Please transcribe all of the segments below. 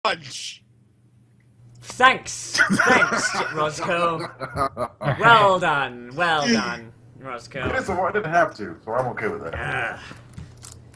Punch. Thanks, Rozcoe. Well done, Rozcoe. I didn't have to, so I'm okay with that.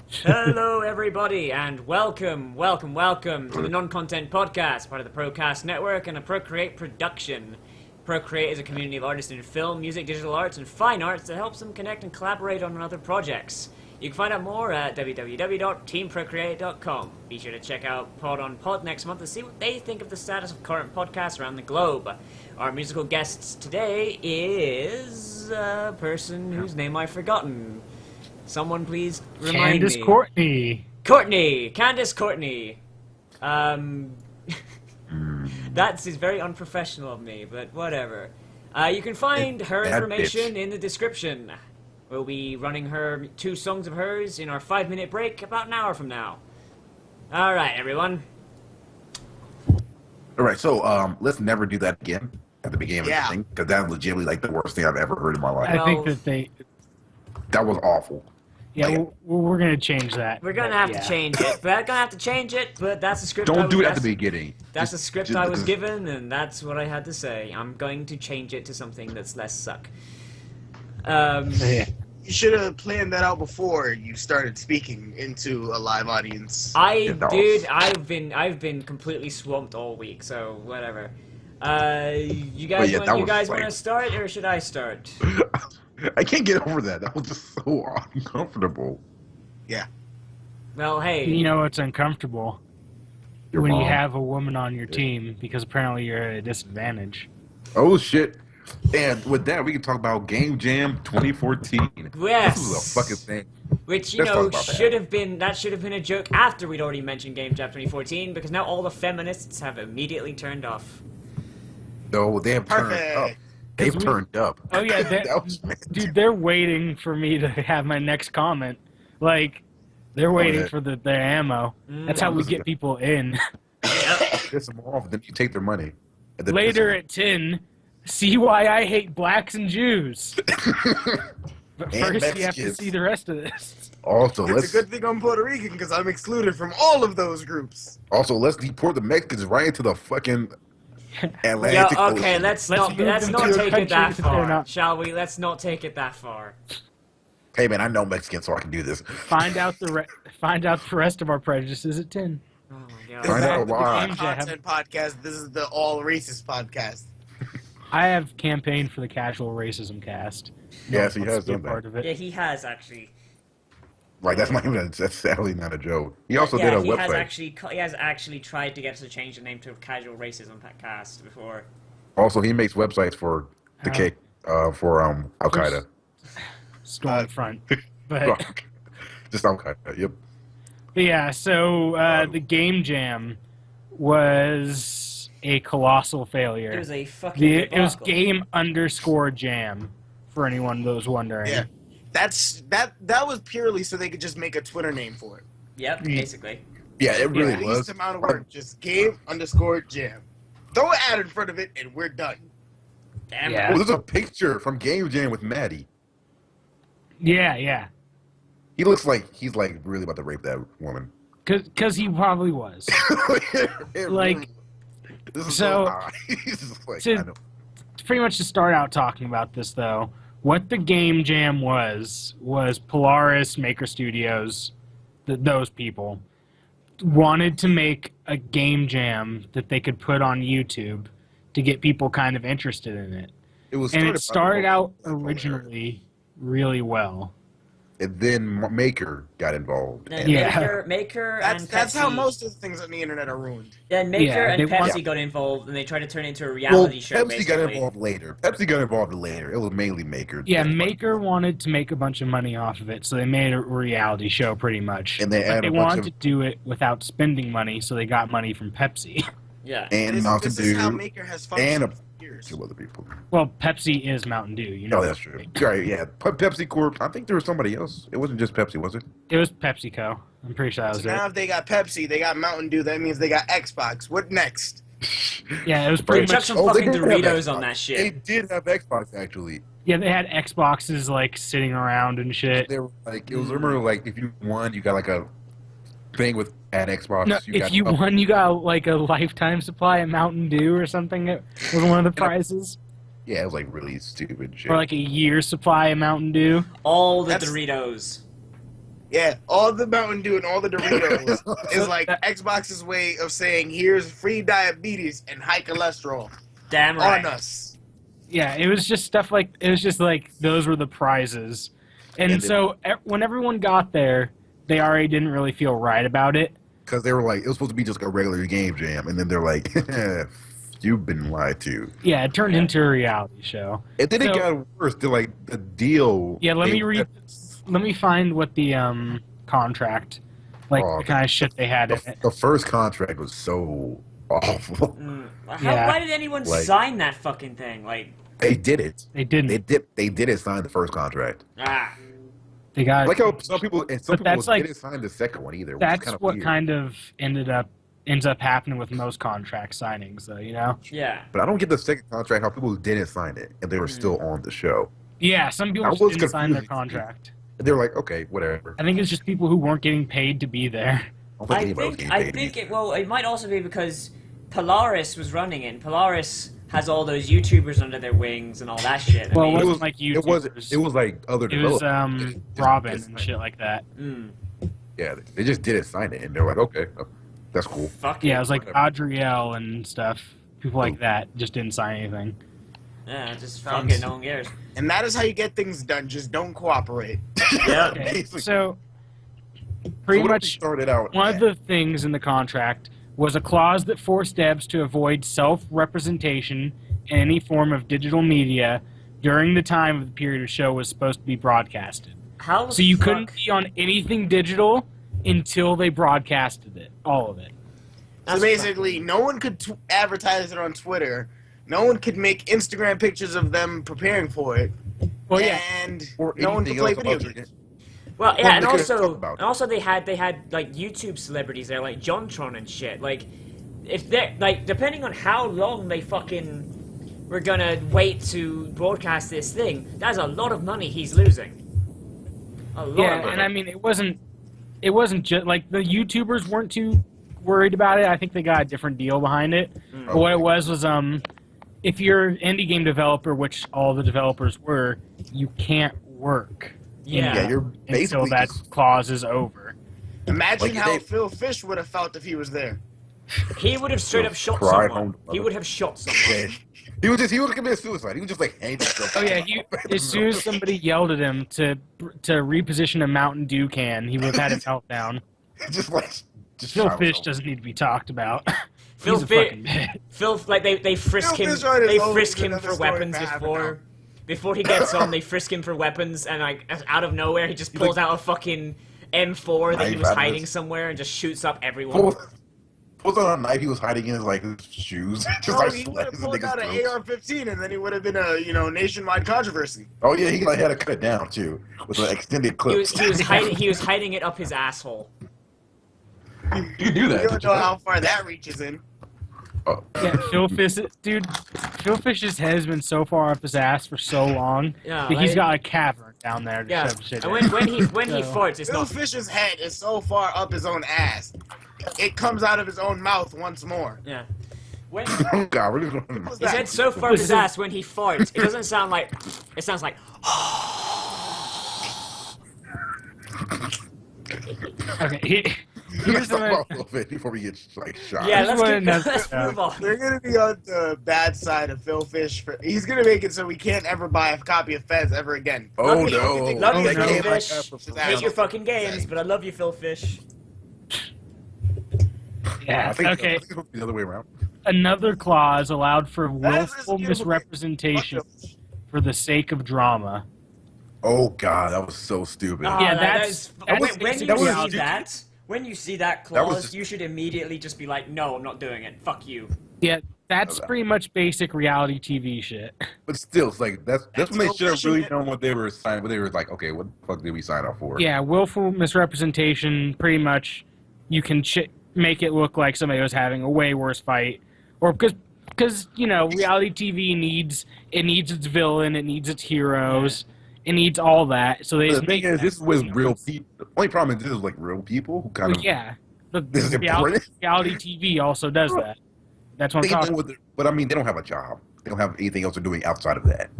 Hello, everybody, and welcome to the Non-Content Podcast, part of the Procast Network and a ProCreate production. ProCreate is a community of artists in film, music, digital arts, and fine arts that helps them connect and collaborate on other projects. You can find out more at www.teamprocreate.com. Be sure to check out Pod on Pod next month to see what they think of the status of current podcasts around the globe. Our musical guest today is a person whose name I've forgotten. Someone please remind me. Candace Courtney. That's very unprofessional of me, but whatever. You can find her information in the description. We'll be running her 2 songs of hers in our 5-minute break about an hour from now. Alright, everyone. Alright, so let's never do that again at the beginning of the thing, because that was legitimately like the worst thing I've ever heard in my life. I think that was awful. Yeah, like, we're going to change that. We're going to have to change it. But that's the script. Don't do it at the beginning. That's the script I was given, and that's what I had to say. I'm going to change it to something that's less suck. You should have planned that out before you started speaking into a live audience. I've been completely swamped all week, so whatever. You guys want to start, or should I start? I can't get over that. That was just so uncomfortable. Yeah. Well, hey. You know what's uncomfortable? Your mom. You have a woman on your team, because apparently you're at a disadvantage. Oh, shit. And with that, we can talk about Game Jam 2014. Yes. This was a fucking thing. Which, should have been a joke after we'd already mentioned Game Jam 2014, because now all the feminists have immediately turned off. No, they have turned up. They've turned up. Oh, yeah. Dude, they're waiting for me to have my next comment. Like, they're waiting for their ammo. That's how we get people in. Piss them off, then you take their money. Later at 10... See why I hate blacks and Jews. But first, you have to see the rest of this. Also, it's a good thing I'm Puerto Rican because I'm excluded from all of those groups. Also, let's deport the Mexicans right into the fucking Atlantic Ocean. Okay, let's not take it that far, shall we? Let's not take it that far. Hey, man, I know Mexicans, so I can do this. Find out the rest of our prejudices at 10. Oh my god! Find out why. Content podcast. This is the all racist podcast. I have campaigned for the casual racism cast. Yes, he has done part that. of it. Yeah, he has actually. Like that's sadly not a joke. He also did a website. He has actually tried to get us to change the name to a casual racism cast before. Also, he makes websites for the for Al Qaeda. Stormfront, but just Al Qaeda. Yep. Yeah. So the Game Jam was a colossal failure. It was a fucking debacle. It was Game_Jam, for anyone that was wondering. Yeah, that was purely so they could just make a Twitter name for it. Yep, basically. Yeah, it really was. Least amount of work, just Game_Jam. Throw an ad in front of it, and we're done. Damn. Yeah. Oh, there's a picture from Game Jam with Maddie. Yeah. He looks like he's like really about to rape that woman. Cause he probably was. Like. This is so like, pretty much to start out talking about this, though, what the Game Jam was Polaris, Maker Studios, those people, wanted to make a Game Jam that they could put on YouTube to get people kind of interested in it. It started out originally really well. And then Maker got involved. Maker and Pepsi. That's how most of the things on the internet are ruined. Then Maker and Pepsi got involved, and they tried to turn it into a reality show. Pepsi got involved later. It was mainly Maker. Yeah, Maker wanted to make a bunch of money off of it, so they made a reality show pretty much. And they wanted to do it without spending money, so they got money from Pepsi. Yeah, and Mountain Dew. This is how Maker has functioned. Two other people. Well, Pepsi is Mountain Dew. You know. Oh, that's true. Right, yeah. Pepsi Corp. I think there was somebody else. It wasn't just Pepsi, was it? It was PepsiCo. I'm pretty sure that was it. Now if they got Pepsi, they got Mountain Dew. That means they got Xbox. What next? Yeah, it was pretty much. Chuck some fucking Doritos on that shit. They did have Xbox actually. Yeah, they had Xboxes like sitting around and shit. They were like, it was remember like if you won, you got like a thing with at Xbox. No, if you won, you got like a lifetime supply of Mountain Dew or something. It was one of the prizes. Yeah, it was like really stupid shit. Or like a year's supply of Mountain Dew. All the Doritos. Yeah, all the Mountain Dew and all the Doritos is like Xbox's way of saying, here's free diabetes and high cholesterol Damn right. on us. Yeah, it was just stuff like, it was just like, those were the prizes. And so when everyone got there, they already didn't really feel right about it. Because they were like, it was supposed to be just a regular game jam. And then they're like, you've been lied to. Yeah, it turned into a reality show. And then it got worse. They're like, the deal. Yeah, let me find what the contract, like the kind of shit they had in it. The first contract was so awful. Why did anyone sign that fucking thing? Like, they did it. They didn't. They didn't sign the first contract. They got like how some people didn't sign the second one either. That's what kind of ends up happening with most contract signings, though. You know. Yeah. But I don't get the second contract. How people didn't sign it and they were still on the show. Yeah, some people just didn't sign their contract. They were like, okay, whatever. I think it's just people who weren't getting paid to be there. I think it might also be because Polaris was running it. And Polaris has all those YouTubers under their wings and all that shit. Well, it wasn't like YouTubers. It was like other developers. It was Robin and shit like that. Yeah, they just didn't sign it, and they're like, okay, that's cool. Yeah, it was like Adriel and stuff. People like that just didn't sign anything. Yeah, just fucking no one cares. And that is how you get things done. Just don't cooperate. Yeah. Okay. So, pretty much started out one of the things in the contract was a clause that forced devs to avoid self-representation in any form of digital media during the time of the period the show was supposed to be broadcasted. So you couldn't be on anything digital until they broadcasted it, all of it. So basically, no one could advertise it on Twitter. No one could make Instagram pictures of them preparing for it. Well, yeah. And no one could play video games. Well, yeah, and also they had like YouTube celebrities there, like JonTron and shit. Like, if they depending on how long they fucking were gonna wait to broadcast this thing, that's a lot of money he's losing. A lot of money. And I mean, it wasn't just like the YouTubers weren't too worried about it. I think they got a different deal behind it. But what it was if you're an indie game developer, which all the developers were, you can't work. Yeah, you're basically until that clause is over. Imagine how Phil Fish would have felt if he was there. He would have straight up shot someone. He would have shot someone. He would commit suicide. He would just like hang himself. Oh yeah, as soon as somebody yelled at him to reposition a Mountain Dew can, he would have had a meltdown. Phil Fish doesn't need to be talked about. Phil, they frisk him for weapons before he gets on. They frisk him for weapons, and like out of nowhere, he just pulls out a fucking M4 that he was hiding somewhere and just shoots up everyone. Pulls out a knife he was hiding in his shoes. He would have pulled out an AR-15, and then he would have been a nationwide controversy. Oh yeah, he had to cut it down too with an extended clip. He was hiding it up his asshole. You do that. You don't know how far that reaches in. Yeah, Phil Fish's head has been so far up his ass for so long that he's got a cavern down there to shove shit in. When he farts, it's Phil Fish's head is so far up his own ass, it comes out of his own mouth once more. Yeah. Oh God, his head's so far up his ass when he farts, it doesn't sound like. It sounds like. Okay. Here's the before we get shot. Yeah, let's move on. We're gonna be on the bad side of Phil Fish. He's gonna make it so we can't ever buy a copy of Fez ever again. Oh love no! Love you, Phil Fish. Hate your fucking games, but I love you, Phil Fish. Yeah. Okay. It's the other way around. Another clause allowed for willful misrepresentation for the sake of drama. Oh God, that was so stupid. Yeah, when you see that clause, you should immediately just be like, no, I'm not doing it. Fuck you. Yeah, that's pretty much basic reality TV shit. But still, it's like that's when they should have really known what they were signing. What they were like, okay, what the fuck did we sign up for? Yeah, willful misrepresentation. Pretty much, you can make it look like somebody was having a way worse fight, or because reality TV needs its villain, it needs its heroes. It needs all that, so they. The thing is, this was real people. The only problem is this is like real people who kind of. Yeah, This is important. Reality TV also does that. That's what I'm talking about. But I mean, they don't have a job. They don't have anything else they're doing outside of that.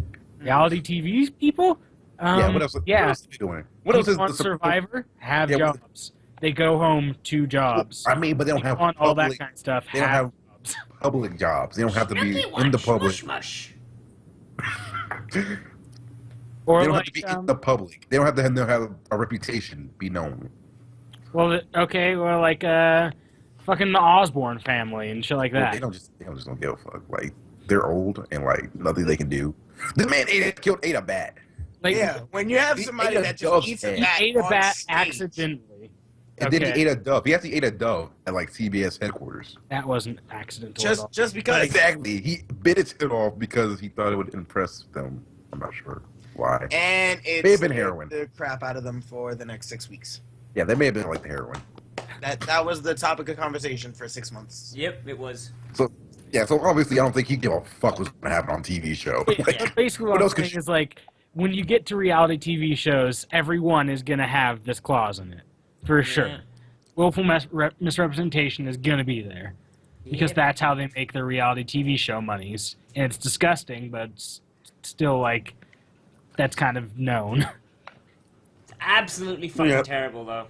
Reality TV people? What else? Yeah. What else are they doing? What else is on the Survivor? Have jobs. They go home to jobs. I mean, but they don't have on all that kind of stuff. They don't have jobs. public jobs. They don't have to be in the public. Or they don't like, have to be in the public. They don't have to have a reputation, be known. Well, okay, well, like fucking the Osborne family and shit like that. They don't just don't give a fuck. Like, they're old and like nothing they can do. This man ate a bat. Like, yeah, when you have somebody that just eats a bat, he ate a bat accidentally. And then he ate a dove. He actually ate a dove at like CBS headquarters. That wasn't accidental at all. Just because. Exactly. He bit its head off because he thought it would impress them. I'm not sure why. And it may have been heroin. The crap out of them for the next 6 weeks. Yeah, they may have been like the heroin. That was the topic of conversation for 6 months. Yep, it was. So obviously I don't think he gave a fuck what's gonna happen on TV show. Like, basically what I'm saying is like when you get to reality TV shows, everyone is gonna have this clause in it. For sure. Willful misrepresentation is gonna be there. Because that's how they make their reality TV show monies. And it's disgusting, but it's still like that's kind of known. It's absolutely fucking terrible though.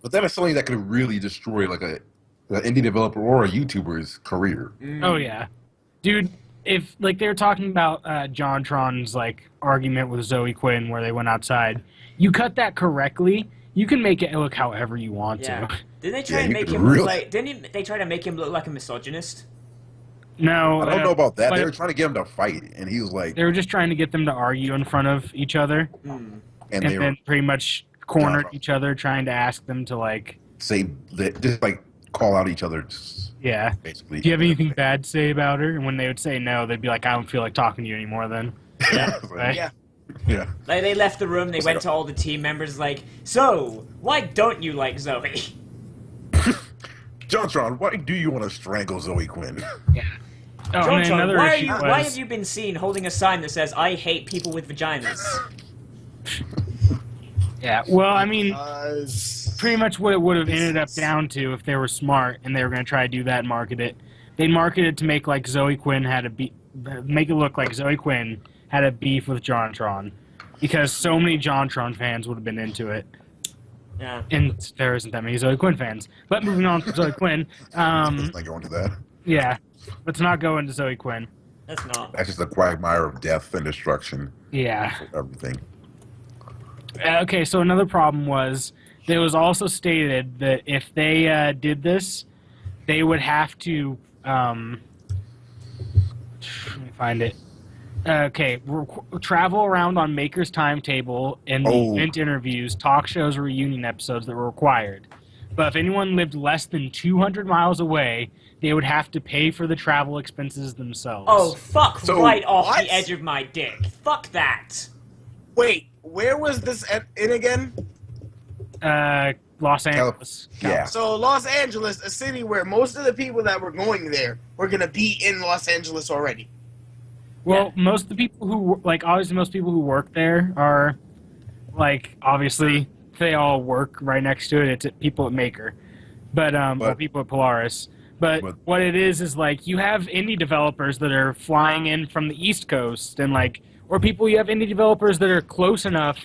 But that is something that could really destroy like an indie developer or a YouTuber's career. Oh yeah, dude. If like they were talking about JonTron's like argument with Zoe Quinn where they went outside, you cut that correctly, you can make it look however you want to. Didn't they try and make him look like? Didn't they try to make him look like a misogynist? No, I don't know about that. They were trying to get him to fight, and he was like, they were just trying to get them to argue in front of each other, and then pretty much cornered each other, trying to ask them to like say that, just like call out each other. Yeah. Basically. Do you have anything bad to say about her? And when they would say no, they'd be like, I don't feel like talking to you anymore then. Yeah. Right? Yeah. Like they left the room, they went to all the team members like, so, why don't you like Zoe? JonTron, why do you want to strangle Zoe Quinn? Yeah. Oh, JonTron, why have you been seen holding a sign that says, I hate people with vaginas? Yeah, well, I mean, pretty much what it would have ended up down to if they were smart and they were going to try to do that and market it. They'd market it to make like Zoe Quinn make it look like Zoe Quinn had a beef with JonTron, because so many JonTron fans would have been into it. Yeah. And there isn't that many Zoe Quinn fans. But moving on from Zoe Quinn, let's not go into that. Yeah, let's not go into Zoe Quinn. That's not. That's just a quagmire of death and destruction. Yeah. For everything. Okay, so another problem was it was also stated that if they did this, they would have to let me find it. Okay, travel around on Maker's timetable in the event interviews, talk shows, or reunion episodes that were required. But if anyone lived less than 200 miles away, they would have to pay for the travel expenses themselves. Oh, fuck right off the edge of my dick. Fuck that. Wait, where was this in again? Los Angeles. Yeah. So Los Angeles, a city where most of the people that were going there were going to be in Los Angeles already. Well, most of the people who, like, obviously most people who work there are, like, obviously, they all work right next to it. It's people at Maker. But well, people at Polaris. But what it is like, you have indie developers that are flying in from the East Coast, and, like, or you have indie developers that are close enough,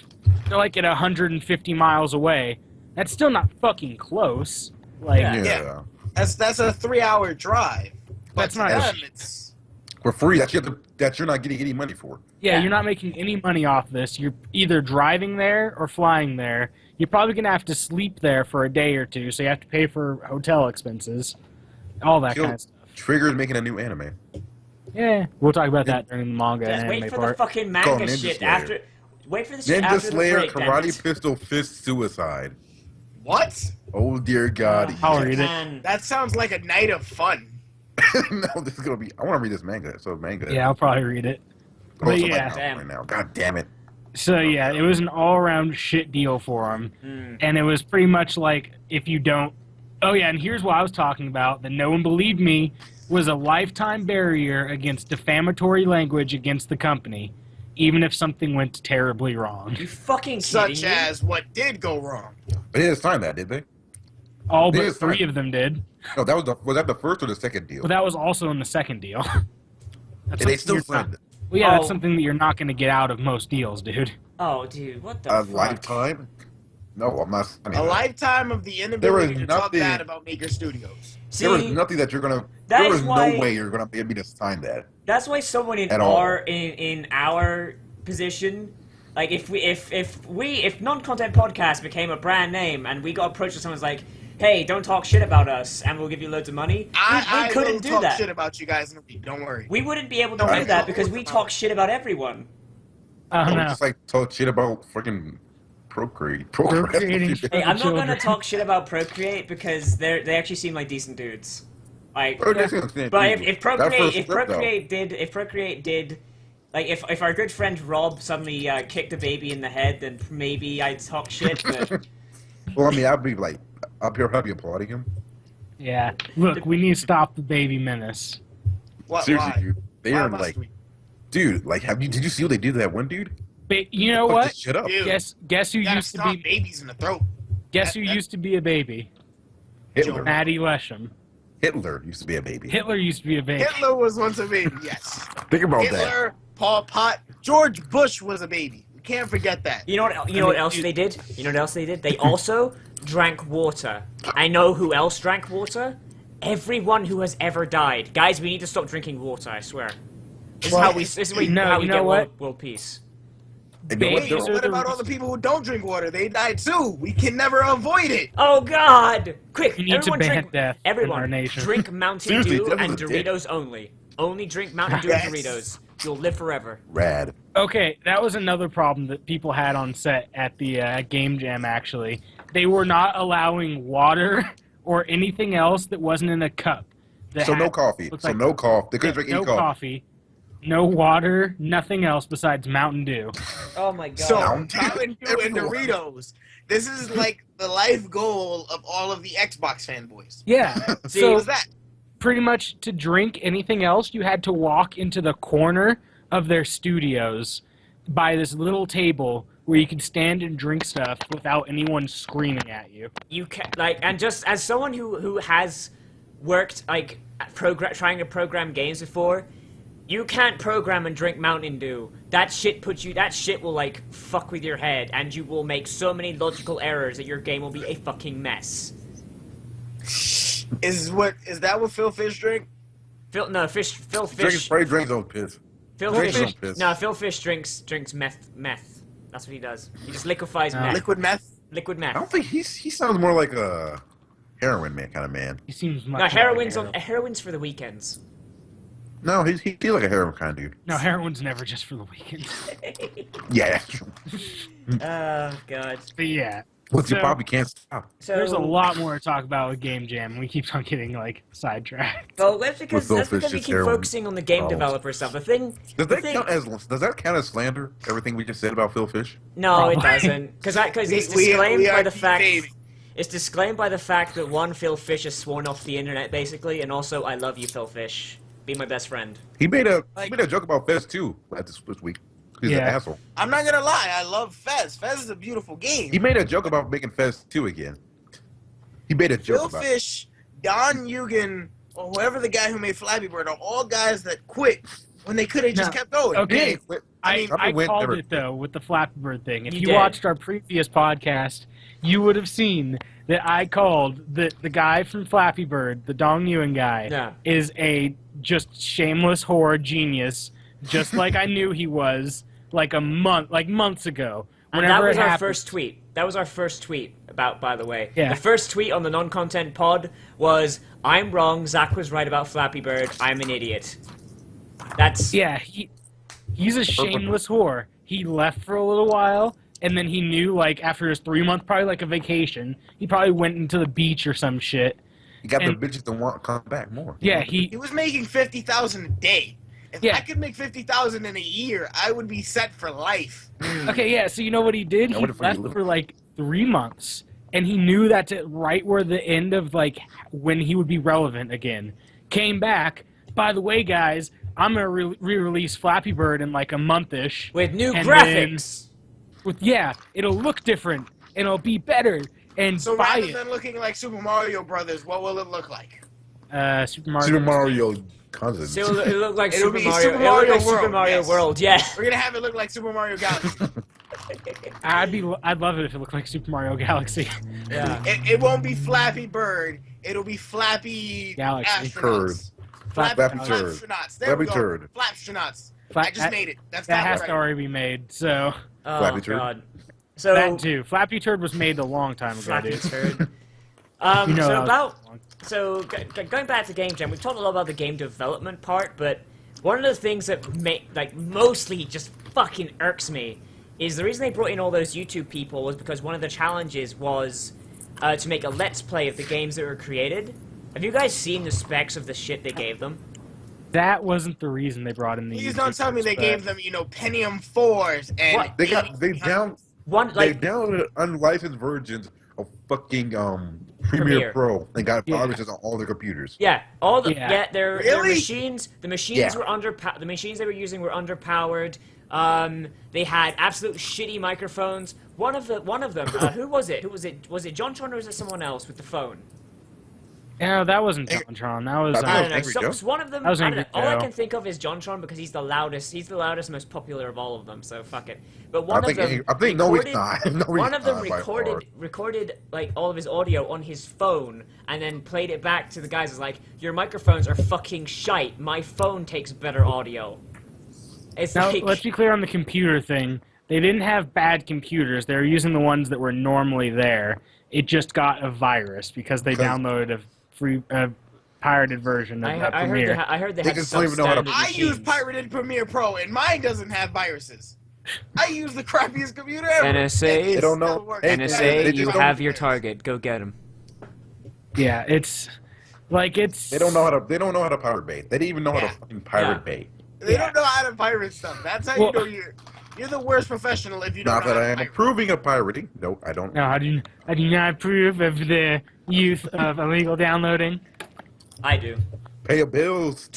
they're, like, at 150 miles away. That's still not fucking close. Like, yeah. That's a 3-hour drive. That's not it's for free. That you're not getting any money for. Yeah, you're not making any money off this. You're either driving there or flying there. You're probably going to have to sleep there for a day or two, so you have to pay for hotel expenses. All that kind of stuff. Trigger's making a new anime. Yeah, we'll talk about that during the manga and anime wait for part. the fucking manga shit Slayer. after... Wait for the shit Ninja after Slayer, the break, Karate Pistol, Fist, Suicide. What? Oh, dear God. I'll read it. That sounds like a night of fun. No, this is going to be... I want to read this manga. So manga. Yeah, I'll probably read it. But yeah. Right now. God damn it. So yeah, it was an all-around shit deal for him. And it was pretty much like, if you don't... Oh yeah, and here's what I was talking about, that no one believed me, was a lifetime barrier against defamatory language against the company, even if something went terribly wrong. You fucking kidding Such me? as what did go wrong. They didn't sign that, did they? All They but didn't three sign- of them did. No, was that the first or the second deal? But that was also in the second deal. That's And they something still you're not- signed it. Well, yeah, that's Oh. something that you're not going to get out of most deals, dude. Oh, dude, what the A fuck? lifetime? No, I'm not signing A that. lifetime of the There inability is to talk nothing- bad about Maker Studios. See, There is nothing that you're gonna. that There is is why- no way you're gonna get me to sign that. that's why someone in At all. our position, like if non-content podcast became a brand name and we got approached and someone's like, hey, don't talk shit about us and we'll give you loads of money, we I will couldn't do talk that. shit about you guys in a week. Don't worry. We wouldn't be able to No, do that I- because we talk shit about everyone. I don't Don't know. just like talk shit about freaking Procreate. Procreating. Hey, I'm not Children. gonna talk shit about ProCreate because they actually seem like decent dudes. Like, Bro, but if Procreate did, like if our good friend Rob suddenly kicked a baby in the head, then maybe I'd talk shit. But Well, I mean, I'd be like, I'd be applauding him. Yeah. Look, we need to stop the baby menace. What? Seriously, Why? dude. They Why are must like, we? dude, like, did you see what they did to that one dude? But you know Fuck what? this shit up. Dude, Guess who you gotta used to stop be babies in the throat. guess who used to be a baby? Hitler. Maddie Lesham. Hitler used to be a baby. Hitler used to be a baby. Hitler was once a baby. Yes. Think about that. Hitler, Paul Pot, George Bush was a baby. We can't forget that. you know what else they did? You know what else they did? They also drank water. I know who else drank water? Everyone who has ever died. Guys, we need to stop drinking water. I swear. This is how we No, how we you know get what? world peace. And you know what, Babies though? are What the about all the people who don't drink water? They died too. We can never avoid it. Oh God! Quick, We need to everyone ban drink. death in Everyone our nation. drink Mountain Seriously, Dew that was and a dick. Doritos only. Only drink Mountain Dew Yes. and Doritos. You'll live forever. Rad. Okay, that was another problem that people had on set at the Game Jam, actually. They were not allowing water or anything else that wasn't in a cup. that So no had- coffee. looked So like- no coffee. They couldn't drink no any coffee. coffee, no water, nothing else besides Mountain Dew. Oh my God. So Mountain Mountain Dew and Everyone. Doritos. This is like the life goal of all of the Xbox fanboys. Yeah. See, So what's that? pretty much to drink anything else, you had to walk into the corner of their studios by this little table where you could stand and drink stuff without anyone screaming at you. You can like, and just as someone who has worked like trying to program games before, you can't program and drink Mountain Dew. That shit will like fuck with your head, and you will make so many logical errors that your game will be a fucking mess. Is that what Phil Fish drink? Phil Drinking Fish. spray drinks on piss. Phil Drinks Fish. on piss. No, Phil Fish drinks meth. That's what he does. He just liquefies meth. Liquid meth? Liquid I meth. don't think he sounds more like a heroin man kind of man. He seems much No, more heroin's for the weekends. No, he feels like a heroin kind of dude. No, heroin's never just for the weekend. Yeah, that's true. Oh God. But yeah. Plus, you So- probably can't stop. So There's a lot more to talk about with Game Jam. We keep on getting like sidetracked. Well, that's because Phil that's Fish because we is keep heroin focusing on the game problems. developer stuff. The thing. Does the that thing- count as slander? Everything we just said about Phil Fish? No, it Probably. doesn't. Because it's We disclaimed are by the fact. defaming. It's disclaimed by the fact that one, Phil Fish is sworn off the internet basically, and also I love you, Phil Fish. Be my best friend. He made a joke about Fez too this week. He's an Yeah. asshole. I'm not gonna lie, I love Fez. Fez is a beautiful game. He made a joke about making Fez 2 again. He made a joke Phil about Fish, Don Eugen, or whoever the guy who made Flappy Bird are all guys that quit when they could have just No. kept going. Okay. Yeah, I Flappy Bird called never- it though with the Flappy Bird thing. If You you, did. watched our previous podcast, you would have seen that I called the guy from Flappy Bird, the Dong Yuan guy, Yeah. is a just shameless horror genius, just like I knew he was like months ago. And that Whenever was it our happened. first tweet. That was our first tweet about, by the way. Yeah. The first tweet on the non-content pod was, I'm wrong, Zach was right about Flappy Bird, I'm an idiot. That's... Yeah, he's a shameless whore. He left for a little while, and then he knew, like, after his 3 month, probably like a vacation, he probably went into the beach or some shit. He got and- the bitches to want to come back more. Yeah, He was making 50,000 a day. If Yeah. I could make 50,000 in a year, I would be set for life. Okay, yeah, so you know what he did? Yeah, He what if we left live- for like 3 months, and he knew that's right where the end of like when he would be relevant again. Came back. By the way, guys, I'm gonna re-release Flappy Bird in like a month-ish. With new And graphics! It'll look different, and it'll be better, and So buy rather it. than looking like Super Mario Brothers, what will it look like? Super Mario Cousins. So it'll look like It'll Super be Mario. Super It'll look Mario like Super World, Mario yes. World. Yeah. We're gonna have it look like Super Mario Galaxy. I'd love it if it looked like Super Mario Galaxy. Yeah. It won't be Flappy Bird. It'll be Flappy Galaxy. astronauts. Flappy Flappy Turd. astronauts. There we Flappy go. Turd. Flapstronauts. I just made it. That's That has copyright. to already be made. So Oh Flappy Turd. God. So that too. Flappy Turd was made a long time ago, Flappy dude. Turd. You know So that about was long. so going back to Game Jam, we've talked a lot about the game development part, but one of the things that mostly just fucking irks me is the reason they brought in all those YouTube people was because one of the challenges was to make a let's play of the games that were created. Have you guys seen the specs of the shit they gave them? That wasn't the reason they brought in the. Please YouTube don't tell me they specs. gave them, Pentium 4s and What? They downloaded unlicensed versions of fucking Premiere Premiere. Pro and got Yeah. viruses on all their computers. Yeah, all the Yeah. their Really? machines. The machines Yeah. were the machines they were using were underpowered. They had absolute shitty microphones. One of them. Who was it? Was it JonTron or was it someone else with the phone? No, that wasn't JonTron. That was. I think I it don't know. Angry Joe? One of them. That was I don't know. Angry All I Joe. can think of is JonTron because he's the loudest. He's the loudest, most popular of all of them. So fuck it. But I think no, he's not. No, One he's of them not, by far. recorded like all of his audio on his phone and then played it back to the guys. It's like, your microphones are fucking shite. My phone takes better audio. It's Now, like, let's be clear on the computer thing. They didn't have bad computers. They were using the ones that were normally there. It just got a virus because they downloaded a free, pirated version of I Premiere. heard they They had just don't even know how to- substandard I use machines. pirated Premiere Pro, and mine doesn't have viruses. I use the crappiest computer ever. NSA? and it They don't still know. works. They NSA, just you don't- have your target. Go get him. Yeah, it's like it's. They don't know how to. They don't know how to pirate bait. They didn't even know how Yeah. to fucking pirate Yeah. bait. They don't know how to pirate stuff. That's how Well- you know you're the worst professional if you don't Not know that how I to am pirate. approving of pirating. No, I don't. No, I do not approve of the use of illegal downloading. I do. Pay your bills.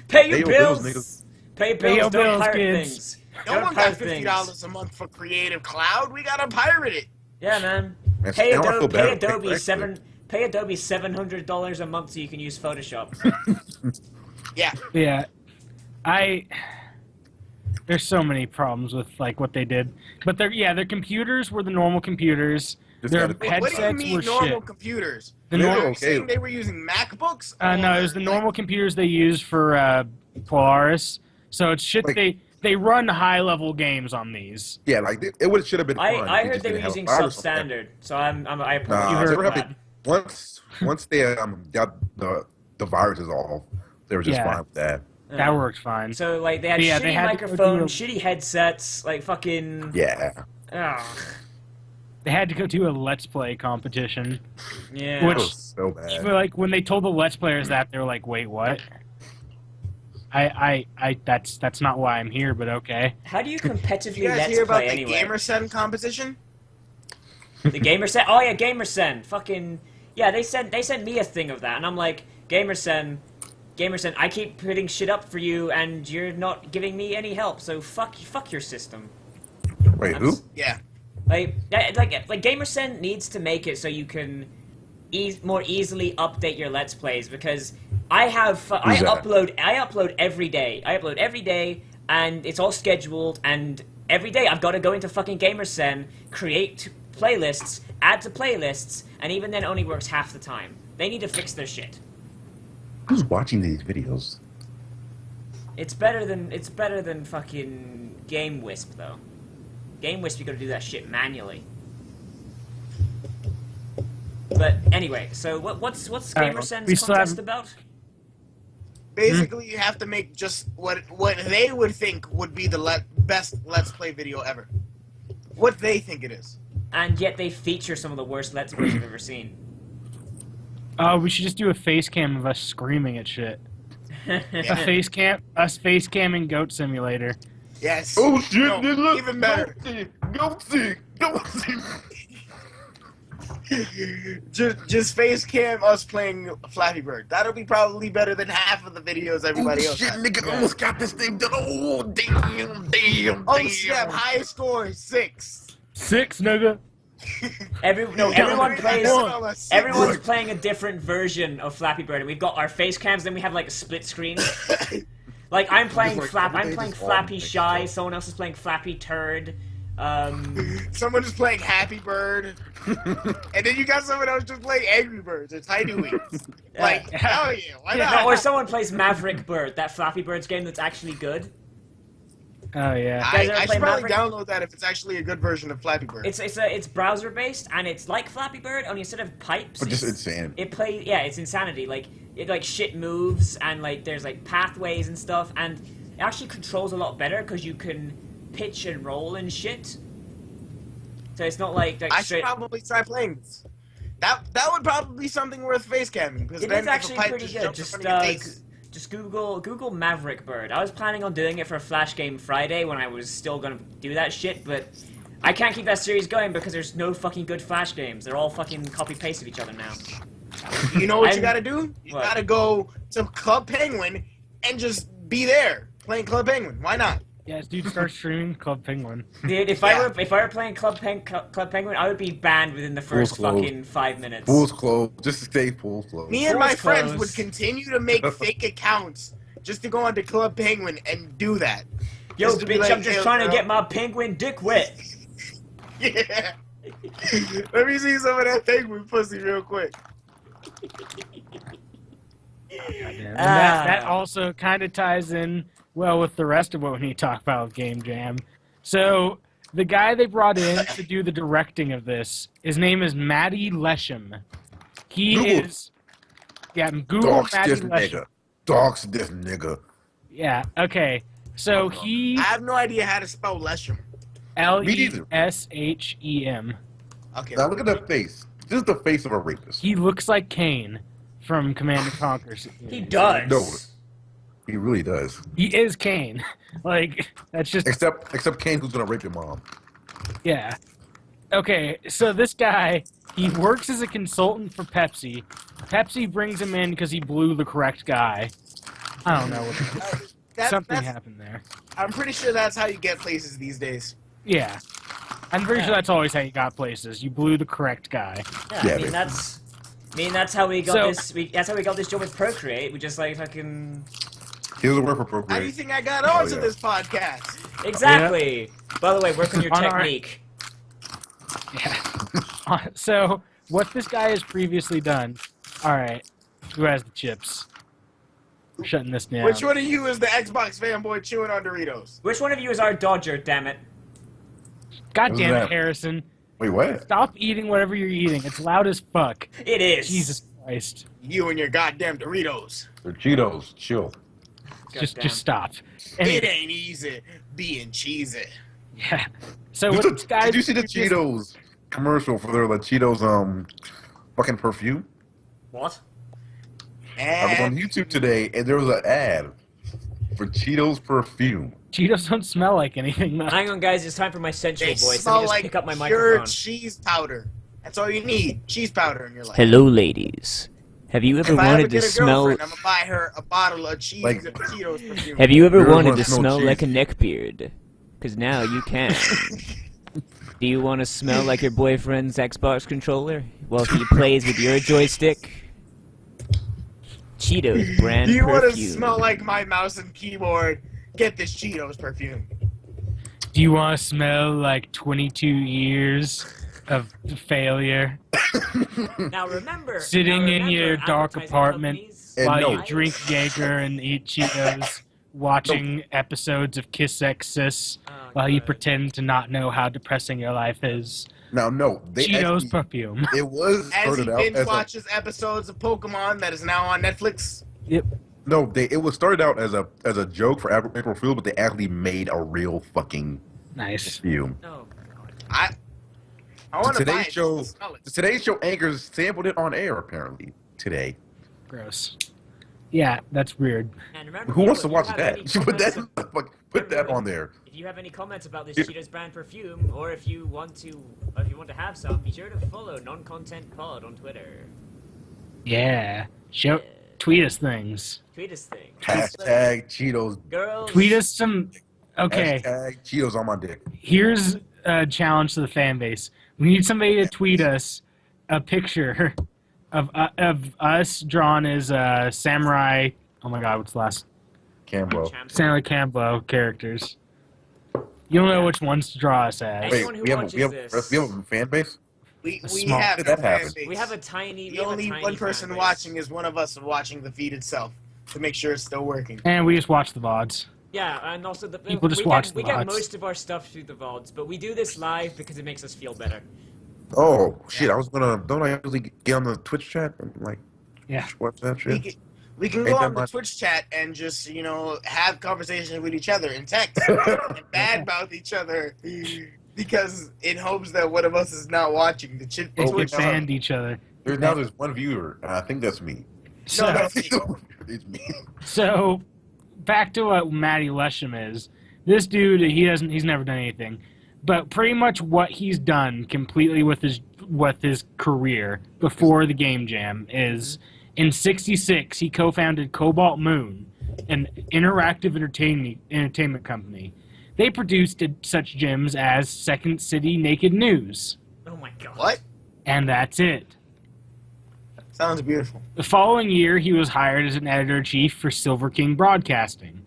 Pay your Pay your bills. bills, Pay Pay your bills. Don't bills, pirate kids. things. No Don't one pirate got things. $50 a month for Creative Cloud. We gotta pirate it. Yeah, man. And Pay now I feel Adobe. bad. Pay Adobe $700 a month so you can use Photoshop. Yeah. Yeah, there's so many problems with like what they did, but their computers were the normal computers. Just Their gotta- What do you headsets mean were normal shit. computers? The Yeah, Are normal, you okay. saying they were using MacBooks? no, it was the normal computers they used for Polaris. So it's shit. Like- They run high level games on these. Yeah, like it should have been. Fun I if heard just they were didn't have using a virus on there. substandard, so I Nah, apologize You for heard that. once they got the viruses off, they were just Yeah. fine with that. That worked fine. So like they had Yeah, shitty they had to go microphones, do shitty headsets, like fucking. Yeah, Ugh. They had to go do a Let's Play competition. Yeah. it Which- was so I feel bad. like when they told the Let's Players that, they were like, "Wait, what?" That's not why I'm here, but okay. How do you competitively You guys let's hear about play the anyway? GamerSen competition? The Gamersen. Oh yeah, Gamersen. Fucking yeah. They sent me a thing of that, and I'm like, Gamersen, I keep putting shit up for you, and you're not giving me any help. So fuck your system. Wait, I'm who? s- Yeah. Like Gamersen needs to make it so you can more easily update your Let's Plays because I Who's that? upload every day. I upload every day, and it's all scheduled. And every day I've got to go into fucking Gamersen, create playlists, add to playlists, and even then it only works half the time. They need to fix their shit. Who's watching these videos? It's better than fucking Game Wisp though. Game Wisp, you gotta do that shit manually. But anyway, so what's Gamersen's we still contest have- about? Basically, you have to make just what they would think would be the best Let's Play video ever. What they think it is. And yet they feature some of the worst Let's Plays I've ever seen. Oh, we should just do a face cam of us screaming at shit. A Yeah. face cam, us face camming Goat Simulator. Yes. Oh shit! No, this looks even better. Go see. just face cam us playing Flappy Bird. That'll be probably better than half of the videos everybody Oh else shit! has. Nigga almost got this thing done. Oh damn! Oh snap! Highest score is 6. 6, nigga. Everyone's playing a different version of Flappy Bird, and we've got our face cams. Then we have like a split screen. Like I'm playing Flappy Shy. Someone else is playing Flappy Turd. Someone is playing Happy Bird, and then you got someone else just playing Angry Birds or Tiny Wings. Like, hell yeah, why not? No, or someone plays Maverick Bird, that Flappy Birds game that's actually good. Oh yeah. I should probably download that if it's actually a good version of Flappy Bird. It's browser based, and it's like Flappy Bird, only instead of pipes, But just insane. It's insanity. Like shit moves, and like there's like pathways and stuff, and it actually controls a lot better because you can pitch and roll and shit. So it's not like I should probably try playing this. That would probably be something worth face camming, because it is actually pretty good. Just Google Maverick Bird. I was planning on doing it for a Flash Game Friday when I was still gonna do that shit, but I can't keep that series going because there's no fucking good Flash games. They're all fucking copy paste of each other now. You know what you gotta do? You gotta go to Club Penguin and just be there playing Club Penguin. Why not? Yes, dude, start streaming Club Penguin. Dude, if I were playing Club Penguin, I would be banned within the first fucking 5 minutes. Pool's closed. Just stay pool's closed. Me and my friends would continue to make fake accounts just to go onto Club Penguin and do that. Yo, bitch, like, I'm just trying to get my penguin dick wet. Yeah. Let me see some of that penguin pussy real quick. And that also kind of ties in well with the rest of what we need to talk about with Game Jam. So the guy they brought in to do the directing of this, his name is Matty Lesham. Google Matty Lesham. Dogs this nigga. Yeah, okay. So I have no idea how to spell Lesham. Leshem. Okay. Now look at that face. This is the face of a rapist. He looks like Kane from Command & Conquer. He does. No, he really does. He is Kane. Like, that's just... Except Kane, who's gonna rape your mom. Yeah. Okay, so this guy, he works as a consultant for Pepsi. Pepsi brings him in because he blew the correct guy. I don't know. Something happened there. I'm pretty sure that's how you get places these days. Yeah. I'm pretty sure that's always how you got places. You blew the correct guy. Yeah, that's how we got this. That's how we got this job with ProCreate. We just like fucking. He doesn't work for ProCreate. How do you think I got onto this podcast? Exactly. Yeah. By the way, work on your technique. Yeah. So what this guy has previously done. All right. Who has the chips? We're shutting this down. Which one of you is the Xbox fanboy chewing on Doritos? Which one of you is our Dodger? Damn it! God damn it, Harrison. Wait, what? Stop eating whatever you're eating. It's loud as fuck. It is. Jesus Christ. You and your goddamn Doritos. They're Cheetos. Chill. Just stop. Anyway. It ain't easy being cheesy. Yeah. So what this guy? Did you see the Cheetos commercial for their Cheetos fucking perfume? What? I was on YouTube today and there was an ad for Cheetos perfume. Cheetos don't smell like anything, though. Hang on, guys. It's time for my sensual voice. Let me smell just like pick up my pure microphone. cheese powder. That's all you need. Cheese powder in your life. Hello, ladies. Have you ever wanted to smell? I'm gonna buy her a bottle of Cheetos perfume. Have you ever wanted to smell like a neckbeard? Because now you can. Do you want to smell like your boyfriend's Xbox controller while he plays with your joystick? Cheetos brand perfume. Do you want to smell like my mouse and keyboard? Get this Cheetos perfume. Do you want to smell like 22 years of failure? Now remember, sitting in your dark apartment while you drink Jaeger and eat Cheetos, watching episodes of Kiss X while you pretend to not know how depressing your life is. Now, no. Cheetos perfume. It was started out as watches episodes of Pokemon that is now on Netflix. Yep. No, it was started out as a joke for April Fool, but they actually made a real fucking perfume. Oh, I want to buy it. The Today Show anchors sampled it on air apparently today. Gross. Yeah, that's weird. And remember, Who wants to watch that? Put that on there. If you have any comments about this Cheetos brand perfume, or if you want to have some, be sure to follow Non-Content Pod on Twitter. Yeah. Tweet us things. Tweet us things. Hashtag Cheetos. Girls. Tweet us some. Okay. Hashtag Cheetos on my dick. Here's challenge to the fan base. We need somebody to tweet us a picture of us drawn as samurai. Oh my god, what's the last? Cambo. Samurai Cambo characters. You don't know which ones to draw us as. Anyone who watches we have this- a fan base? We Small- have Did a that fan happen? base. We have a tiny. The only one person watching is one of us watching the feed itself to make sure it's still working. And we just watch the VODs. Yeah, and also the People just we watch get, the we get VODs. most of our stuff through the VODs, but we do this live because it makes us feel better. Oh shit! I was gonna. Don't I usually get on the Twitch chat and like Yeah. watch that shit? We can Ain't go that on the much. Twitch chat and just, have conversations with each other in text and badmouth each other because in hopes that one of us is not watching the shit. They Twitch. banned each other. There's one viewer, and I think that's me. So, It's me. so back to what Matty Lesham is. This dude, he's never done anything, but pretty much what he's done completely with his career before the Game Jam is in '66 he co-founded Cobalt Moon, an interactive entertainment company. They produced such gems as Second City Naked News, Oh my god. What? and that's it. Sounds beautiful. The following year, he was hired as an editor-in-chief for Silver King Broadcasting,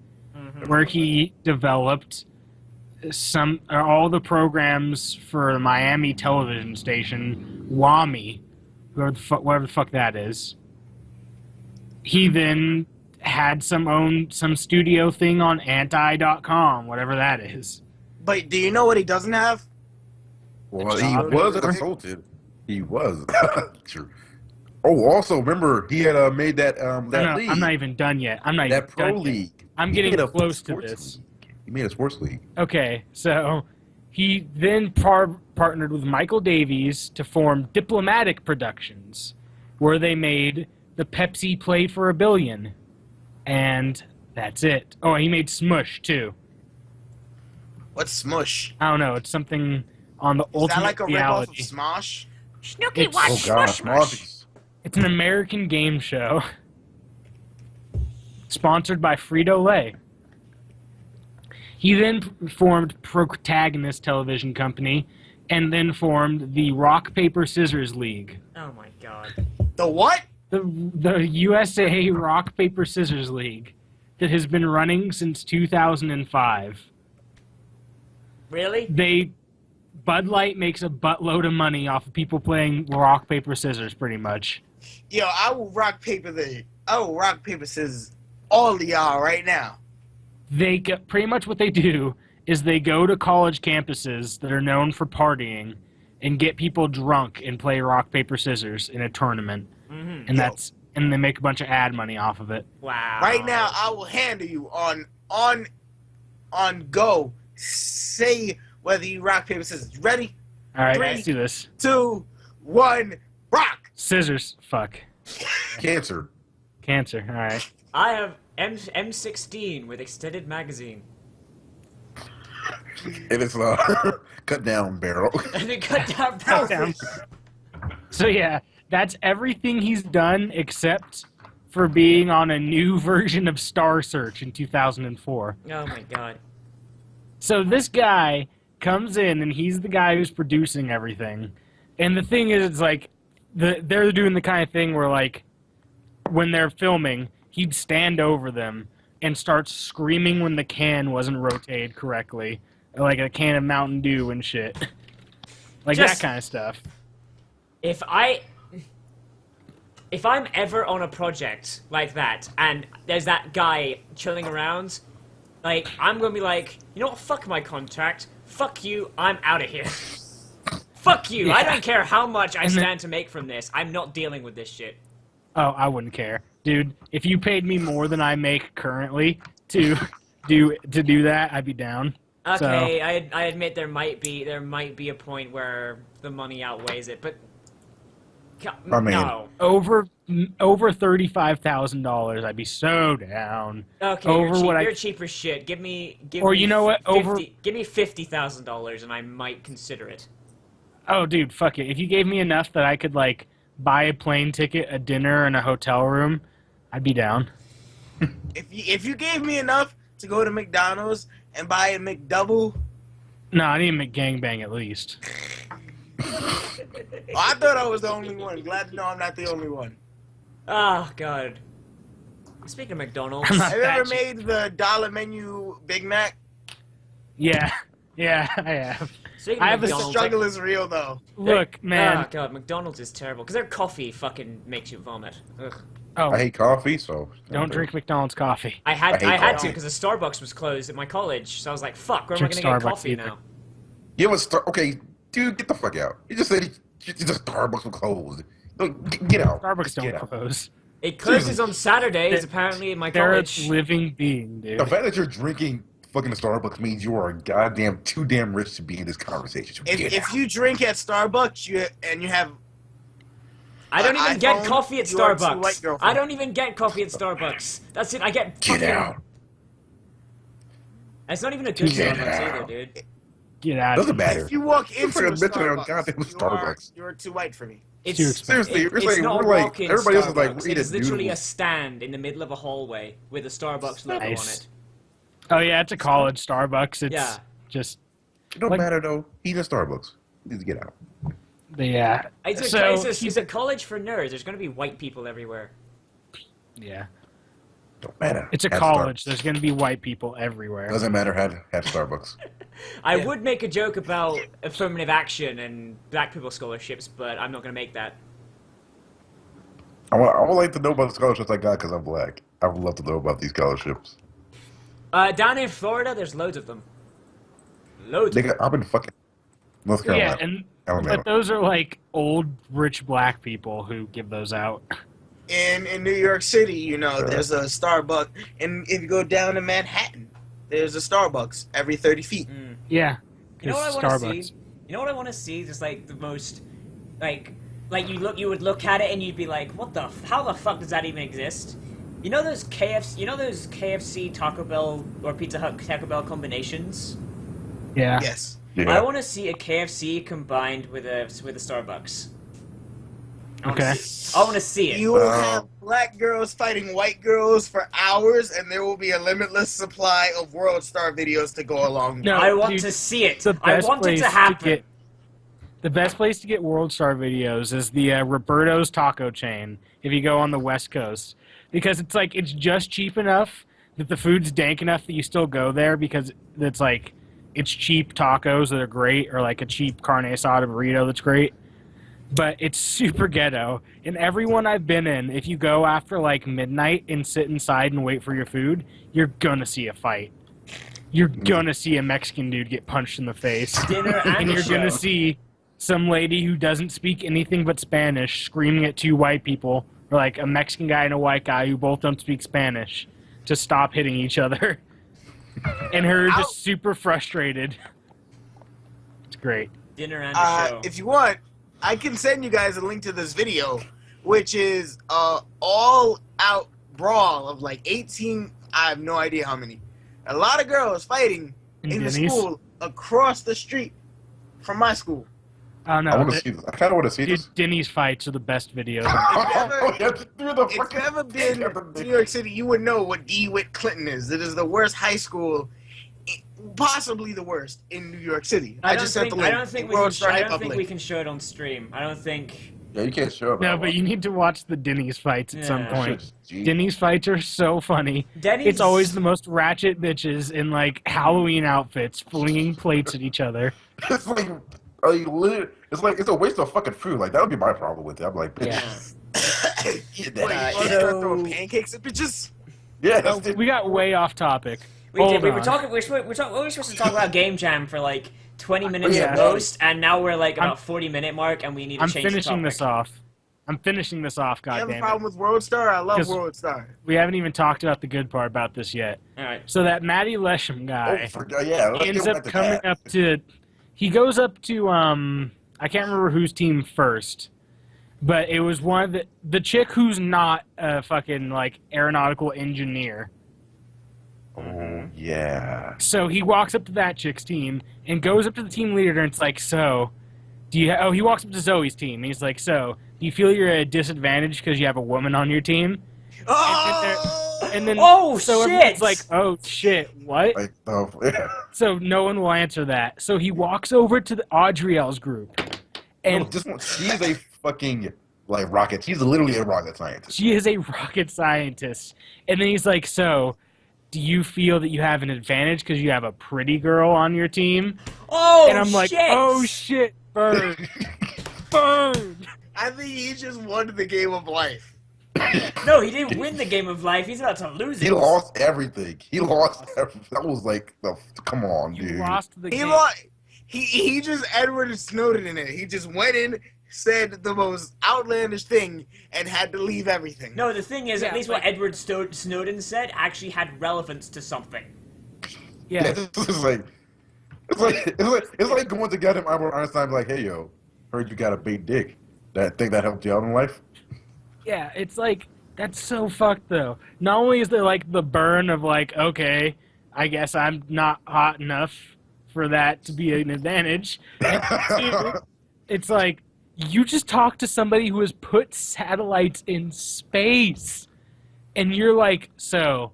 where he developed all the programs for the Miami television station, WAMI, whatever the fuck that is. He then had some studio thing on anti.com, whatever that is. But do you know what he doesn't have? Well, he job. was assaulted. He was. Sure. Oh, also remember he had made that that league. I'm not even done yet. I'm not that even pro done yet. league. I'm He getting made a close to sports this. league. He made a sports league. Okay, so he then partnered with Michael Davies to form Diplomatic Productions, where they made the Pepsi Play for a Billion, and that's it. Oh, he made Smush too. What's Smush? I don't know. It's something on the Is Ultimate that like a ripoff Reality. of Smosh? Snooky, It's- watch Oh gosh, Smush Smush. Monty's. It's an American game show, sponsored by Frito-Lay. He then formed Protagonist Television Company, and then formed the Rock Paper Scissors League. Oh my god. The what? The USA Rock Paper Scissors League that has been running since 2005. Really? Bud Light makes a buttload of money off of people playing rock paper scissors, pretty much. Yo, I will rock paper scissors all of y'all right now. Pretty much what they do is they go to college campuses that are known for partying and get people drunk and play rock paper scissors in a tournament, and and they make a bunch of ad money off of it. Wow. Right now, I will handle you on go. Say whether you rock paper scissors. Ready? All right, 3, let's do this. 2, 1, rock. Scissors. Fuck. Cancer. Cancer. All right. I have M16 with extended magazine. And it's cut down barrel. And it cut down Cut power. down. So yeah, that's everything he's done except for being on a new version of Star Search in 2004. Oh my god. So this guy comes in and he's the guy who's producing everything. And the thing is, it's like they're doing the kind of thing where, like, when they're filming, he'd stand over them and start screaming when the can wasn't rotated correctly, like a can of Mountain Dew and shit, like Just- that kind of stuff. If I'm ever on a project like that and there's that guy chilling around, like, I'm gonna be like, you know what, fuck my contract, fuck you, I'm out of here. Fuck you, I Yeah. don't care how much I And then- stand to make from this, I'm not dealing with this shit. Oh, I wouldn't care, dude. If you paid me more than I make currently to do that, I'd be down. Okay, I admit there might be a point where the money outweighs it, but I mean- no. Over $35,000, I'd be so down. Okay, over what you're cheap as shit. Give me Or you know what, give me $50,000 and I might consider it. Oh, dude, fuck it. If you gave me enough that I could, like, buy a plane ticket, a dinner, and a hotel room, I'd be down. If you gave me enough to go to McDonald's and buy a McDouble No, I need to gangbang at least. Oh, I thought I was the only one. Glad to know I'm not the only one. Oh, God. Speaking of McDonald's... I'm not- Have you ever Gotcha. made the dollar menu Big Mac? Yeah, I have. Speaking I of have a The McDonald's... struggle is real, though. Look, man. Oh, God, McDonald's is terrible. Because their coffee fucking makes you vomit. Ugh. Oh, I hate coffee, so don't drink McDonald's coffee. I had I hate to coffee. because the Starbucks was closed at my college, so I was like, "Fuck, where am I Drink gonna get Starbucks coffee either. now?" You know what? Okay, dude, get the fuck out. You just said the Starbucks was closed. Look, get out. Starbucks Just get don't out. close. It closes Jesus. on Saturdays, They're- apparently, in my They're a college. living being, dude. The fact that you're drinking fucking Starbucks means you are goddamn too damn rich to be in this conversation. So get If out. you drink at Starbucks and you have I don't even get iPhone, coffee at you are too white, Starbucks. girlfriend. I don't even get coffee at Starbucks. That's it. I get Get fucking... out. It's not even a good Get Starbucks either, out. dude. Get out. Doesn't matter. If you walk into for a mentioning a Starbucks, goddamn you Starbucks. you're too white for me. It's Too expensive. Seriously, you're it's saying not we're a like walk-in everybody else is like Starbucks. we It is eat literally a noodles. stand in the middle of a hallway with a Starbucks logo on Nice. it. Oh yeah, it's a college Starbucks. It's Yeah. just It don't like- matter though. He's in Starbucks. He needs to get out. yeah. It's a college for nerds. There's gonna be white people everywhere. Yeah. Don't matter. It's a Have college. Starbucks. There's gonna be white people everywhere. Doesn't matter. Have Starbucks. I Yeah. would make a joke about affirmative action and black people scholarships, but I'm not gonna make that. I would like to know about the scholarships I got because I'm black. I would love to know about these scholarships. Down in Florida, there's loads of them. Loads. Nigga, I'm in fucking North Carolina. Yeah, and Alabama. but those are like old rich black people who give those out. In New York City, you know, Sure. there's a Starbucks, and if you go down to Manhattan, there's a Starbucks every 30 feet. Mm. Yeah. You know what I It's want to Starbucks. see? You know what I want to see? Just like the most, like you would look at it and you'd be like, what the? How the fuck does that even exist? You know those KFC, Taco Bell, or Pizza Hut Taco Bell combinations? Yeah. Yes. Yeah. I want to see a KFC combined with a Starbucks. I wanna Okay. see- I want to see it. You will Wow. have black girls fighting white girls for hours, and there will be a limitless supply of World Star videos to go along. No, I want dude, to see it. the I best want it place to happen. get the best place to get World Star videos is the Roberto's taco chain if you go on the West Coast, because it's like it's just cheap enough that the food's dank enough that you still go there because it's like it's cheap tacos that are great, or like a cheap carne asada burrito that's great. But it's super ghetto. And everyone I've been in, if you go after like midnight and sit inside and wait for your food, you're gonna see a fight. You're gonna see a Mexican dude get punched in the face. Dinner and And a you're gonna show. see some lady who doesn't speak anything but Spanish screaming at two white people, or like a Mexican guy and a white guy who both don't speak Spanish, to stop hitting each other. And her Ow. just super frustrated. It's great. Dinner and a show. If you want, I can send you guys a link to this video, which is all out brawl of like 18. I have no idea how many. A lot of girls fighting In in the Denny's? school across the street from my school. Oh no, I want to see this. I kind of want to see dude, this. Denny's fights are the best videos. If you've ever been to New York City, you would know what DeWitt Clinton is. It is the worst high school, possibly the worst in New York City. I just sent the link. I don't think we World can. Star I Hip don't think link. we can show it on stream. I don't think. Yeah, you can't show up. No, but you need to watch the Denny's fights at some Yeah. point. Denny's fights are so funny. Denny's. It's always the most ratchet bitches in like Halloween outfits flinging plates at each other. It's like, it's like it's a waste of fucking food. Like that would be my problem with it. I'm like, bitch. Yeah. What, that you shit. wanna start throwing pancakes at bitches? Yeah, Oh, that's it. we got way off topic. We did. Hold We were on. talking. We were supposed to talk about Game Jam for like 20 minutes Yeah. at most, and now we're like I'm- about 40-minute mark, and we need to I'm change finishing the this topic. off. I'm finishing this off, You have a goddammit. problem with World Star? I love 'Cause- World Star. We haven't even talked about the good part about this yet. All right. So that Matty Lesham guy Yeah, let's ends get up back to coming that. up to. He goes up to I can't remember whose team first, but it was one of the chick who's not a fucking like aeronautical engineer. Oh yeah. So he walks up to that chick's team and goes up to the team leader and it's like, so, do you? He walks up to Zoe's team and he's like, so, do you feel you're at a disadvantage because you have a woman on your team? Oh! And then Oh, so shit! everyone's like, oh shit, what? Like, oh, yeah. So no one will answer that. So he walks over to the Audrielle's group, and No, just she's a fucking like rocket. She's literally a rocket scientist. she is a rocket scientist. And then he's like, so, do you feel that you have an advantage because you have a pretty girl on your team? Oh, And I'm like, shit! oh shit, burn. Burn. I think he just won the game of life. No, he didn't win the game of life. He's about to lose it. He lost everything. He lost everything. That was like the come on, You dude. lost the He game. lost. He just Edward Snowden in it. He just went in, said the most outlandish thing, and had to leave everything. No, the thing is, Yeah, at least like- what Edward Snowden said actually had relevance to something. Yeah. This is like it's like going to get him Albert Einstein like, hey yo, heard you got a big dick. That thing that helped you out in life? Yeah, it's like, that's so fucked though. Not only is there like the burn of like, okay, I guess I'm not hot enough for that to be an advantage. And two, it's like, you just talked to somebody who has put satellites in space. And you're like, so,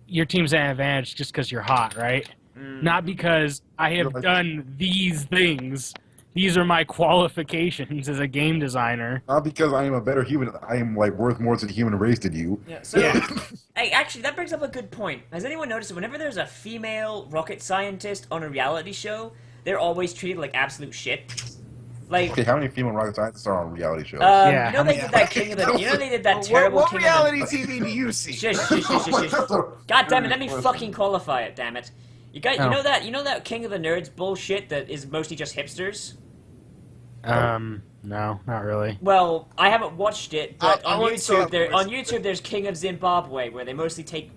your team's an advantage just because you're hot, right? Not because I have done these things. These are my qualifications as a game designer. Not because I am a better human. I am like worth more to the human race than you. Yeah, so, hey, actually, that brings up a good point. Has anyone noticed that whenever there's a female rocket scientist on a reality show, they're always treated like absolute shit? Like, Okay, how many female rocket scientists are on reality shows? Yeah, you know they did that King of the, you know they did that terrible What King reality of TV do you see? the. Shush, shush, shush, shush, shush. God damn it! Let me fucking qualify it. Damn it! You got, Oh. you know that King of the Nerds bullshit that is mostly just hipsters. No, not really. Well, I haven't watched it, but I on once saw YouTube, it on once. YouTube, there's King of Zimbabwe, where they mostly take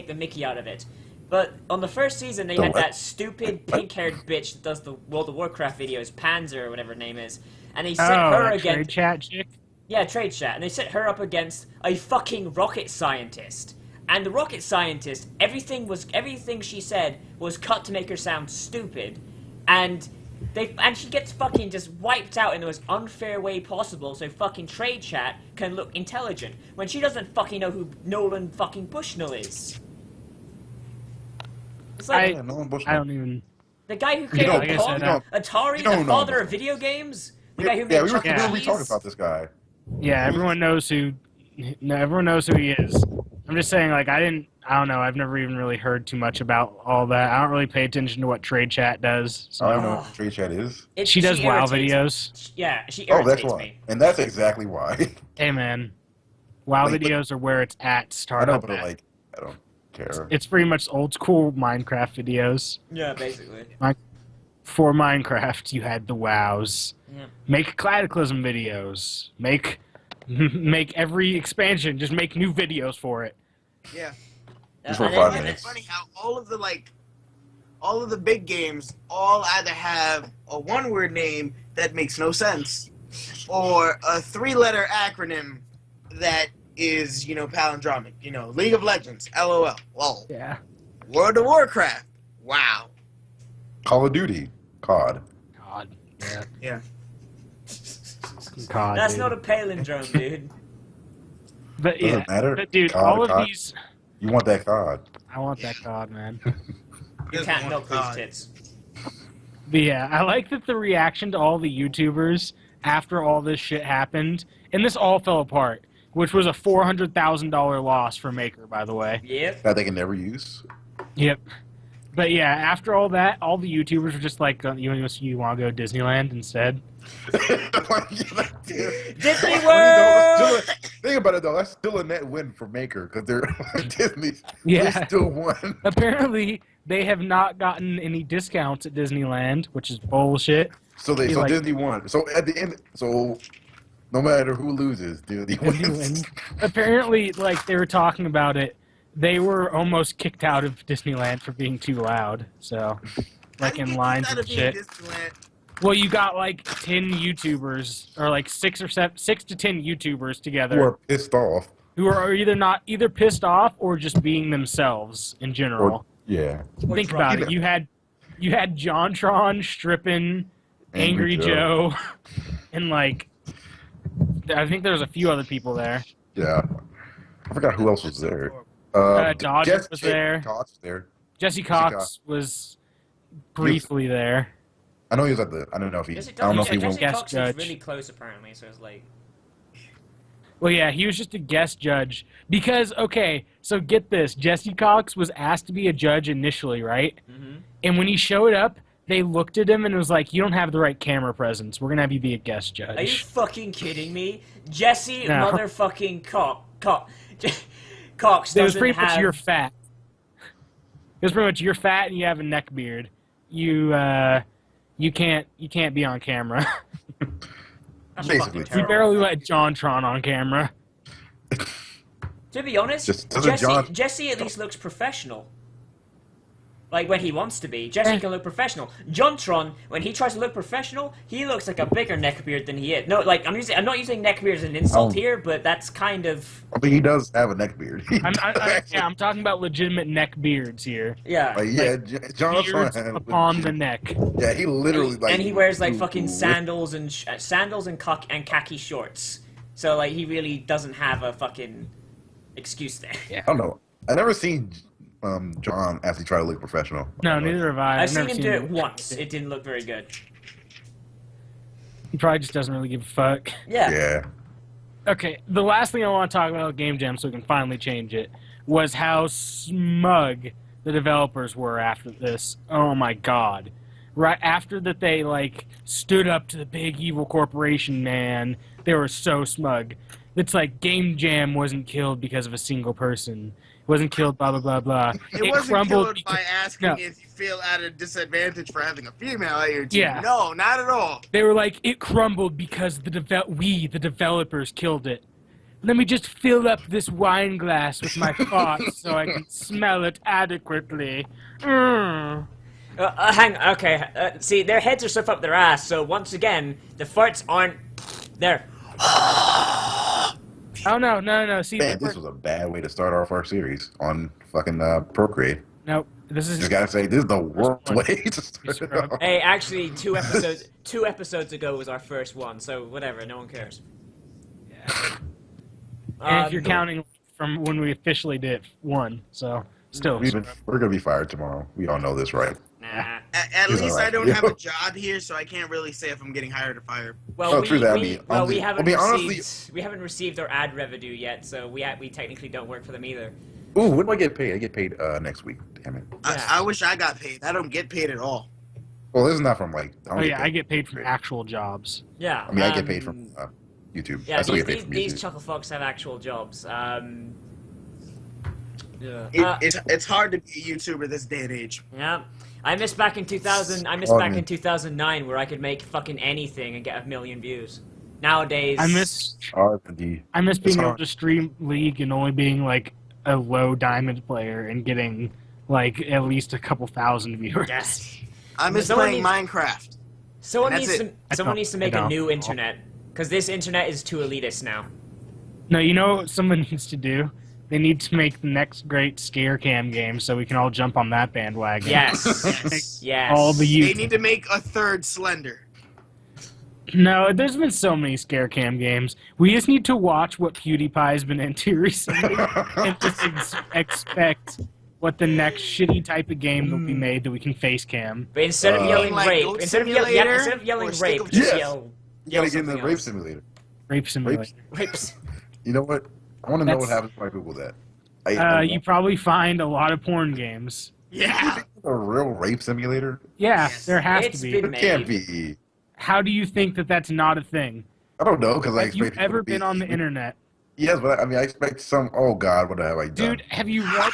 the Mickey out of it. But on the first season, they The had what? that stupid pink-haired bitch that does the World of Warcraft videos, Panzer or whatever her name is, and they set her that trade against chat chick? yeah, trade chat, and they set her up against a fucking rocket scientist. And the rocket scientist, everything she said was cut to make her sound stupid, and she gets fucking just wiped out in the most unfair way possible, so fucking trade chat can look intelligent when she doesn't fucking know who Nolan fucking Bushnell is. It's like Yeah, Nolan Bushnell. I don't even... the guy who You created don't- like I Pong, said, Atari, you don't the know father him. of video games, the guy who made Yeah, we were Chuck E. literally Cheese. talking about this guy. Yeah, everyone knows who... No, everyone knows who he is. I'm just saying, like, I don't know, I've never even really heard too much about all that. I don't really pay attention to what trade chat does. So. I don't know what trade chat is. She does WoW irritates me. videos. Yeah, she Oh, irritates that's why. me. And that's exactly why. Hey, man. WoW Like, but- videos are where it's at. I Start know, up but at. like, I don't care. It's pretty much old school Minecraft videos. Yeah, basically. For Minecraft, you had the WoWs. Yeah. Make Cataclysm videos. Make every expansion. Just make new videos for it. Yeah. Just for And 5 then- minutes. It's funny how all of the big games all either have a one-word name that makes no sense, or a three-letter acronym that is, palindromic. League of Legends, LOL, lol. Yeah. World of Warcraft, wow. Call of Duty, COD. God. Yeah. Yeah. God. That's dude. not a palindrome, dude. But Doesn't yeah. matter. But dude, COD, all of COD. these. You want that COD? I want that COD, man. You can't milk these tits. But yeah, I like that the reaction to all the YouTubers after all this shit happened, and this all fell apart, which was a $400,000 loss for Maker, by the way. Yep. That they can never use? Yep. But yeah, after all that, all the YouTubers were just like, you want to go Disneyland instead? Disney World! Think about it though. That's still a net win for Maker because they're Disney. Yeah. They still won. Apparently, they have not gotten any discounts at Disneyland, which is bullshit. So Disney won. So at the end, no matter who loses, Disney wins. Apparently, like, they were talking about it, they were almost kicked out of Disneyland for being too loud. So, like, in lines and shit. Well, you got like 10 YouTubers, or like 6 to 10 YouTubers together Who are pissed off. who are either pissed off or just being themselves in general. Yeah. Think about it. You had JonTron, Strippin, Angry Joe, and like I think there was a few other people there. Yeah. I forgot who else was there. Dodger was there. Cox was there. Jesse Cox was briefly there. I know he was at the. I don't know if he. Jesse, I don't know if he Jesse went. Cox judge. is really close apparently, so it's like. Well, yeah, he was just a guest judge. Because, okay, so get this. Jesse Cox was asked to be a judge initially, right? Mm-hmm. And when he showed up, they looked at him and was like, you don't have the right camera presence. We're going to have you be a guest judge. Are you fucking kidding me? Jesse No. motherfucking Cox It was doesn't pretty much have... you're fat. It was pretty much you're fat and you have a neck beard. You can't be on camera. That's Basically. fucking We terrible. barely let JonTron on camera. To be honest, Doesn't John- Jesse at least looks professional. Like, when he wants to be. Jesse can look professional. JonTron, when he tries to look professional, he looks like a bigger neckbeard than he is. No, like, I'm not using neckbeard as an insult here, but that's kind of... I mean, he does have a neck beard. I'm talking about legitimate neck beards here. Yeah. Like, yeah, John Beards upon the neck. Yeah, he literally like. And he wears, like, fucking sandals and khaki shorts. So, like, he really doesn't have a fucking excuse there. I don't know. I never seen John actually try to look professional. No, neither have I. I've seen never him do it once. It didn't look very good. He probably just doesn't really give a fuck. Yeah. Yeah. Okay, the last thing I want to talk about Game Jam, so we can finally change it, was how smug the developers were after this. Oh my god. Right after that they, like, stood up to the big evil corporation, man, they were so smug. It's like Game Jam wasn't killed because of a single person. It wasn't killed, blah, blah, blah, blah. It wasn't crumbled killed by asking no. if you feel at a disadvantage for having a female at your team. Yeah. No, not at all. They were like, it crumbled because the developers, killed it. Let me just fill up this wine glass with my thoughts so I can smell it adequately. See, their heads are stuff up their ass, so once again, the farts aren't there. Oh, no. See, Man, this was a bad way to start off our series on fucking ProCreate. Nope. This is Just gotta say, this is the worst way to start it off. Hey, actually, two episodes ago was our first one, so whatever, no one cares. and if you're counting from when we officially did one, so still. We're gonna be fired tomorrow. We all know this, right? Nah. At He's least alright. I don't have a job here, so I can't really say if I'm getting hired or fired. Well, Oh, true that. we haven't honestly- received we haven't received our ad revenue yet, so we technically don't work for them either. Ooh, when do I get paid? I get paid next week. Damn it. Yeah. I wish I got paid. I don't get paid at all. Well, this is not from like. Oh yeah, I get paid from actual jobs. Yeah. I mean, I get paid from YouTube. Yeah, I still get paid from these YouTube. chuckle fucks have actual jobs. Yeah. It's hard to be a YouTuber this day and age. Yeah. I miss back in 2000. I miss back in 2009 where I could make fucking anything and get 1 million views. Nowadays, I miss R&D. being able to stream League and only being like a low diamond player and getting like at least a couple thousand viewers. Yes. I miss Someone playing Minecraft. Someone And needs that's to someone needs to make I a don't. new internet because this internet is too elitist now. No, you know what someone needs to do? They need to make the next great scare cam game so we can all jump on that bandwagon. Yes. Yes. All the They youth. need to make a third Slender. No, there's been so many scare cam games. We just need to watch what PewDiePie's been into recently and just expect what the next shitty type of game will be made that we can face cam. But instead of yelling Like rape, Goat instead of Simulator yelling or Stick rape, of just Yes. yell. You gotta get in something the rape else. simulator. Rape simulator. Rapes. You know what? I want to know what That's- happens when I Google that. You probably find a lot of porn games. Yeah. A real rape simulator? Yeah, Yes. there has It's to be. been It can't made. be. How do you think that that's not a thing? I don't know because I Have you expect. people ever to be- been on the internet? Yes, but I mean, I expect some. Oh God, what have I done? Dude, have you read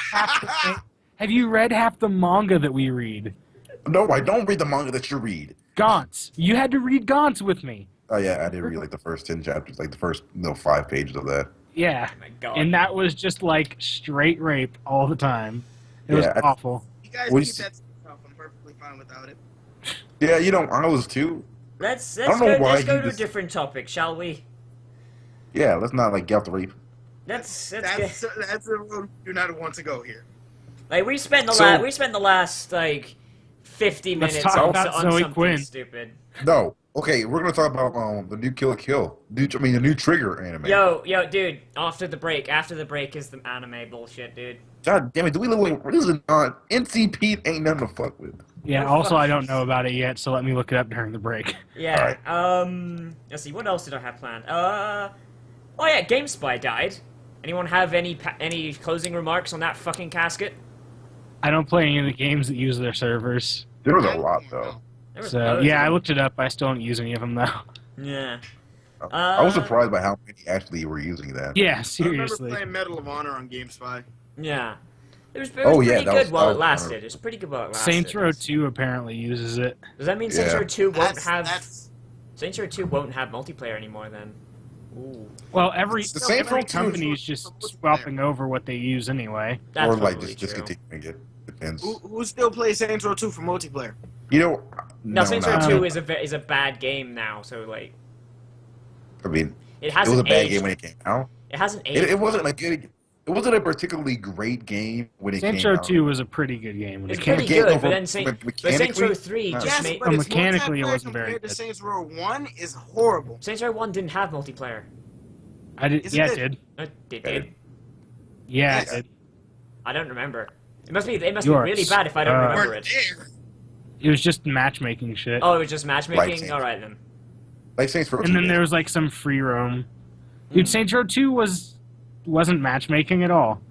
half the manga that we read? No, I don't read the manga that you read. Gaunt's. You had to read Gaunt's with me. Oh yeah, I did read like the first 10 chapters, like the first 5 pages of that. Yeah. Oh my God. And that was just like straight rape all the time. It was Yeah, awful. You guys We keep s- that stuff. I'm perfectly fine without it. Yeah, you know, I was too. Let's don't know why go you to a just- different topic, shall we? Yeah, let's not like get off the rape. Let's That's get, that's the road we do not want to go here. like we spent the So- last like 50 Let's minutes talk on, about on Zoe something Quinn. stupid. No, Okay, we're gonna talk about the new Kill la Kill. The new Trigger anime. Yo, dude. After the break is the anime bullshit, dude. God damn it! Do we live like this is not NCP? Ain't nothing to fuck with. Yeah. Also, I don't know about it yet, so let me look it up during the break. Yeah. Let's see. What else did I have planned? Oh yeah, Gamespy died. Anyone have any closing remarks on that fucking casket? I don't play any of the games that use their servers. There was a lot though. There was So loads yeah, of I them. looked it up. I still don't use any of them though. Yeah. I was surprised by how many actually were using that. Yeah, I remember seriously. playing Medal of Honor on GameSpy. Yeah. It was Oh, yeah, pretty that good was- while that it was- lasted. It was pretty good while it lasted. Saints Row 2 apparently uses it. Does that mean Saints Yeah. Row 2 won't have That's Saints Row 2 won't have multiplayer anymore then? Ooh. Well, every The Saints Row 2 company is is just multiplayer. swapping over what they use anyway. That's Or like probably just true. discontinuing it. Depends. who still plays Saints Row 2 for multiplayer? You know, No, Saints Row not- 2 is a bad game now, so like I mean, it it hasn't was a bad aged. game when it came out. It hasn't aged. It wasn't a good. It wasn't a particularly great game when it Saints came Row out. 2 was a pretty good game when It's it came pretty Can't good, go but for- then Saints Row 3 No. just Yes, made but its mechanically it multiplayer wasn't very compared to good. Saints Row 1 is horrible. Saints Row 1 didn't have multiplayer. I did. Is it Yeah, it good? did. It did. Yeah, Yes. it did. I don't remember. It must be You are really bad if I don't s- remember Weren't it. there. It was just matchmaking shit. Oh, it was just matchmaking? Saints. Alright then. Like Saints Row. And 2 then did. there was like some free roam. Hmm. Dude, Saints Row 2 wasn't matchmaking at all.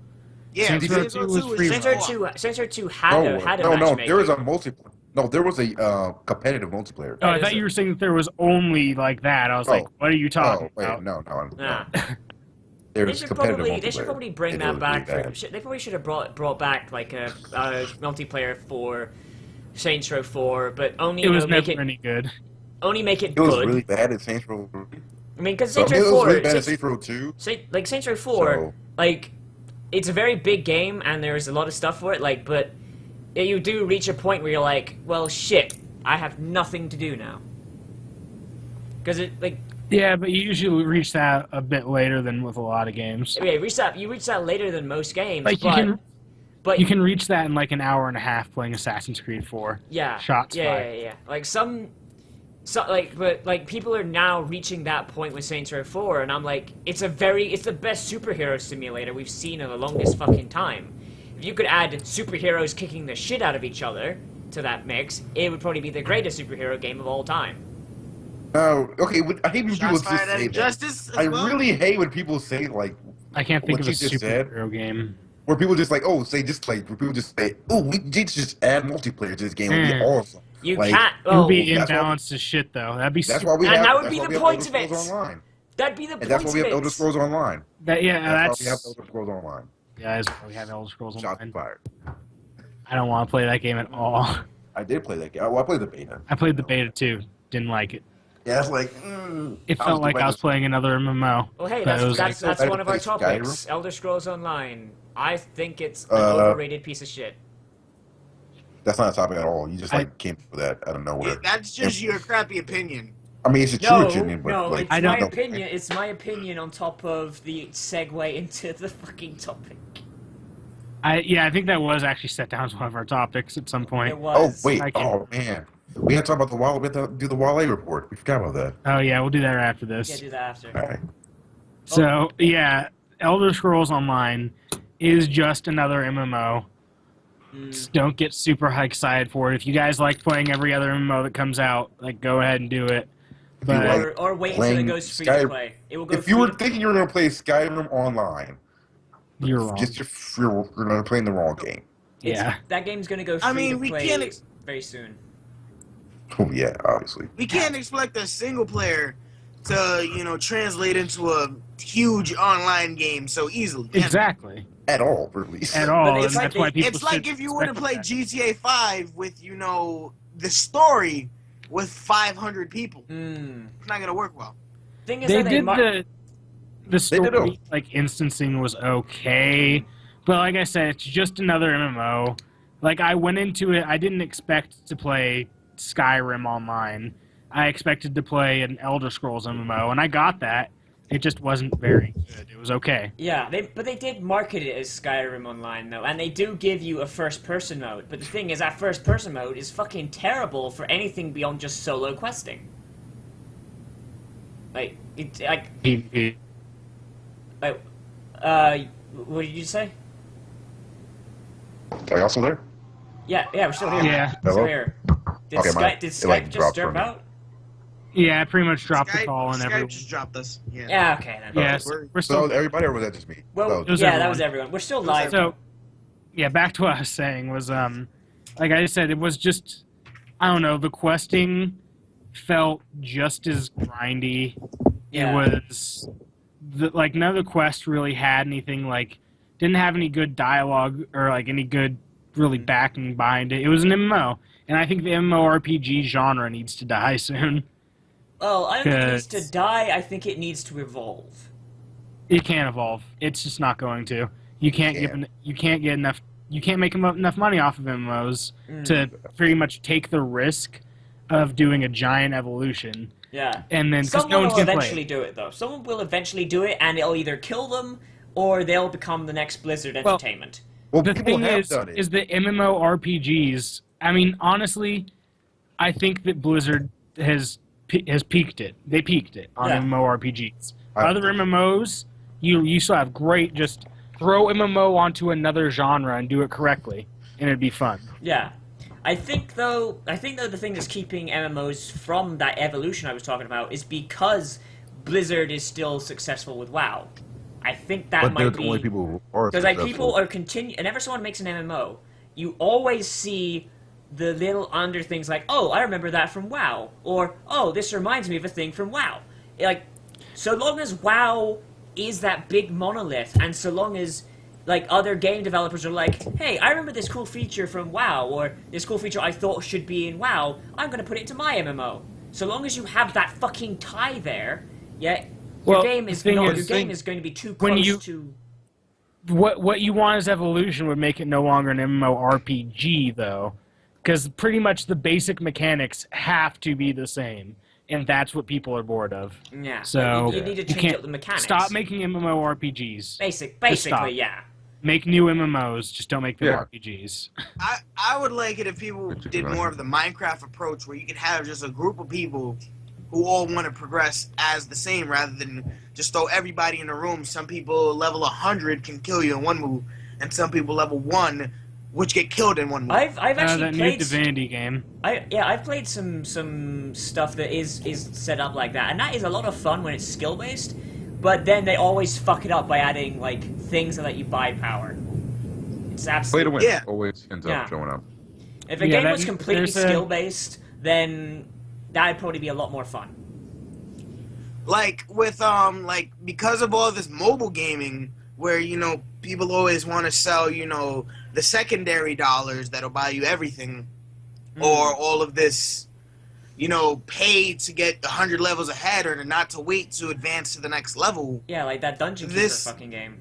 Yeah, Saints Row 2 was free Saints roam. Row 2 had a no, matchmaking. there was a multiplayer. No, there was a competitive multiplayer. Oh, I That is thought a- you were saying that there was only like that. I was like, what are you talking wait, about? no. Nah. There They was should competitive probably multiplayer. bring It that was back. really bad. They probably should have brought back like a multiplayer for Saints Row 4, but only It was make never it any good. only make it It was good. really bad at Saints Row. I mean, because So, Saints it Row was 4, really bad at Saints Row 2. Saints Row 4, So, like it's a very big game and there's a lot of stuff for it. Like, but you do reach a point where you're like, well, shit, I have nothing to do now. Because it like. Yeah, but you usually reach that a bit later than with a lot of games. Yeah, you reach that later than most games. Like but you can reach that in like an hour and a half playing Assassin's Creed 4. yeah, shots yeah, fired. yeah. Like but people are now reaching that point with Saints Row 4, and I'm like, it's the best superhero simulator we've seen in the longest fucking time. If you could add superheroes kicking the shit out of each other to that mix, it would probably be the greatest superhero game of all time. no, okay. I hate when people Shots just fired at say that. Injustice as I well. really hate when people say like I can't think What of a you just said? superhero game. where people just like where people just say we need to just add multiplayer to this game. It would be Mm. awesome. You Like, can't. It would be that's why- imbalanced as shit, though. That'd be That's why we And have. that would that's be why the we have point Elder of it. Scrolls Online. That'd be the And point that's why we have of Elder it. Scrolls Online. that. Yeah, That's why we have that's Elder Scrolls Online. yeah. That's why we have Elder Scrolls Shots Online. fired. I don't want to play that game at all. I did play that game. Well, I played the beta. I played the beta too. Didn't like it. Yeah, it's like It felt like I was playing another MMO. Well, hey, But it was that's like- one of our Skyrim? topics. Elder Scrolls Online. I think it's an Uh, overrated piece of shit. that's not a topic at all. You just I- like came up with that out of nowhere. That's just your crappy opinion. I mean, it's a true No, opinion, but no, like it's I my don't- opinion. It's my opinion on top of the segue into the fucking topic. I think that was actually set down as one of our topics at some point. It Oh was. wait! I can't- Oh man, we had to talk about the Wale. We had to do the Wale report. We forgot about that. Oh yeah, we'll do that right after this. Yeah, do that after. All right. So yeah, Elder Scrolls Online is just another MMO. Just don't get super excited for it. If you guys like playing every other MMO that comes out, like go ahead and do it. But like Or wait until it playing goes free to Sky- play. It will go If you were free. thinking you were going to play Skyrim online, you're wrong. you're going to play in the wrong game. Yeah. That game's gonna go free I mean, to we play can't very soon. Oh yeah, obviously. We can't expect a single player to, translate into a huge online game so easily. can we? Exactly. At all, at least. At all, it's and like that's why people It's like should if you were to expect play that. GTA 5 with, the story with 500 people. It's not gonna work well. Thing is They that did the They did story like instancing was okay, but like I said, it's just another MMO. Like I went into it, I didn't expect to play Skyrim online. I expected to play an Elder Scrolls MMO, and I got that. It just wasn't very good. It was okay. Yeah, but they did market it as Skyrim Online though, and they do give you a first-person mode. But the thing is, that first-person mode is fucking terrible for anything beyond just solo questing. Like, PvP. like, what did you say? Are y'all still there? Yeah, we're still here. Yeah. We're still Hello? here. Did Okay, Skype it, like, just dropped drop from me. out? Yeah, I pretty much dropped the Skype, call and Skype everyone. just dropped us. Yeah. Yeah, okay then. Yes, We're- we're So that still. was everybody, or was that just me? Well, That was- was yeah, that everyone. was everyone. We're still was live. So, yeah, back to what I was saying was, like I said, it was just, I don't know, the questing felt just as grindy. Yeah. It was, like, none of the quests really had anything, like, didn't have any good dialogue or, like, any good, really backing behind it. It was an MMO, and I think the MMORPG genre needs to die soon. Well, I don't think it needs to 'Cause- die. I think it needs to evolve. It can't evolve. It's just not going to. You can't get enough. You can't make enough money off of MMOs to pretty much take the risk of doing a giant evolution. Yeah. And then because Someone no one's will gonna eventually play. do it, though. Someone will eventually do it, and it'll either kill them or they'll become the next Blizzard Well, Entertainment. Well, The people thing have done it. is the MMORPGs. I mean, honestly, I think that Blizzard has peaked it. They peaked it on Yeah. MMORPGs. I- Other MMOs, you still have great. Just throw MMO onto another genre and do it correctly, and it'd be fun. Yeah. I think though the thing that's keeping MMOs from that evolution I was talking about is because Blizzard is still successful with WoW. I think that But might they're be the only people who are because like successful. people are whenever someone makes an MMO, you always see the little under things like, oh, I remember that from WoW, or oh, this reminds me of a thing from WoW. Like, so long as WoW is that big monolith, and so long as like other game developers are like, hey, I remember this cool feature from WoW, or this cool feature I thought should be in WoW, I'm gonna put it into my MMO. So long as you have that fucking tie there, yeah, your Well, game the is thing not, is- your game is going to be too when close you- to. What you want as evolution would make it no longer an MMORPG, though, because pretty much the basic mechanics have to be the same, and that's what people are bored of. Yeah. So you need to you change can't up the mechanics. stop making MMORPGs. Basically, stop. yeah. Make new MMOs, just don't make them Yeah. RPGs. I would like it if people did more of the Minecraft approach, where you could have just a group of people who all want to progress as the same, rather than just throw everybody in a room. Some people level 100 can kill you in one move, and some people level 1, which get killed in one move. I've actually That new played. Divinity game. I've played some stuff that is set up like that, and that is a lot of fun when it's skill based. But then they always fuck it up by adding like things that let you buy power. It's Play to absolutely. win Yeah. always ends Yeah. up showing up. If a Yeah, game that- was completely there's a- skill based, then that'd probably be a lot more fun. Like with like because of all this mobile gaming, where people always want to sell the secondary dollars that'll buy you everything, or all of this pay to get 100 levels ahead, or not to wait to advance to the next level. Yeah, like that Dungeon Keeper This- fucking game.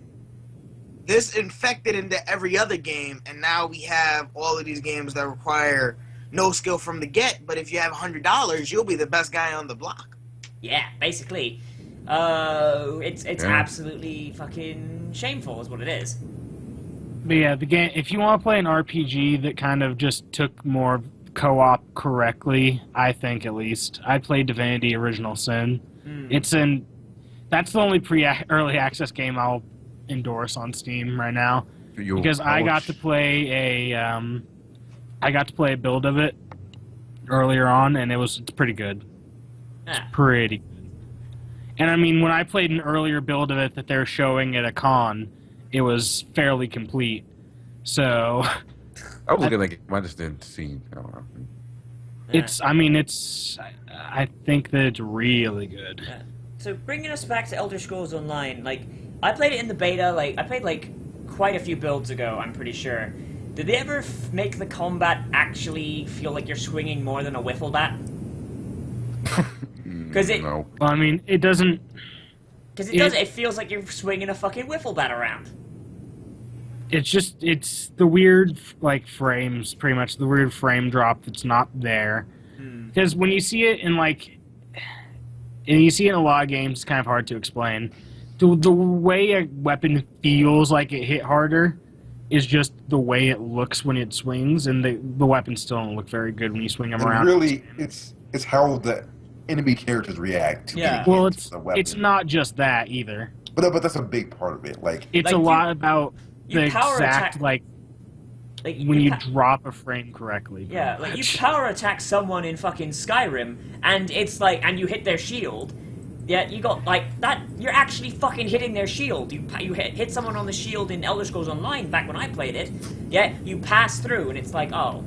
This infected into every other game, and now we have all of these games that require no skill from the get, but if you have $100, you'll be the best guy on the block. Yeah, basically. It's Yeah. absolutely fucking shameful, is what it is. But yeah, the game. If you want to play an RPG that kind of just took more co-op correctly, I think at least I played Divinity: Original Sin. That's the only early access game I'll endorse on Steam right now, because I got to play a build of it earlier on, and it's pretty good. Yeah. Pretty good. And I mean, when I played an earlier build of it that they're showing at a con, it was fairly complete. So I was looking at it, I just didn't see. I don't know. I think that it's really good. So bringing us back to Elder Scrolls Online, like I played it in the beta. Like I played like quite a few builds ago. I'm pretty sure. Did they ever make the combat actually feel like you're swinging more than a wiffle bat? Because it, No. Well, I mean, it doesn't. because it does. It feels like you're swinging a fucking wiffle bat around. It's the weird frames, pretty much the weird frame drop that's not there. Because when you see it in a lot of games, it's kind of hard to explain. The way a weapon feels like it hit harder is just the way it looks when it swings, and the weapons still don't look very good when you swing them And around. really, it's how enemy characters react to Yeah. getting Well, hit with a weapon. it's not just that either. But that's a big part of it. Like, It's Like, a you- lot about you the power exact attack- like Like when you pa- drop a frame correctly. Yeah, pretty like you much. power attack someone in fucking Skyrim, and it's like, and you hit their shield. Yeah, you got like that. You're actually fucking hitting their shield. You hit someone on the shield in Elder Scrolls Online back when I played it. Yeah, you pass through, and it's like, oh,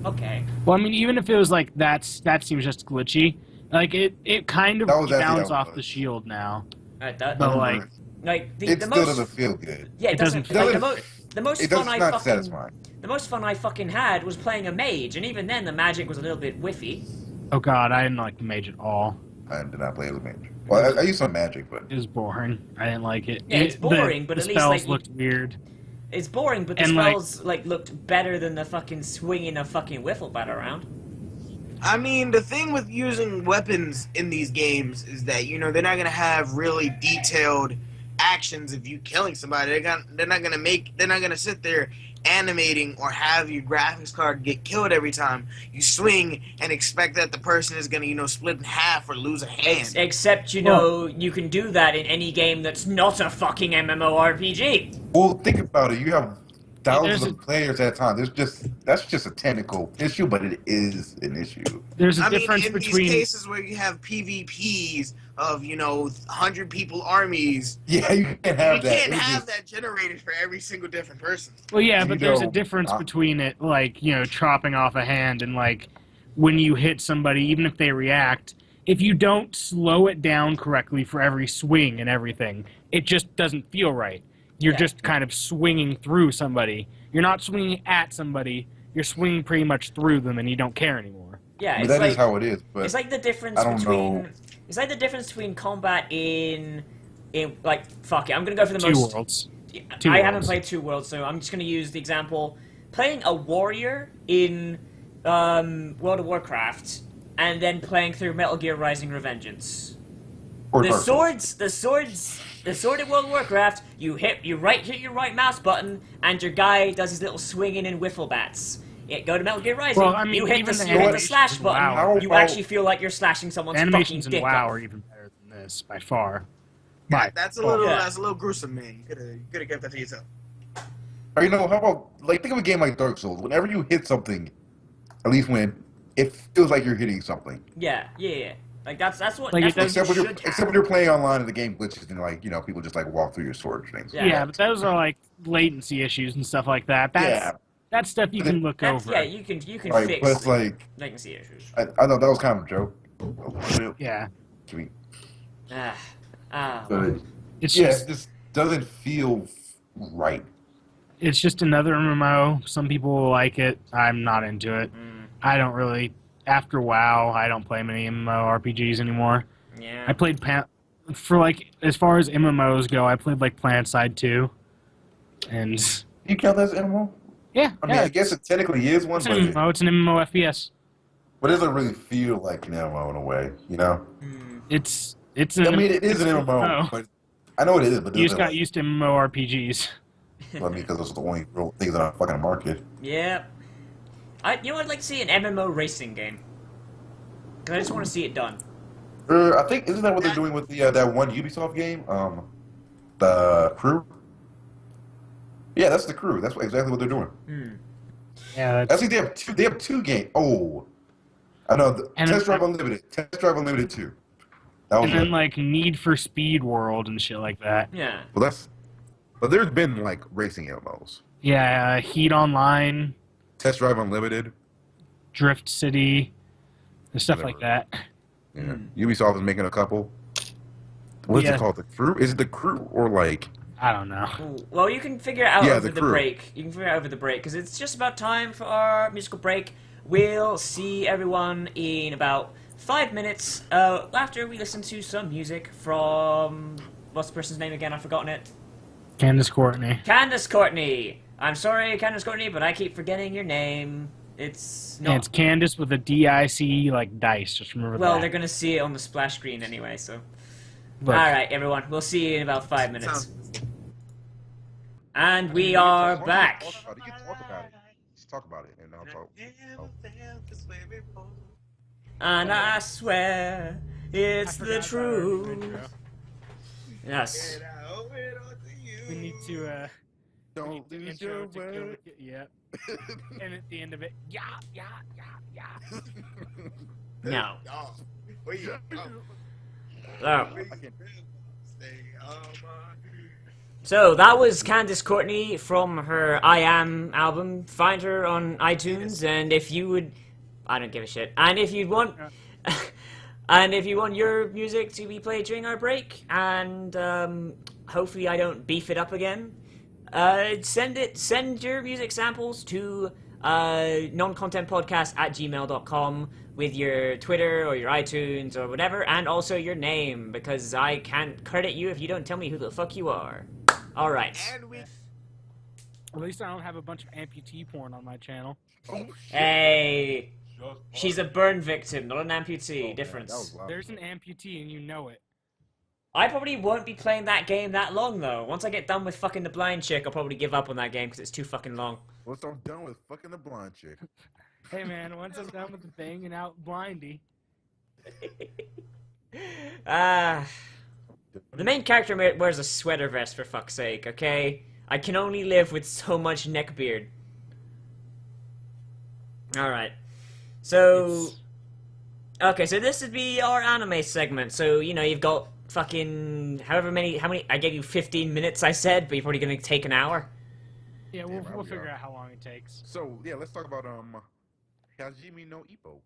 okay. Well, I mean, even if it was like that seems just glitchy. Like it kind of That was actually bounce how it off was. the shield now. Right, But like, the it the still most doesn't feel good. yeah, it it doesn't. doesn't Like, the most It fun does I not fucking satisfying. the most fun I fucking had was playing a mage, and even then the magic was a little bit whiffy. oh god, I didn't like the mage at all. I did not play as a mage. Well, I used some magic, but It was boring. I didn't like it. Yeah, it's boring, but the at least, spells like, you- looked weird. It's boring, but the And, like- spells like looked better than the fucking swinging a fucking wiffle bat around. I mean, the thing with using weapons in these games is that, you know, they're not gonna have really detailed actions of you killing somebody. They're not gonna sit there animating or have your graphics card get killed every time you swing and expect that the person is gonna, you know, split in half or lose a hand. Except, you know, you can do that in any game that's not a fucking MMORPG. well, think about it. You have thousands there's of players at a time. That's just a technical issue, but it is an issue. There's a I mean, difference in between these cases where you have PvPs of, you know, 100 people armies, Yeah, you can't have you that. can't It's have just- that generated for every single different person. well, yeah, You but there's a don't- difference between it, like you know, chopping off a hand and like when you hit somebody, even if they react. If you don't slow it down correctly for every swing and everything, it just doesn't feel right. You're Yeah. just kind of swinging through somebody. You're not swinging at somebody. You're swinging pretty much through them, and you don't care anymore. Yeah, I mean, it's that like is how it is. But it's like the difference I don't between know. it's like the difference between combat in like fuck it. I'm gonna go for the Two most. worlds. I Two haven't Worlds. played Two Worlds, so I'm just going to use the example. Playing a warrior in World of Warcraft, and then playing through Metal Gear Rising: Revengeance. or The Dark Souls. the sword in World of Warcraft, hit your right mouse button, and your guy does his little swinging and wiffle bats. Yeah, go to Metal Gear Rising, Well, I mean, you hit even the, the you hit the animations slash in button, WoW- you How actually about- feel like you're slashing someone's Animations fucking in dick WoW off. are even better than this by far. Yeah, By that's a far. little Yeah. that's a little gruesome, man. You could have kept that to yourself. Or, you know, how about, like, think of a game like Dark Souls. Whenever you hit something, at least when it feels like you're hitting something. Yeah. Like that's what Like, that's it what does- you Except when, should you're, have. except when you're playing online and the game glitches and, like, you know, people just, like, walk through your sword things. Yeah. But those are like latency issues and stuff like that. That's stuff you can look That's, over. yeah, you can Right, fix but it's like, latency issues. I thought that was kind of a joke. Yeah. Sweet. Well, But, It's yeah, just it just doesn't feel right. it's just another MMO. Some people will like it. I'm not into it. I don't really. After WoW, I don't play many MMORPGs anymore. yeah. I played for like as far as MMOs go. I played like PlanetSide 2, and You count that as MMO? yeah, I mean, yeah, I guess it technically is one, it's an but MMO. It's an MMO FPS. it doesn't really feel like an MMO in a way, you know? It's I mean, it is an MMO, but I know it is, but You just got like, used to MMORPGs. I mean, because those are the only real things that are fucking market. Yeah. You know, I'd like to see an MMO racing game. 'Cause I just want to see it done. I think isn't that what they're doing with the that one Ubisoft game? The Crew. Yeah, that's the Crew. That's exactly what they're doing. Yeah, I think they have two. They have two games. Oh, I know. And Test Drive Unlimited. Test Drive Unlimited 2. That was and then it. like Need for Speed World and shit like that. Yeah. Well, that's. But there's been like racing MMOs. Yeah, Heat Online, Test Drive Unlimited. Drift City, and stuff like that. Yeah. Ubisoft is making a couple. What's Yeah. it called? The Crew? Is it the Crew or like? I don't know. Ooh, well, you can figure it out Yeah, over the the Crew. break. You can figure it out over the break, because it's just about time for our musical break. We'll see everyone in about 5 minutes after we listen to some music from... What's the person's name again? I've forgotten it. Candace Courtney. Candace Courtney. I'm sorry, Candace Courtney, but I keep forgetting your name. It's Yeah, not... it's Candace with a DICE like dice. Just remember Well, that. they're going to see it on the splash screen anyway, so... Look, Alright, everyone. We'll see you in about 5 minutes. Sounds- And we are back. You can talk about it. Just talk about it, and I'll talk. Oh. And I swear it's the forgot about our intro. truth. Yes. And I owe it all to you. We need to Don't the lose intro your to kill way. the kid. Yep. And at the end of it, yeah. No. Oh, wait, oh, Oh. wait, I can't- stay on my... So that was Candice Courtney from her I Am album. Find her on iTunes, and if you would, I don't give a shit. And if you want, and if you want your music to be played during our break, and hopefully I don't beef it up again, send your music samples to noncontentpodcast@gmail.com with your Twitter or your iTunes or whatever, and also your name, because I can't credit you if you don't tell me who the fuck you are. All right. And we... At least I don't have a bunch of amputee porn on my channel. Oh, shit. Hey, Just she's a burn victim, not an amputee. Oh, man, Difference. that was loud. There's an amputee and you know it. I probably won't be playing that game that long though. Once I get done with fucking the blind chick, I'll probably give up on that game because it's too fucking long. Once I'm done with fucking the blind chick. Hey man, once I'm done with the banging out blindy. Ah. The main character wears a sweater vest, for fuck's sake, okay? I can only live with so much neckbeard. Alright. So... Okay, so this would be our anime segment. So, you know, you've got fucking... How many... I gave you 15 minutes, I said, but you're probably gonna take an hour. Yeah, Damn, we'll we figure are. out how long it takes. So yeah, let's talk about Hajime no Ippo.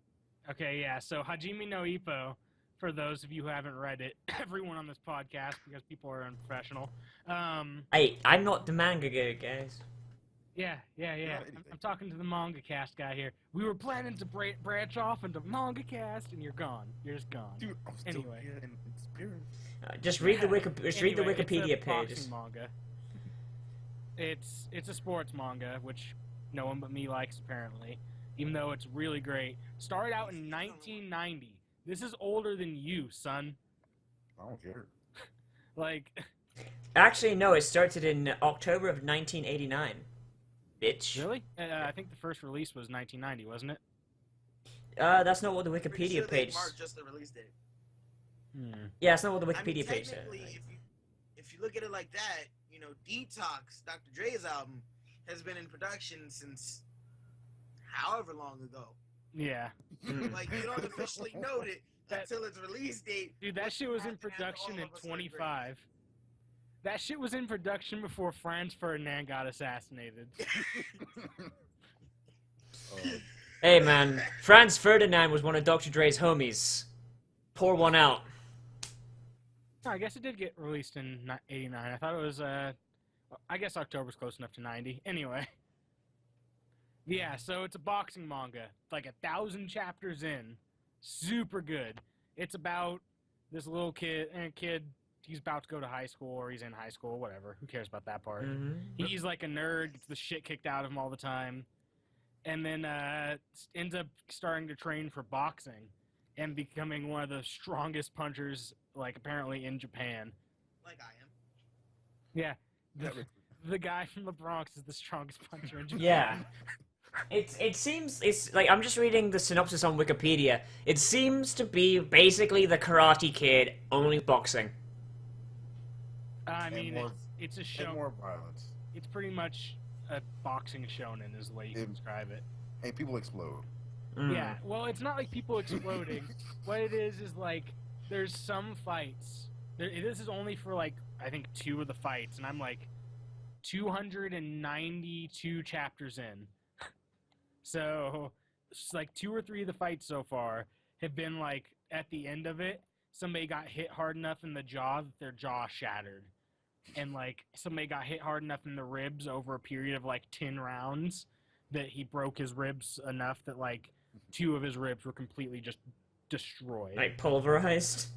Okay, yeah, so Hajime no Ippo, for those of you who haven't read it, everyone on this podcast, because people are unprofessional. Hey, I'm not the manga guy, guys. Yeah. I'm talking to the manga cast guy here. We were planning to branch off into manga cast, and you're gone. You're just gone. Dude, I'm still Anyway. here in spirit. Just read the Yeah. read the Anyway, Wikipedia it's a boxing pages. manga. It's a sports manga, which no one but me likes apparently, even though it's really great. Started out in 1990. This is older than you, son. I don't care. Like, Actually, no, it started in October of 1989. Bitch. really? I think the first release was 1990, wasn't it? That's not what the Pretty Wikipedia sure they page. marked just the release date. Yeah, that's not what the I mean, Wikipedia page said. technically, if you look at it like that, you know, Detox, Dr. Dre's album, has been in production since however long ago. Yeah. Like, you don't officially note it until its release date. Dude, that shit was in production in 25. That shit was in production before Franz Ferdinand got assassinated. Hey man, Franz Ferdinand was one of Dr. Dre's homies. Pour one out. No, I guess it did get released in 89. I thought it was, I guess October's close enough to 90. Anyway. Yeah, so it's a boxing manga. It's like 1,000 chapters in. Super good. It's about this little kid, he's about to go to high school, or he's in high school, whatever. Who cares about that part? He's like a nerd, gets the shit kicked out of him all the time. And then ends up starting to train for boxing and becoming one of the strongest punchers, like, apparently in Japan. Like I am. Yeah. The guy from the Bronx is the strongest puncher in Japan. Yeah. It seems, it's like, I'm just reading the synopsis on Wikipedia. It seems to be basically the Karate Kid, only boxing. I mean, more- it's a And show. more violence. It's pretty much a boxing shonen, is the way you can describe it. And people explode. Yeah, well, it's not like people exploding. What it is like, there's some fights. This is only for, like, I think 2 of the fights, and I'm, like, 292 chapters in. So, it's like 2 or 3 of the fights so far have been, like, at the end of it, somebody got hit hard enough in the jaw that their jaw shattered. And, like, somebody got hit hard enough in the ribs over a period of, like, 10 rounds that he broke his ribs enough that, like, 2 of his ribs were completely just destroyed. Like, pulverized?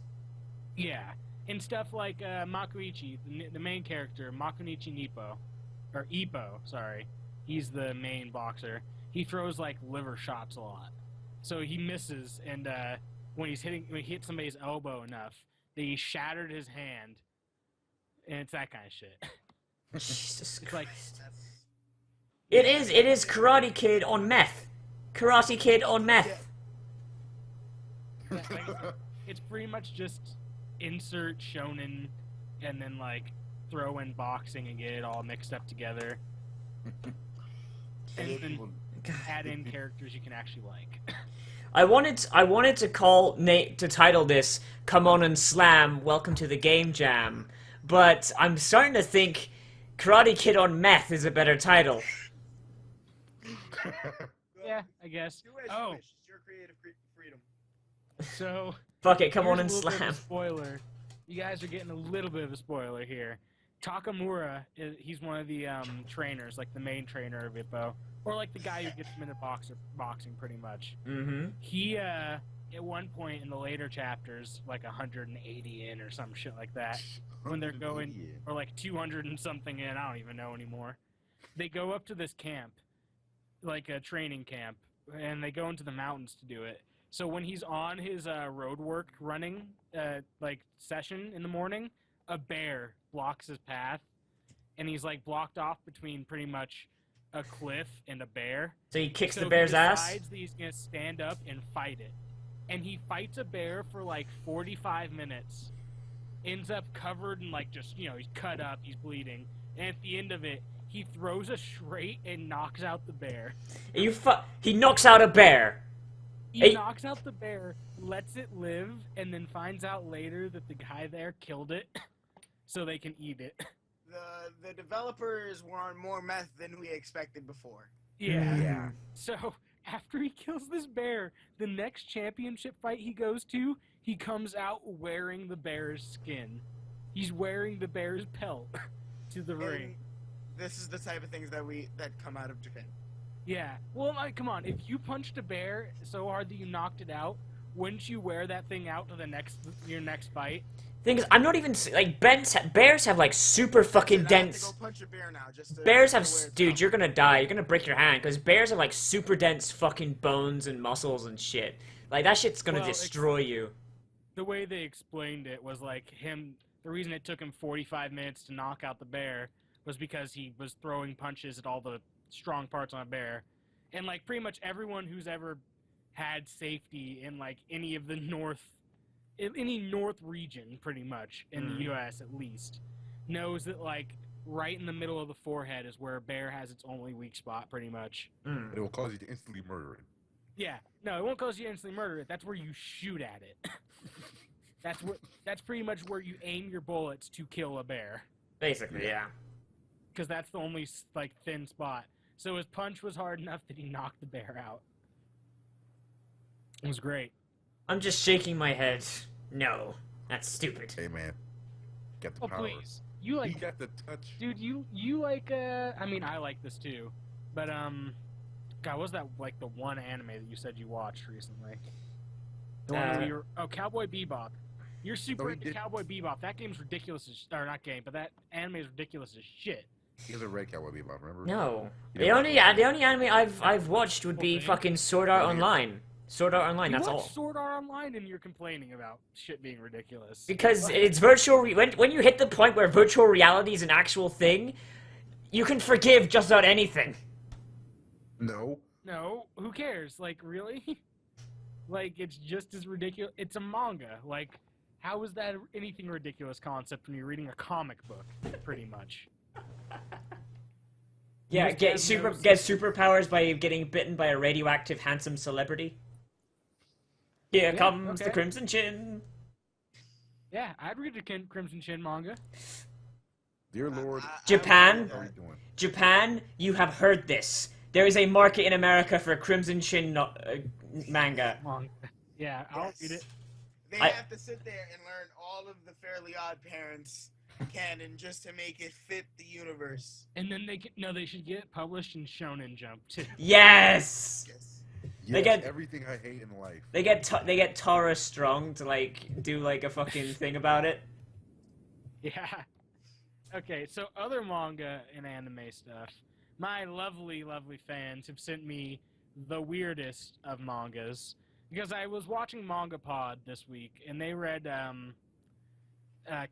Yeah. And stuff like Makuichi, the main character, Makunichi Nippo. Or Ippo, sorry. He's the main boxer. He throws, like, liver shots a lot. So he misses, and when he hits somebody's elbow enough, that he shattered his hand. And it's that kind of shit. Jesus It's like, Christ. It is Karate Kid on meth. Karate Kid on meth. Yeah, like, it's pretty much just insert shonen and then like throw in boxing and get it all mixed up together. And then add in characters you can actually like. I wanted to title this "Come On and Slam, Welcome to the Game Jam," but I'm starting to think "Karate Kid on Meth" is a better title. Yeah, I guess. Do as you wish. It's your creative freedom. So Fuck it, come on and here's a little bit of slam. a spoiler. You guys are getting a little bit of a spoiler here. Takamura, he's one of the trainers, like the main trainer of Ippo, or like the guy who gets him into boxing, pretty much. Mm-hmm. He, at one point in the later chapters, like 180 in or some shit like that, when they're going, or like 200 and something in, I don't even know anymore. They go up to this camp, like a training camp, and they go into the mountains to do it. So when he's on his road work running like session in the morning, a bear blocks his path, and he's like blocked off between pretty much a cliff and a bear. So he kicks the bear's ass? He decides that he's gonna stand up and fight it. And he fights a bear for like 45 minutes. Ends up covered in like just, he's cut up, he's bleeding. And at the end of it, he throws a straight and knocks out the bear. He knocks out a bear. He knocks out the bear, lets it live, and then finds out later that the guy there killed it, so they can eat it. The developers were on more meth than we expected before. Yeah. So after he kills this bear, the next championship fight he goes to, he comes out wearing the bear's skin. He's wearing the bear's pelt to the ring. This is the type of things that come out of Japan. Yeah. Well, like, come on. If you punched a bear so hard that you knocked it out, wouldn't you wear that thing out to your next fight? Thing is, I'm not even like bears have like super fucking dense. I have to go punch a bear now. Bears have, dude, you're gonna die. You're gonna break your hand because bears have like super dense fucking bones and muscles and shit. Like that shit's gonna destroy you. The way they explained it was like the reason it took him 45 minutes to knock out the bear was because he was throwing punches at all the strong parts on a bear, and like pretty much everyone who's ever had safety in like any north region, pretty much in the U.S. at least, knows that like right in the middle of the forehead is where a bear has its only weak spot, pretty much. It will cause you to instantly murder it. Yeah, no, it won't cause you to instantly murder it. That's where you shoot at it. That's pretty much where you aim your bullets to kill a bear. Basically, yeah. Because that's the only like thin spot. So his punch was hard enough that he knocked the bear out. It was great. I'm just shaking my head. No, that's stupid. Hey man, get the power. Please, you like? He got the touch. Dude, you like? I mean, I like this too, but God, what was that like the one anime that you said you watched recently? The one where you were, Cowboy Bebop. You're super into Cowboy Bebop. That game's ridiculous or not game, but that anime is ridiculous as shit. He has a red Cowboy Bebop, remember? No. The only anime I've watched would be fucking Sword Art Online. Sword Art Online, that's all. Sword Art Online and you're complaining about shit being ridiculous. Because it's virtual when you hit the point where virtual reality is an actual thing, you can forgive just about anything. No. No, who cares? Like, really? Like, it's just as ridiculous. It's a manga. Like, how is that anything ridiculous concept when you're reading a comic book, pretty much? Yeah, get superpowers by getting bitten by a radioactive handsome celebrity. Here comes the Crimson Chin. Yeah, I'd read a Crimson Chin manga. Dear Lord. Japan, you have heard this. There is a market in America for Crimson Chin manga. Yeah, I'll read it. They have to sit there and learn all of the Fairly Odd Parents canon just to make it fit the universe. And then they should get it published in Shonen Jump too. Yes. They get everything I hate in life. They get Tara Strong to like do like a fucking thing about it. Yeah. Okay, so other manga and anime stuff. My lovely, lovely fans have sent me the weirdest of mangas. Because I was watching Manga Pod this week, and they read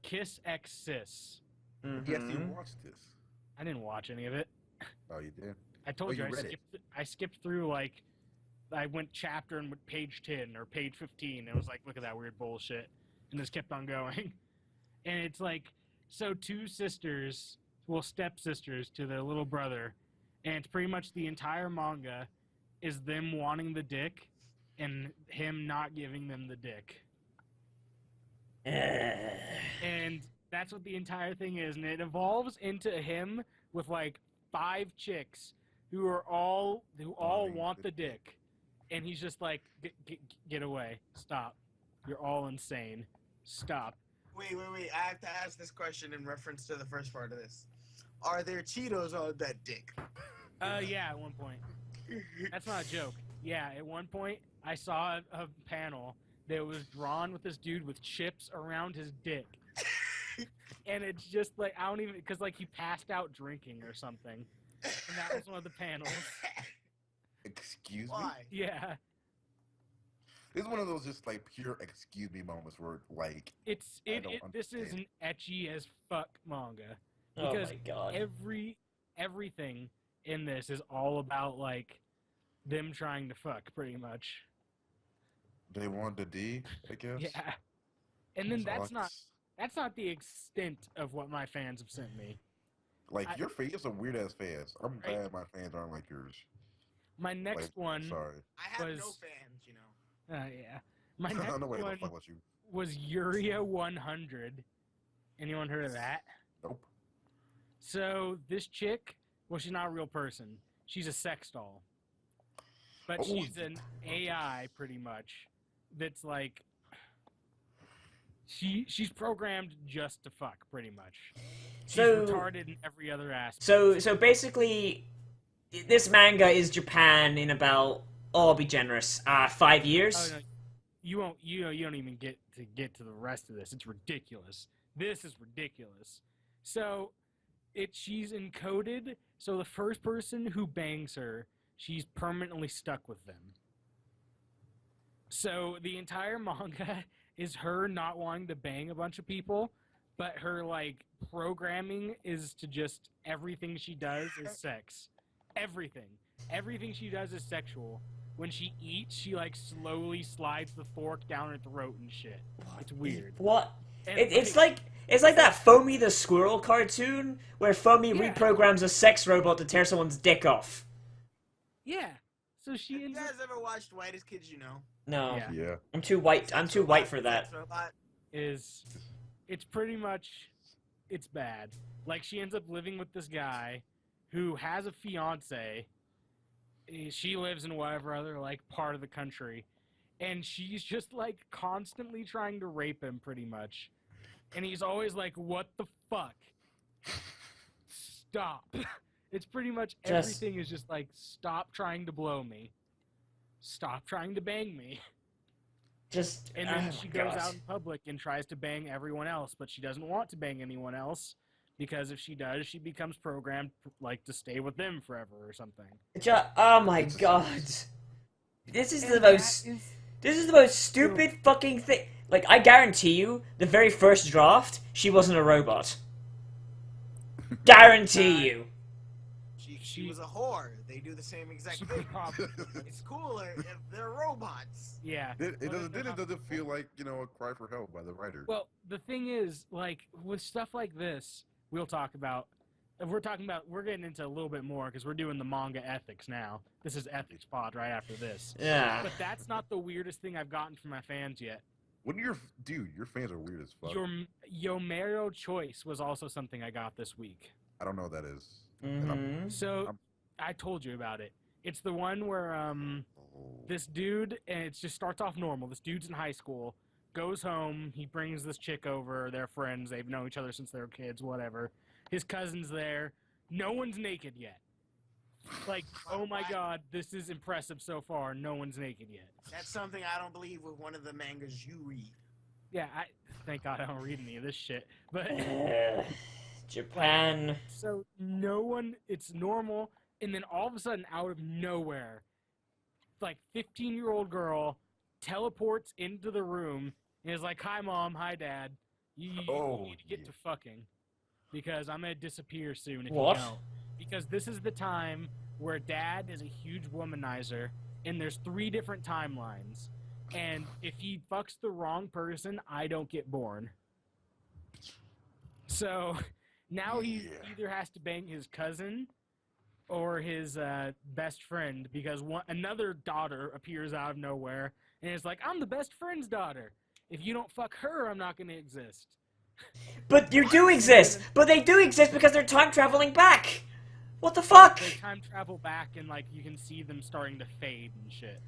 Kiss X Sis. Mm-hmm. Yes, you watched this. I didn't watch any of it. Oh, you did? I told you, I skipped through like I went chapter and went page 10 or page 15, and it was like, look at that weird bullshit, and just kept on going. And it's like, so two sisters, well, stepsisters to their little brother, and it's pretty much the entire manga is them wanting the dick and him not giving them the dick. And that's what the entire thing is, and it evolves into him with like 5 chicks who all want the dick, and he's just like, get away, stop, you're all insane, stop. Wait. I have to ask this question in reference to the first part of this. Are there Cheetos on that dick? Yeah, at one point. That's not a joke. Yeah, at one point I saw a panel that was drawn with this dude with chips around his dick. And it's just like, I don't even, because like he passed out drinking or something. And that was one of the panels. Excuse me? Why? Yeah. It's one of those just like pure excuse me moments where like This is an ecchi as fuck manga. Oh Because my god. everything in this is all about like them trying to fuck, pretty much. they want the D, I guess. Yeah. And then So that's not the extent of what my fans have sent me. like your fans are weird ass fans. I'm Right. glad my fans aren't like yours. My next Like, one, sorry. I have no Was- fans, you know. yeah. My I next don't know why the one fuck with you. was Yuria 100. Anyone heard of that? Nope. So this chick, well, she's not a real person. She's a sex doll. But Oh, she's an AI, pretty much. That's like, she's programmed just to fuck, pretty much. She's So- retarded in every other aspect. So basically, this manga is Japan in about, I'll be generous, 5 years. Oh, no, you won't. You don't even get to the rest of this. It's ridiculous. This is ridiculous. So, she's encoded. So the first person who bangs her, she's permanently stuck with them. So the entire manga is her not wanting to bang a bunch of people, but her like programming is to just everything she does is sex. Everything she does is sexual. When she eats, she like slowly slides the fork down her throat and shit. It's weird. What? And, It's like that Foamy the Squirrel cartoon where Foamy Yeah. reprograms a sex robot to tear someone's dick off. yeah. So she Have you ends up guys ever watched Whitest Kids You Know? No, Yeah. Yeah. I'm too white. I'm too white for that. Sex robot? it's pretty much, it's bad. Like she ends up living with this guy who has a fiance. She lives in whatever other like part of the country, and she's just like constantly trying to rape him, pretty much. And he's always like, "What the fuck? Stop!" It's pretty much everything is just like, "Stop trying to blow me. Stop trying to bang me." Just And then oh she my goes God. out in public and tries to bang everyone else, but she doesn't want to bang anyone else because if she does, she becomes programmed like to stay with them forever or something. Oh my God. This is the most. This is the most stupid fucking thing. Like, I guarantee you, the very first draft, she wasn't a robot. Guarantee you. She was a whore. They do the same exact thing. It's cooler if they're robots. Yeah. It doesn't feel like, a cry for help by the writer. Well, the thing is, like, with stuff like this, we'll talk about. If we're getting into a little bit more because we're doing the manga ethics now. This is ethics pod right after this. Yeah. But that's not the weirdest thing I've gotten from my fans yet. Your fans are weird as fuck. Your Yomero choice was also something I got this week. I don't know what that is. Mhm. So I told you about it. It's the one where this dude, and it just starts off normal. This dude's in high school, goes home, he brings this chick over, they're friends, they've known each other since they were kids, whatever. His cousin's there, no one's naked yet. Like, oh my god, this is impressive so far, no one's naked yet. That's something I don't believe with one of the mangas you read. Yeah, thank god I don't read any of this shit. But Japan. so no one, it's normal, and then all of a sudden, out of nowhere, like 15-year-old girl teleports into the room and is like, "Hi, mom. Hi, dad. You need to get to fucking because I'm gonna disappear soon if What? you don't." Because this is the time where dad is a huge womanizer and there's 3 different timelines. And if he fucks the wrong person, I don't get born. So now he either has to bang his cousin or his best friend, because another daughter appears out of nowhere and is like, I'm the best friend's daughter. If you don't fuck her, I'm not going to exist. But you do exist! But they do exist because they're time traveling back! What the fuck? They time travel back and like you can see them starting to fade and shit.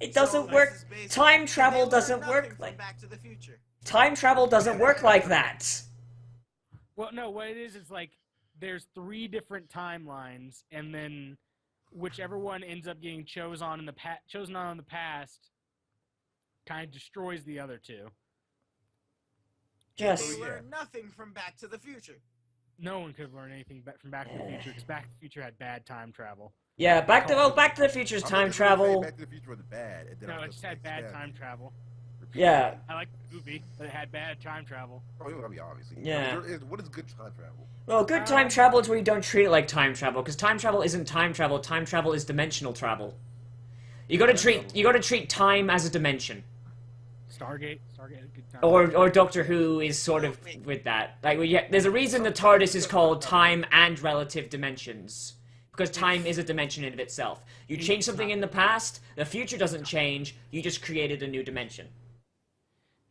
It doesn't work. Time travel doesn't work like Back to the Future. Time travel doesn't work like that. Well, no, what it is like there's 3 different timelines, and then whichever one ends up getting chosen on in the past kind of destroys the other 2. Yes. They learn nothing from Back to the Future. No one could learn anything from Back to the Future because Back to the Future had bad time travel. Yeah, Back to the Future's time travel. Back to the Future was bad. And then No, it just had bad time travel. Yeah. I like the movie, but it had bad time travel. Oh, I mean, obviously. Yeah. What is good time travel? Well, good time travel is where you don't treat it like time travel, because time travel isn't time travel. Time travel is dimensional travel. You gotta treat time as a dimension. Stargate had a good time. Or Doctor Who is sort of with that. Like, there's a reason the TARDIS is called time and relative dimensions. Because time is a dimension in of itself. You change something in the past, the future doesn't change, you just created a new dimension.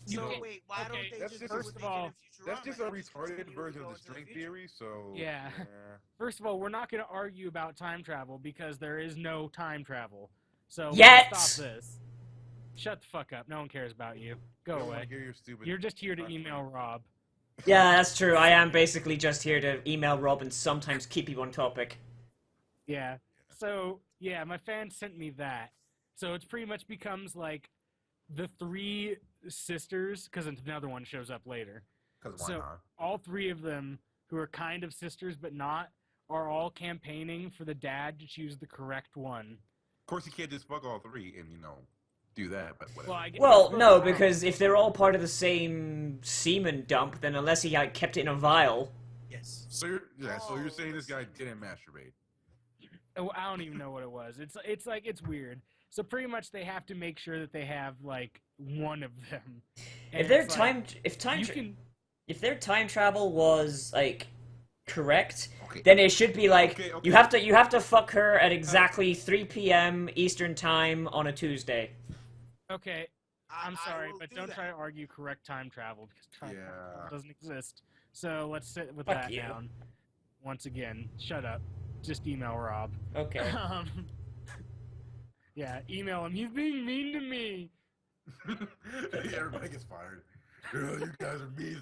So wait, why don't they just first of all, that's just a retarded version of the string theory, so... Yeah. First of all, we're not going to argue about time travel because there is no time travel. So Yet! Stop this. Shut the fuck up. No one cares about you. Go away. You're just here to email Rob. Yeah, that's true. I am basically just here to email Rob and sometimes keep you on topic. Yeah. So, yeah, my fan sent me that. So it pretty much becomes like the 3 sisters, because another one shows up later. So all 3 of them, who are kind of sisters but not, are all campaigning for the dad to choose the correct one. Of course, you can't just fuck all 3 and, do that, but whatever. Well, no, because if they're all part of the same semen dump, then unless he had kept it in a vial... Yes. So you're saying this guy didn't masturbate? Oh, I don't even know what it was. It's weird. So pretty much they have to make sure that they have like one of them. And if their if their time travel was like correct, then it should be like you have to fuck her at exactly 3 p.m. Eastern time on a Tuesday. Okay, I'm sorry, but don't try to argue correct time travel because time travel doesn't exist. So let's sit with that down. Once again, shut up. Just email Rob. Okay. Yeah, email him. He's being mean to me. Yeah, everybody gets fired. You guys are mean.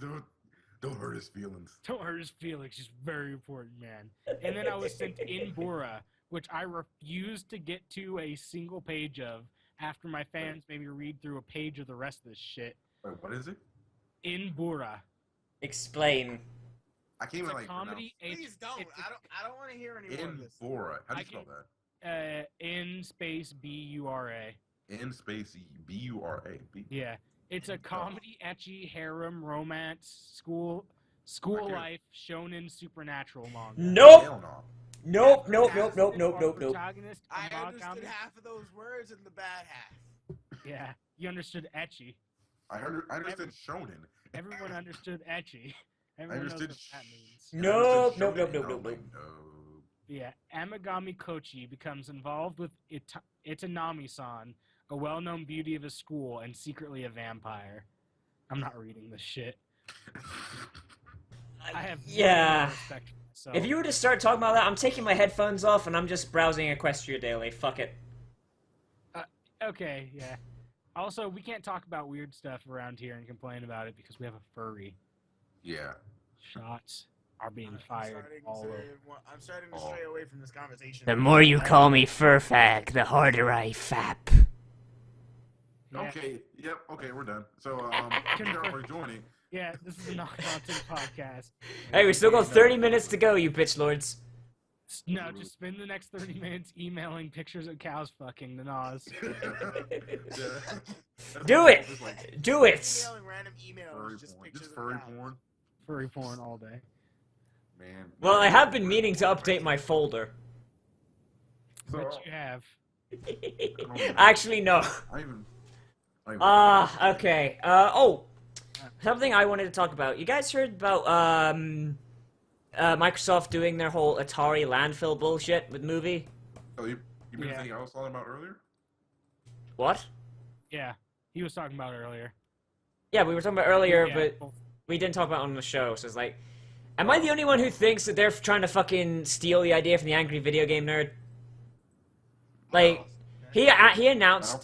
Don't hurt his feelings. Don't hurt his feelings. He's a very important man. And then I was sent In Bora, which I refused to get to a single page of after my fans made me read through a page of the rest of this shit. Wait, what is it? In Bora. Explain. I can't even like comedy. Please don't. I don't want to hear any more of this. In Bora. How do you spell that? In space B-U-R-A. In space B-U-R-A. Yeah. It's a comedy, ecchi, harem, romance, school life, shonen, supernatural manga. Nope. Hell no. Nope. Protagonist, I understood half of those words and the bad half. Yeah, you understood ecchi. I understood shonen. Everyone understood ecchi. Everyone knows what that means. Nope. Yeah, Amagami Kochi becomes involved with Itanami-san, a well-known beauty of his school and secretly a vampire. I'm not reading this shit. I have no respect for myself. If you were to start talking about that, I'm taking my headphones off and I'm just browsing Equestria Daily. Fuck it. Okay, yeah. Also, we can't talk about weird stuff around here and complain about it because we have a furry. Yeah. Shots are being fired all over. I'm starting to stray away from this conversation. The more you call me furfag, the harder I fap. Yeah. Okay. Yep. Okay, we're done. So, thank you for joining. Yeah, this is a non-content podcast. Hey, we still got 30 minutes to go, you bitch lords. No, just spend the next 30 minutes emailing pictures of cows fucking the Nas. Do it! Do it! Emailing random emails, just pictures of furry cows. porn. Furry porn all day. Man. Well, I have been meaning to update my folder. So, What you have? Actually, no. Okay. Something I wanted to talk about. You guys heard about Microsoft doing their whole Atari landfill bullshit with movie? Oh, you mean Yeah. the thing I was talking about earlier? What? Yeah, he was talking about it earlier. Yeah, we were talking about earlier, Yeah, but we didn't talk about it on the show. So it's like, am I the only one who thinks that they're trying to fucking steal the idea from the angry video game nerd? Like, he announced. I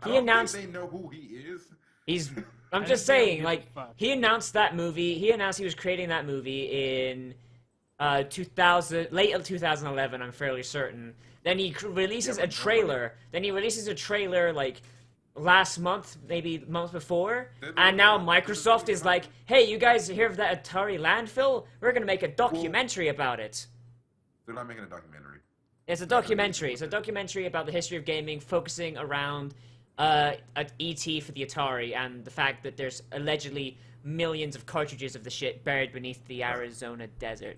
don't think they know who he is. He's. I'm I just think they don't saying, give a like, fuck. he announced that movie. He announced he was creating that movie in 2000, late 2011. I'm fairly certain. Then he releases a trailer. Then he releases a trailer like last month, maybe the month before. And now Microsoft is like, "Hey, you guys hear of that Atari landfill? We're gonna make a documentary about it." They're not making a documentary. It's a documentary. It's a documentary about the history of gaming, focusing around ET for the Atari and the fact that there's allegedly millions of cartridges of the shit buried beneath the Arizona desert.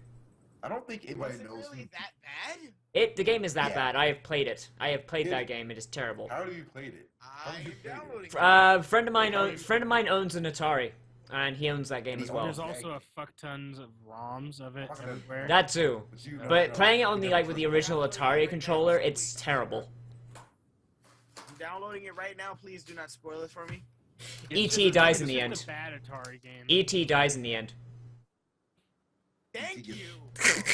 I don't think anybody Was it knows. really that bad? The game is that Yeah. bad. I have played it. I have played Yeah. that game. It is terrible. How do you play it? How do you I'm play downloading it? it. Friend of mine owns an Atari, and he owns that game as well. There's also a fuck tons of ROMs of it everywhere. That too. But playing it on the with the original Atari controller, it's terrible. I'm downloading it right now. Please do not spoil it for me. E.T. dies in the It's end. a bad Atari game. E.T. dies in the end. Thank you.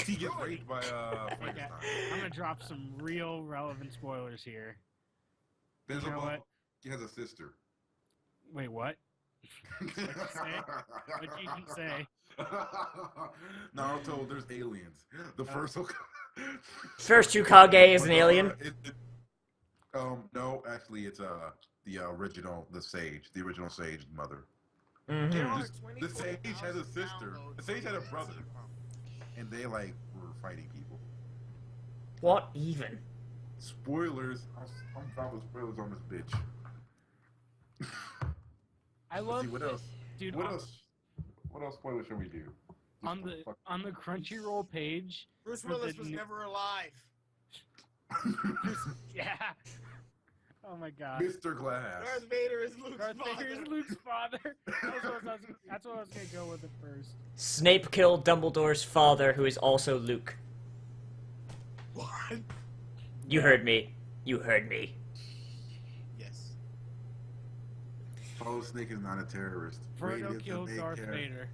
He gets raped by Okay, Frankenstein. I'm gonna drop some real relevant spoilers here. There's You a know mother- what? He has a sister. Wait, what? What'd you even say? Naruto, there's aliens. The first First Hokage is an alien. No, actually, it's the original sage mother. Mhm. There are The sage has a 24,000 sister. downloads The sage had a for brother. Cyberpunk. And they like were fighting people. What even? Spoilers. I'm dropping spoilers on this bitch. I Let's love see what else. dude. What else? What else spoilers should we do? On the on the Crunchyroll page. Bruce For Willis the was new- never alive. Yeah. Oh my god. Mr. Glass. Darth Vader is Luke's Darth father. Vader is Luke's father. That's what I was gonna go with at first. Snape killed Dumbledore's father, who is also Luke. What? You heard me. You heard me. Yes. Solid Snake is not a terrorist. Raiden Frodo is the killed main Darth character. Vader.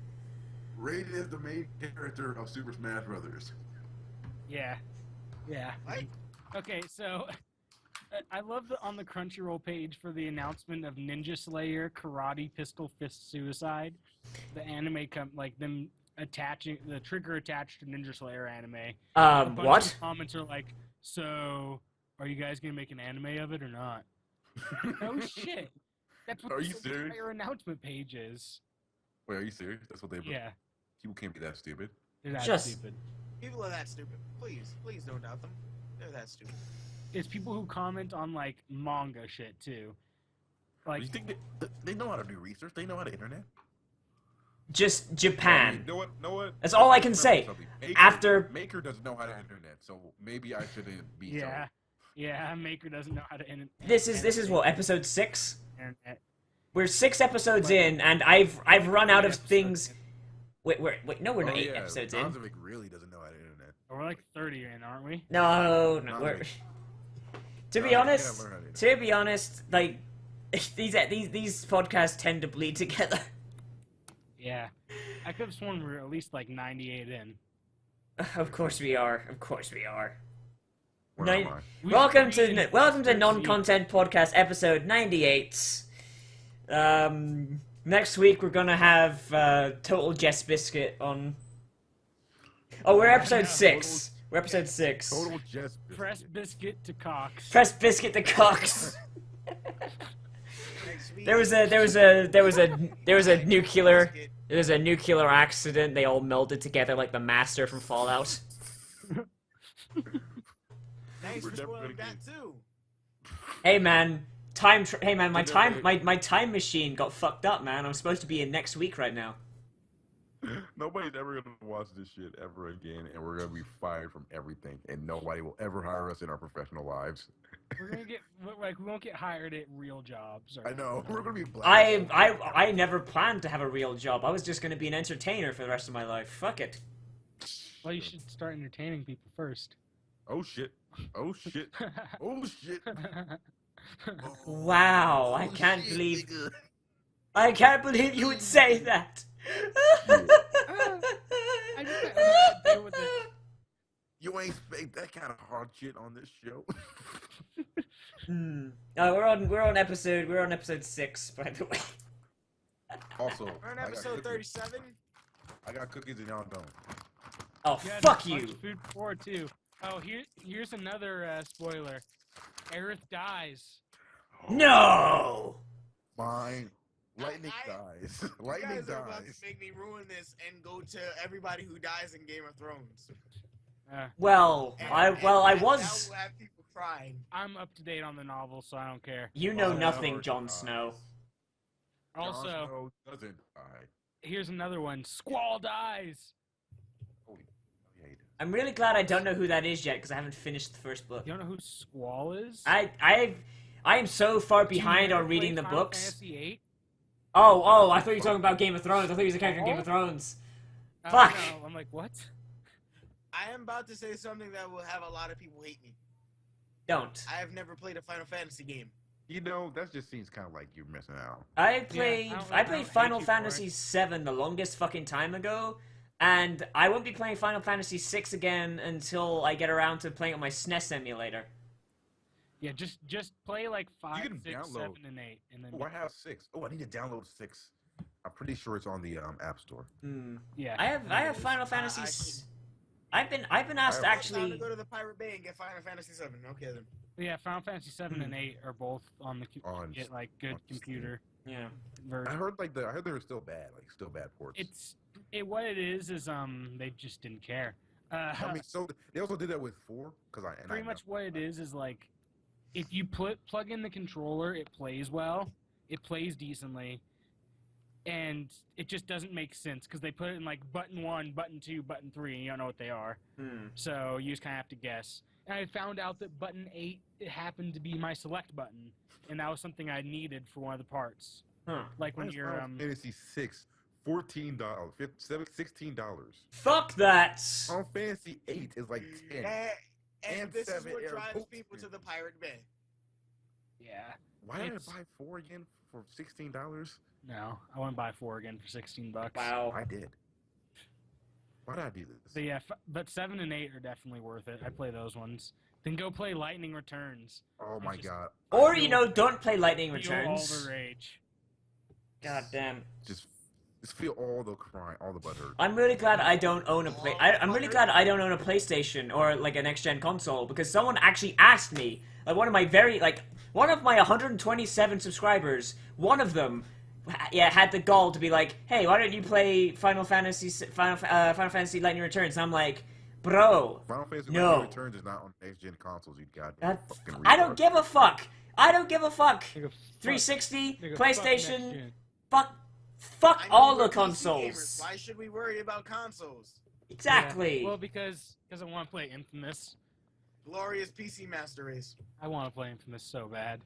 Raiden is the main character of Super Smash Brothers. Yeah. Yeah. What? Okay, so I love on the Crunchyroll page for the announcement of Ninja Slayer Karate Pistol Fist Suicide. The anime like them attaching the trigger attached to Ninja Slayer anime. A bunch What? of comments are like, so are you guys gonna make an anime of it or not? No shit. That's what Are the you serious? entire announcement page is. Wait, are you serious? That's what they. Yeah. People can't be that stupid. They're that Just- stupid. People are that stupid. Please don't doubt them. They're that stupid. It's people who comment on like manga shit too. Like you think they know how to do research? They know how to internet. Just Japan. You know what? That's all I can Remember say. something. After- Maker doesn't know how to internet, so maybe I shouldn't be. yeah. Yeah, Maker doesn't know how to This is what, episode 6? internet. We're 6 episodes Like- in, and I've run out of Episodes things. in. Wait, no, we're Oh, not 8 yeah, episodes in. Bonzovic really doesn't know how to internet. We're like 30 in, aren't we? No, Not we're. really. To be Yeah, honest, learn how to to be honest, like these podcasts tend to bleed together. Yeah. I could have sworn we were at least like 98 in. Of course we are. Of course we are. Where Nine- am I? We Welcome to agreed welcome to first non-content podcast episode 98. Next week we're gonna have Total Jess Biscuit on. Oh, we're episode Yeah, 6. We're episode 6. Total Jess. Press biscuit to Cox. Press biscuit to Cox. Next week. There was a nuclear accident. They all melded together like the Master from Fallout. Thanks We're for never spoiling gonna that too. Hey man, my time machine got fucked up, man. I'm supposed to be in next week right now. Nobody's ever gonna watch this shit ever again, and we're gonna be fired from everything, and nobody will ever hire us in our professional lives. We're gonna get we won't get hired at real jobs. I know. We're gonna be black. I never planned to have a real job. I was just gonna be an entertainer for the rest of my life. Fuck it. Well, you should start entertaining people first. Oh shit. Oh shit. Oh shit. Wow, I can't shit, believe nigga. I can't believe you would say that. I just don't know how to deal with it. You ain't expect that kind of hard shit on this show. We're on episode 6, by the way. Also, We're on I got episode cookies. 37. I got cookies and y'all don't. Oh, Yeah, fuck there's a bunch you. of food before too. Oh, here's another spoiler. Aerith dies. No. Mine. Lightning I- dies. You Lightning guys are about to dies. make me ruin this and go to everybody who dies in Game of Thrones. Well, And- I and that was. will have people crying. I'm up to date on the novel, so I don't care. You know Jon nothing, Snow Jon dies. Snow. Jon Also, Snow doesn't die. here's another one. Squall dies. Holy. Oh, yeah, he did. I'm really glad I don't know who that is yet because I haven't finished the first book. You don't know who Squall is? I am so far Did you behind never on reading play the Final books. Fantasy VIII? Oh, I thought you were talking about Game of Thrones. I thought he was a character in Game of Thrones. Fuck. No, I'm like, what? I am about to say something that will have a lot of people hate me. Don't. I have never played a Final Fantasy game. You know, that just seems kind of like you're missing out. I played I I don't played hate Final you for Fantasy VII the longest fucking time ago, and I won't be playing Final Fantasy VI again until I get around to playing on my SNES emulator. Yeah, just play like 5, can 6, download- 7, and 8, and then Oh, I have 6. Oh, I need to download 6. I'm pretty sure it's on the App Store. yeah. I have Final Fantasy. I've been asked I have- It's time to actually. go to the Pirate Bay and get Final Fantasy 7. Okay then. Yeah, Final Fantasy 7 and 8 are both on the On- get like good on computer Yeah. I version. heard I heard they were still bad, still bad ports. What it is they just didn't care. I mean, so they also did that with 4 Pretty much what it is like if you plug in the controller, it plays well, it plays decently, and it just doesn't make sense because they put it in like button 1, button 2, button 3, and you don't know what they are. So you just kind of have to guess. And I found out that button 8 it happened to be my select button, and that was something I needed for one of the parts. Huh. Like when you're Fantasy 6, $14, $16. Fuck that. Final Fantasy 8 is like 10. And And this is 7 what air drives boots, people to man. the Pirate Bay. yeah. Why did I It's- buy 4 again for $16? No, I want to buy 4 again for $16. Wow. I did. Why did I do this? So yeah, but 7 and 8 are definitely worth it. I play those ones. Then go play Lightning Returns. Oh my just- god. Or don't play Lightning Feel all Returns. the rage. God damn. Just feel all the crying, all the butthurt. I'm really glad I don't own a I'm really glad I don't own a PlayStation or like a next gen console because someone actually asked me, like one of my 127 subscribers, one of them, had the gall to be like, hey, why don't you play Final Fantasy Lightning Returns? And I'm like, bro, Final Fantasy no. Lightning Returns is not on next gen consoles. You goddamn fucking I don't retard. give a fuck. I don't give a fuck. Nigga, 360, nigga, fuck next PlayStation, gen. fuck I know all we're the PC consoles. gamers. Why should we worry about consoles? Exactly. Yeah. Well, because I want to play Infamous. Glorious PC master race. I want to play Infamous so bad.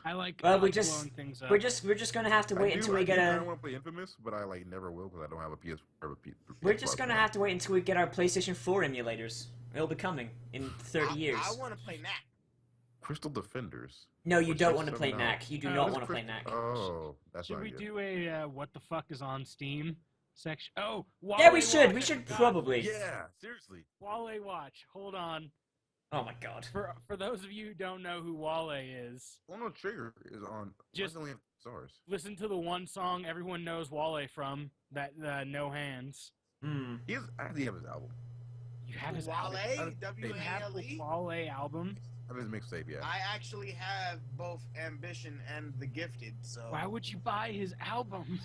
I like. Well, I we like just- blowing things up. we're just gonna have to wait until we get I a. want to play Infamous, but I never will because I don't have a PS. Or a P- We're PS just Plus gonna now. have to wait until we get our PlayStation 4 emulators. It'll be coming in 30 years. I want to play NAC. Crystal Defenders. No, you For don't want to play $6.79. NAC. You do Oh, not it's want to play NAC. Oh, that's Should not we good. do a what the fuck is on Steam section? Oh, Wale Yeah, we should. Watch. We should God, probably. Yeah, seriously. Wale Watch. Hold on. Oh my god. For those of you who don't know who Wale is, Chrono Trigger is on. Just- Just only have stars. listen to the one song everyone knows Wale from, that No Hands. Hmm. He has. I actually have his album. You have his album. Wale, You have the WALE. Wale album. I have his mixtape. Yeah. I actually have both Ambition and The Gifted. So Why would you buy his albums?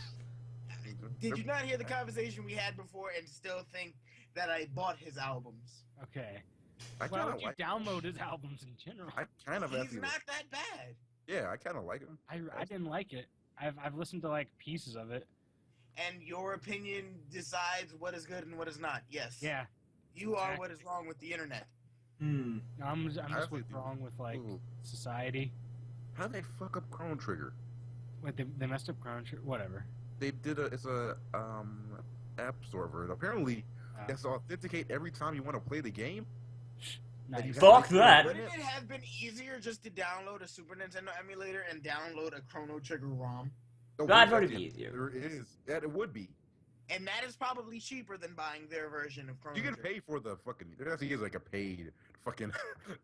did you not hear the conversation we had before and still think that I bought his albums? Okay. I Why kind would of you like. download his albums in general? I kind of He's actually. not that bad. Yeah, I kind of like him. I didn't like it. I've listened to like pieces of it. And your opinion decides what is good and what is not. Yes. Yeah. You are exactly. what is wrong with the internet. Hmm. No, I'm just Honestly, what's wrong with like ooh. society. How did they fuck up Chrono Trigger? Wait, they messed up Chrono Trigger. Whatever. They did it's a app server. And apparently, it's to authenticate every time you want to play the game. Nice. Fuck that. Wouldn't it have been easier just to download a Super Nintendo emulator and download a Chrono Trigger ROM? That'd probably be easier. There is. That it would be. And that is probably cheaper than buying their version of Chrono You Trigger. can pay for the fucking. There actually is like a paid fucking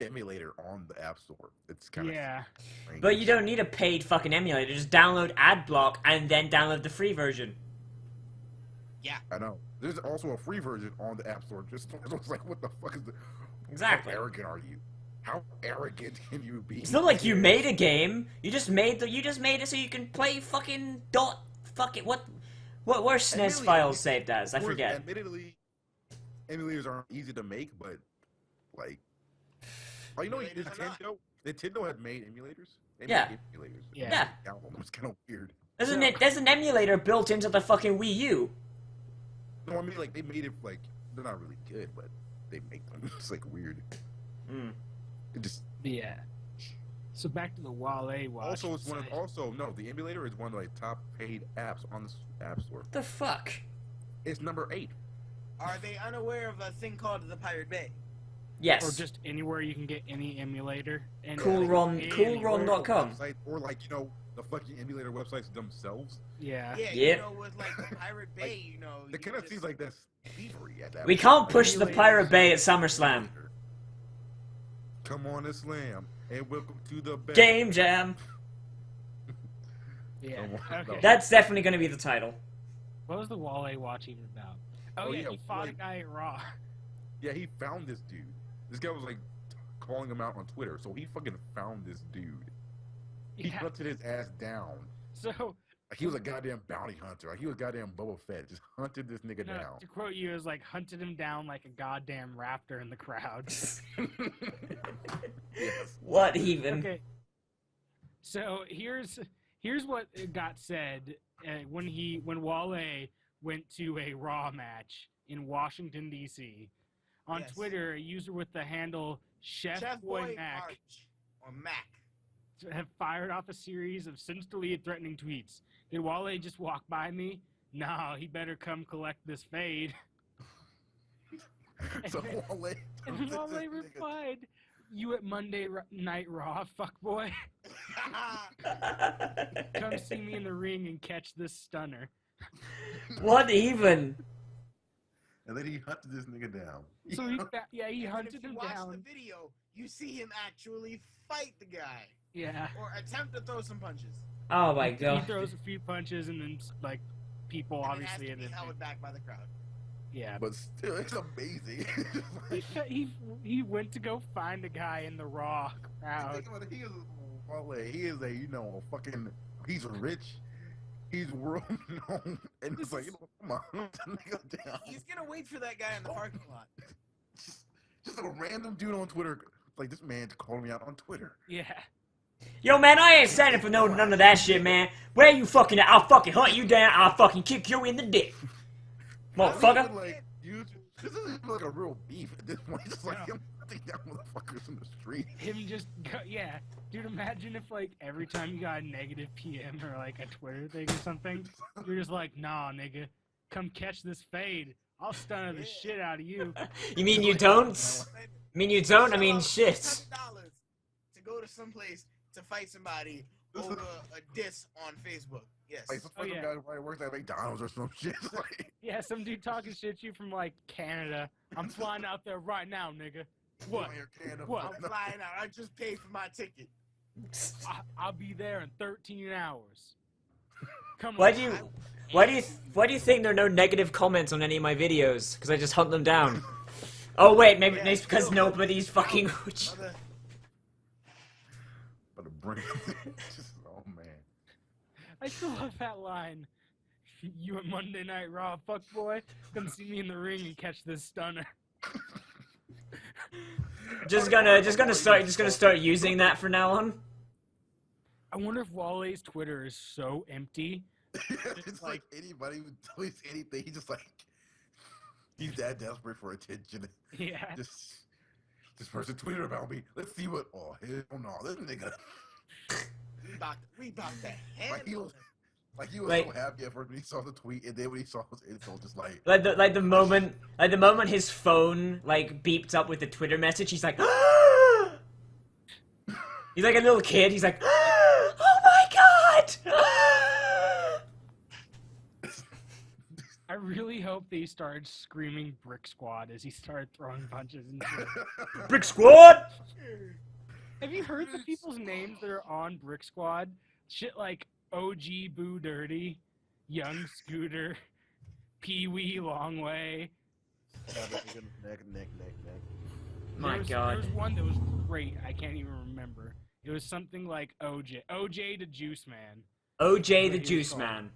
emulator on the App Store. It's kind of. Yeah. But you don't need a paid fucking emulator. Just download AdBlock and then download the free version. Yeah. I know. There's also a free version on the App Store. Just it's like, what the fuck is the? Exactly. How arrogant are you? How arrogant can you be? It's not like you made a game. You just made it so you can play fucking what were SNES files saved as? I forget. Admittedly, emulators aren't easy to make, but like, oh, you know, Nintendo had made emulators. They Yeah. made emulators. Yeah. It's kind of weird. There's an emulator built into the fucking Wii U. No, I mean like they made it like they're not really good, but they make them. It's like weird. It just Yeah. So back to the Wale watch. also it's one of no, the emulator is one of the top paid apps on the App Store. The fuck? It's number 8. Are they unaware of a thing called the Pirate Bay? Yes. Or just anywhere you can get any emulator. And Coolrom.com. Or like the fucking emulator websites themselves. Yeah. Yeah, Yep. with like the Pirate Bay, It kind of seems like that's thievery at that We point. can't push the Pirate Bay at SummerSlam. Come on and slam, and welcome to the best. Game Jam. Yeah. No. Okay. That's definitely going to be the title. What was the Wale watch even about? Oh, yeah, he fought a guy at Raw. Yeah, he found this dude. This guy was like calling him out on Twitter, so he fucking found this dude. He Yeah. hunted his ass down. So, Like he was a goddamn bounty hunter. Like he was goddamn Boba Fett. Just hunted this nigga down. to quote you, it was like hunted him down like a goddamn raptor in the crowd. Yes. What even? Okay. So here's what got said when Wale went to a Raw match in Washington D.C. On Yes. Twitter, a user with the handle Chef Boy Mac March or Mac. have fired off a series of since deleted threatening tweets. Did Wale just walk by me? No, he better come collect this fade. So Wale, And then Wale replied, "You at Monday Night Raw, fuckboy? Come see me in the ring and catch this stunner." What even? and then he hunted this nigga down. So he And hunted if you him watch down. the video, you see him actually fight the guy Yeah. or attempt to throw some punches. Oh my He god. throws a few punches and then like people And obviously it has and to be then held back by the crowd. yeah. But still, it's amazing. He went to go find a guy in the Raw crowd. Think about it, he is Wale. He is a fucking. He's rich. He's world known, and it's like come on, hunt the nigga down. He's gonna wait for that guy in the parking lot. Just a random dude on Twitter. Like this man's calling me out on Twitter. Yeah. Yo, man, I ain't standing for none of that shit, man. Where you fucking at? I'll fucking hunt you down. I'll fucking kick you in the dick. Motherfucker. Like, this isn't like a real beef at this point. It's just like him hunting down motherfuckers in the street. Him just yeah. Dude, imagine if like every time you got a negative PM or like a Twitter thing or something, you're just like, nah, nigga, come catch this fade. I'll stun the shit out of you. You mean you don't? I mean you don't? I mean shit. $600 to go to someplace to fight somebody over a diss on Facebook. Yes. Like some fucking guy who works at McDonald's or some shit. Like, Yeah, some dude talking shit to you from like Canada. I'm flying out there right now, nigga. What? What? I'm flying out. I just paid for my ticket. I'll be there in 13 hours. Come Why on. do you think there are no negative comments on any of my videos? Because I just hunt them down. Oh wait, maybe it's because nobody's fucking. Mother, but a brain. Just, oh man. I still love that line. You at Monday Night Raw, fuckboy. Come see me in the ring and catch this stunner. Just gonna start using that from now on. I wonder if Wale's Twitter is so empty. It's like anybody who tweets anything, he's just like he's that desperate for attention. Yeah. Just this person tweeted about me. Let's see what. Oh hell no, this nigga. We about to Like he handle was, him. like he was Like- so happy at first when he saw the tweet, and then when he saw his insult, just like. Like the moment his phone like beeped up with the Twitter message, he's like, he's like a little kid. He's like, oh my god! I really hope they started screaming Brick Squad as he started throwing punches and shit. Brick Squad. Have you heard the people's names that are on Brick Squad? Shit like OG Boo Dirty, Young Scooter, Pee Wee Long Way. Neck. My There god. was one that was great. I can't even remember. It was something like OJ the Juice Man. OJ the What Juice called? Man.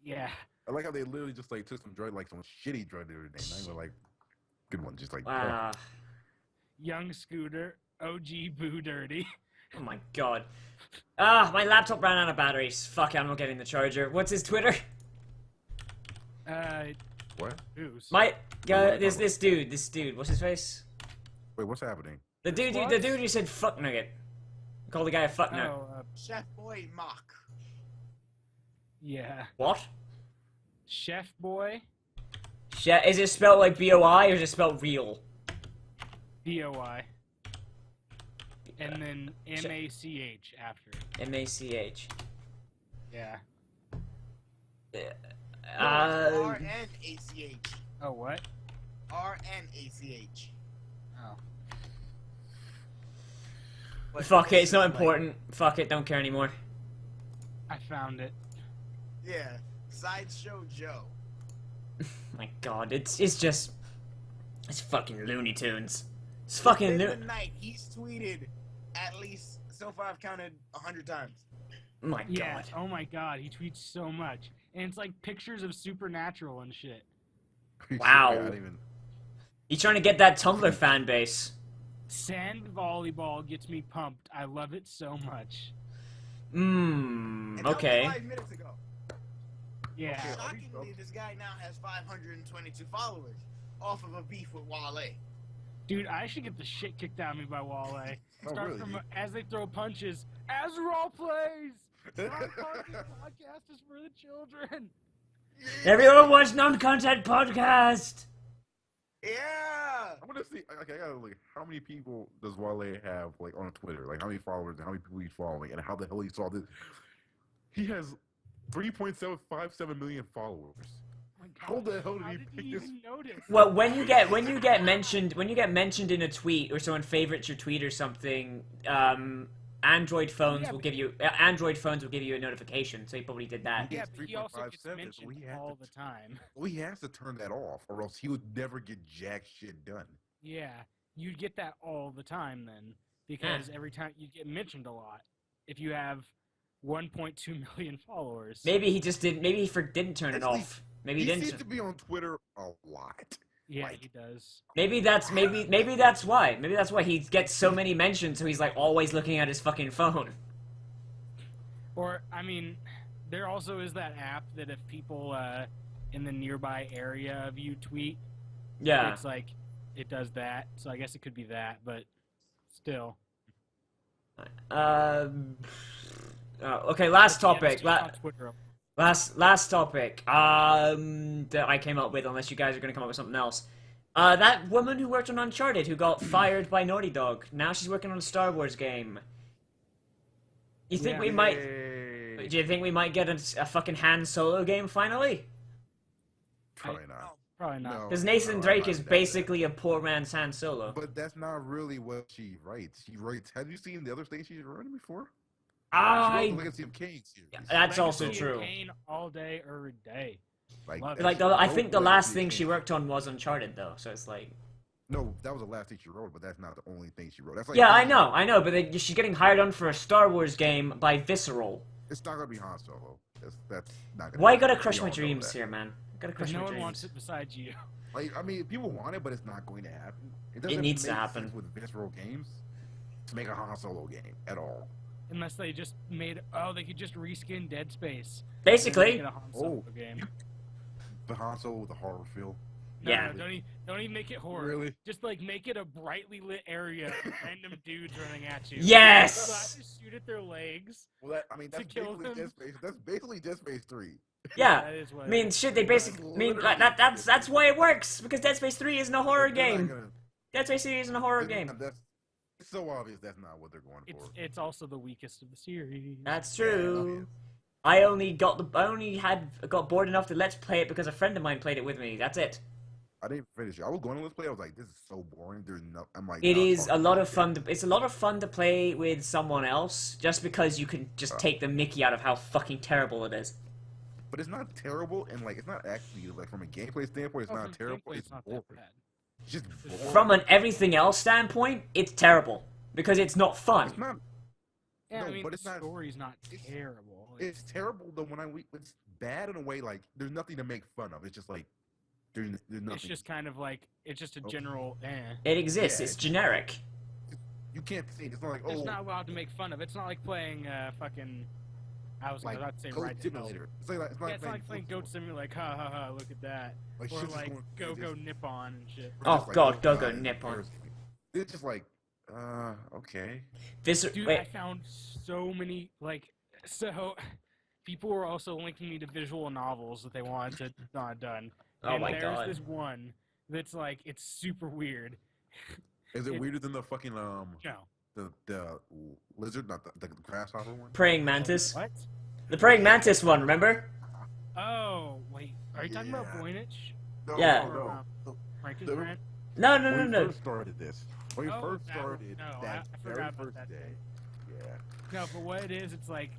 Yeah. I like how they literally just like took some drug, like some shitty drug dealer name, not even like good one, just like. Wow. Young Scooter, OG Boo Dirty. Oh my god. Ah, my laptop ran out of batteries. Fuck, I'm not getting the charger. What's his Twitter? What? Who's? This dude. What's his face? Wait, what's happening? The dude who said fuck nugget. Called the guy a fuck nugget. Oh, Chef Boy Mock. yeah. What? Chef Boy, Is it spelled like B-O-I or is it spelled real? DOI. And then MACH after it. M-A-C-H. Yeah. R-N-A-C-H. Oh, what? R-N-A-C-H. Oh. But Fuck it, it's not like- important. Fuck it, don't care anymore. I found it. Yeah. Sideshow Joe. My god, it's fucking Looney Tunes. It's fucking Within Looney. the night, he's tweeted at least, so far I've counted 100 times. My Yeah. god. Oh my god, he tweets so much. And it's like pictures of Supernatural and shit. Wow. I don't even. He's trying to get that Tumblr fan base. Sand volleyball gets me pumped. I love it so much. And that was Okay. 5 minutes ago. Yeah. Shockingly, this guy now has 522 followers off of a beef with Wale. Dude, I should get the shit kicked out of me by Wale. Oh, Start really? from as they throw punches. Azrael plays! Our podcast is for the children. Everyone watch non-content podcast! Yeah! I want to see. Okay, I gotta look. How many people does Wale have like on Twitter? Like how many followers and how many people he's following, and how the hell he saw this? He has 3.757 million followers. Oh my God. How the hell did How he did pick you this? even notice? Well, when you get mentioned in a tweet or someone favorites your tweet or something, Android phones Yeah, will but- give you a notification. So he probably did that. Yeah, It's but he also gets 3.57, so mentioned he has all to- the time. Well, he has to turn that off, or else he would never get jack shit done. Yeah, you'd get that all the time then, because every time you get mentioned a lot. If you have 1.2 million followers. Maybe he just didn't. Maybe he didn't turn it Actually, off. Maybe he He didn't. seems to be on Twitter a lot. Yeah, like- he does. Maybe that's why. Maybe that's why he gets so many mentions. So he's like always looking at his fucking phone. Or, I mean, there also is that app that if people in the nearby area of you tweet, Yeah. it's like, it does that. So I guess it could be that, but still. Okay. Last Yeah, topic. it's just on Twitter. Last topic. That I came up with, unless you guys are gonna come up with something else. That woman who worked on Uncharted, who got fired by Naughty Dog. Now she's working on a Star Wars game. You think Yeah. we might? Yay. Do you think we might get a fucking Han Solo game finally? Probably not. Probably not. No. Because Nathan No, Drake I'm is not down with basically a poor man's Han Solo. that. But that's not really what she writes. She writes. Have you seen the other things she's written before? She wrote the Legacy of Kain series. That's also Legacy of true. Kain all day, every day. Love it. Like that's I no think the Legacy last of thing Kain. she worked on was Uncharted, though. So it's like. No, that was the last thing she wrote, but that's not the only thing she wrote. That's like Yeah, I know, but she's getting hired on for a Star Wars game by Visceral. It's not gonna be Han Solo. That's not gonna. Why you happen. gotta crush We my all know dreams that. here, man? Gotta Because crush no my one dreams. wants it besides you. Like, I mean, people want it, but it's not going to happen. It doesn't needs to make happen. sense with Visceral Games to make a Han Solo game at all. Unless they just made, they could just reskin Dead Space. Basically, And make it a Han Solo Oh. game. The Han Solo with the horror feel. No, Yeah. no, don't even make it horror. Really? Just like make it a brightly lit area of random dudes running at you. Yes! So I have to shoot at their legs. Well, that's kill basically them? Dead Space. That's basically Dead Space 3. Yeah. That is what I mean, it is. shit, they basically. I mean, that's why it works, because Dead Space 3 isn't a horror game. Dead Space 3 isn't a horror game. It's so obvious that's not what they're going for. It's also the weakest of the series. That's Yeah, true. I only got bored enough to let's play it because a friend of mine played it with me. That's it. I didn't finish it. I was going to let's play. I was like, this is so boring. There's no. I'm like, It nah, is fuck a lot this of shit. fun. It's a lot of fun to play with someone else, just because you can just take the mickey out of how fucking terrible it is. But it's not terrible, and like it's not actually like from a gameplay standpoint, it's not terrible. It's not boring. that bad. It's just boring. From an everything else standpoint, it's terrible because it's not fun. It's not. Yeah, No, I mean, but the it's not- story's not it's- terrible. It's terrible though. It's bad in a way like there's nothing to make fun of. It's just like there's nothing. It's just kind of like it's just a Okay. general. It exists. Yeah, It's generic. You can't say it. It's not like It's oh not allowed to make fun of. It's not like playing fucking. I was like about to say Goat Ride to Hell. Simulator. It's like it's not Yeah, it's not like playing Goat Simulator. Like ha ha ha, look at that. Like, Or shit's just like going- Go it's Go just- Nippon and shit. Or Oh, just like, God, Go Go it's Nippon. embarrassing. It's just like, okay. This Dude, I wait. found so many so. People were also linking me to visual novels that they wanted to not done. Oh and my there's god. this one that's like it's super weird. Is it It- weirder than the fucking No. the lizard, not the grasshopper one? Praying mantis. What? The praying mantis one. Remember? Oh wait, are you talking about Yeah. Voynich? No, Yeah. no, no. Franken's The- Grant? No, no, no, When we no. first started this, when we Oh, first that one. started No, I that forgot very about first that day, thing. yeah. No, but what it is, it's like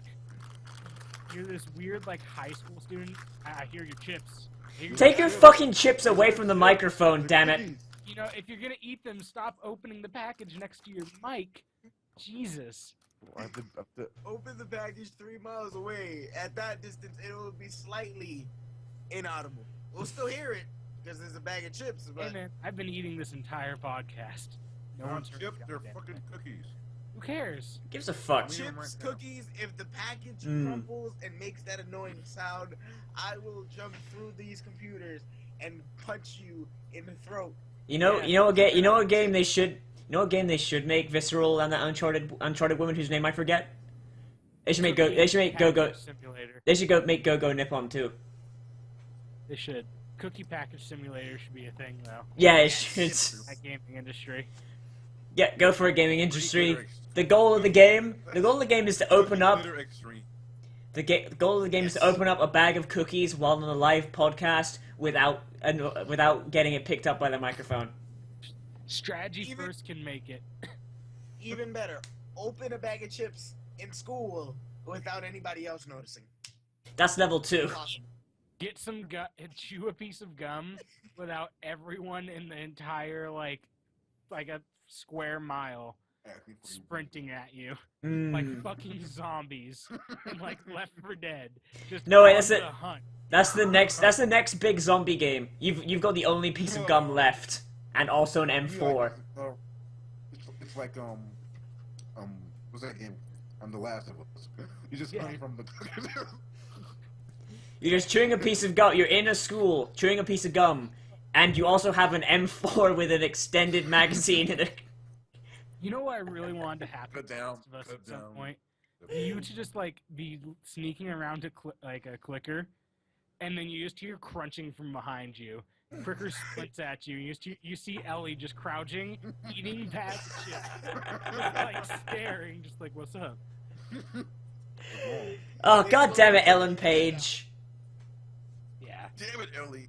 you're this weird like high school student. I hear your chips. I hear Take your fucking chips away from the microphone, damn it. You know, if you're gonna eat them, stop opening the package next to your mic. Jesus. Open the package 3 miles away. At that distance, it will be slightly inaudible. We'll still hear it because there's a bag of chips. Hey But man, I've been eating this entire podcast. No Not one's heard chips, a they're goddamn fucking thing. cookies. Who cares? Gives a fuck. Leave 'em chips, right now. cookies. If the package Mm. crumbles and makes that annoying sound, I will jump through these computers and punch you in the throat. You know, Yeah. you know what game they should, make Visceral and that Uncharted woman whose name I forget. They should make Go Package Simulator. They should make Go Go Nippon too. They should. Cookie package simulator should be a thing though. Yeah, it's That gaming industry. yeah, go for a gaming industry. Glitter The goal of the game is to open up Glitter extreme. the goal of the game is to open up a bag of cookies while on a live podcast without getting it picked up by the microphone. Strategy Even- first can make it. Even better, open a bag of chips in school without anybody else noticing. That's level 2. Awesome. Get some gum and chew a piece of gum without everyone in the entire like a square mile sprinting at you like Mm. fucking zombies and like Left 4 Dead. Just No, wait, on that's the it. hunt. That's the next big zombie game. You've got the only piece of gum left, and also an M4. It's like what's that game? The Last of Us. You just Yeah. coming from the. You're just chewing a piece of gum. You're in a school chewing a piece of gum, and you also have an M4 with an extended magazine in it. You know what I really wanted to happen Cut to down, Last of Us cut at some down. point? You to just like be sneaking around to like a clicker, and then you just hear crunching from behind you. Clicker splits at you. You see Ellie just crouching, eating bad shit, just like staring, just like what's up? Oh god damn it, Ellen Page. Yeah, Damn it, Ellie.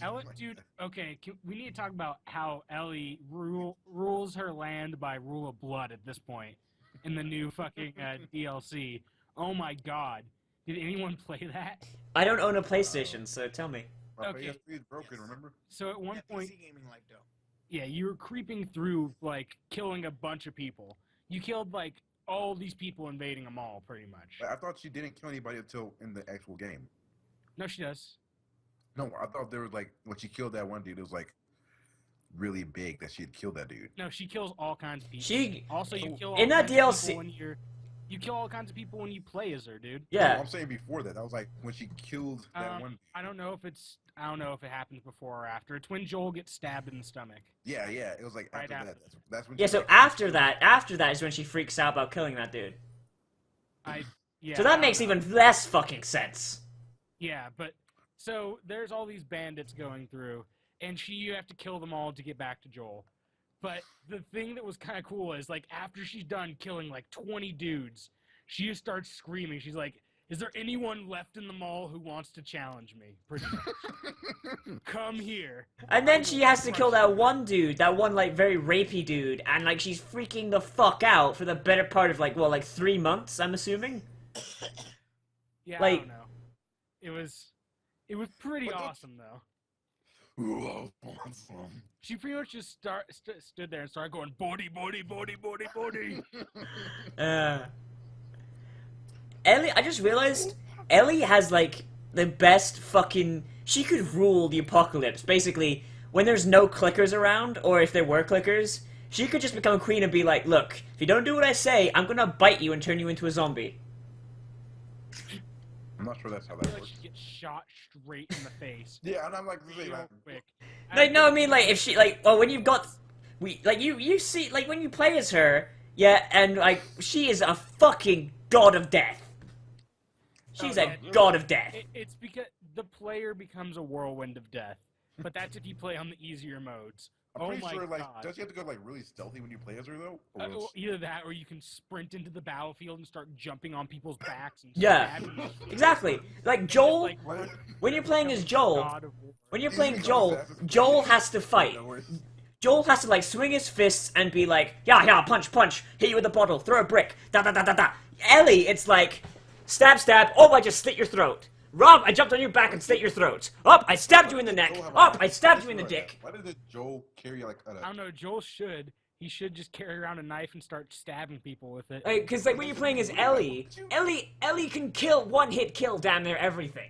Ellen, dude. Okay, we need to talk about how Ellie rules her land by rule of blood at this point in the new fucking DLC. Oh my god, did anyone play that? I don't own a PlayStation, so tell me. My Okay. PS3 is broken, remember? So at one Yeah, point, PC gaming like though. yeah, you were creeping through, like, killing a bunch of people. You killed, like, all these people invading a mall, pretty much. I thought she didn't kill anybody until in the actual game. No, she does. No, I thought there was like when she killed that one dude, it was like really big that she had killed that dude. No, she kills all kinds of people. She Also, you kill all in that kinds of DLC people when you're You kill all kinds of people when you play as her, dude. No, Yeah. I'm saying before that. That was like when she killed that one. I don't know if it happens before or after. It's when Joel gets stabbed in the stomach. Yeah, yeah. It was like Right after after. that. That's when. Yeah, she, so like, after that is when she freaks out about killing that dude. Yeah. So I that don't makes know. even less fucking sense. Yeah, but so there's all these bandits going through, and you have to kill them all to get back to Joel. But the thing that was kind of cool is, like, after she's done killing like 20 dudes, she just starts screaming. She's like, "Is there anyone left in the mall who wants to challenge me? Pretty much. Come here." And then she has to kill that one dude, that one like very rapey dude, and like she's freaking the fuck out for the better part of like 3 months, I'm assuming. Yeah, Like- I don't know. It was pretty awesome though. Ooh, I want some. She pretty much just stood there and started going body, body, body, body, body. Ellie, I just realized Ellie has like the best fucking. She could rule the apocalypse. Basically, when there's no clickers around, or if there were clickers, she could just become a queen and be like, "Look, if you don't do what I say, I'm gonna bite you and turn you into a zombie." I'm not sure that's how I that feel like works. she gets shot straight in the face. Yeah, and I'm like, Real quick. Like, no, I mean like if she like, well, when you've got, you see like when you play as her, yeah, and like she is a fucking god of death. She's a god of death. It's because the player becomes a whirlwind of death, but that's if you play on the easier modes. I'm pretty my sure, like, God. does she have to go like really stealthy when you play as her though? Or Well, either that, or you can sprint into the battlefield and start jumping on people's backs and Yeah. stabbing them. Exactly. Like And just, Joel, like, what? when you're playing as Joel, God of War. when you're He's playing becoming Joel, fast as Joel fuck. has to fight. No worries. Joel has to like swing his fists and be like, yeah, punch, punch, hit you with a bottle, throw a brick, da da da da da. Ellie, it's like, stab, stab, oh, I just slit your throat. Rob, I jumped on your back and slit your throat. Up, I stabbed you in the neck. Up, I stabbed you in the dick. Why did Joel carry like a... I don't know. Joel should. He should just carry around a knife and start stabbing people with it. Because like when you're playing as Ellie can kill one-hit kill damn near everything.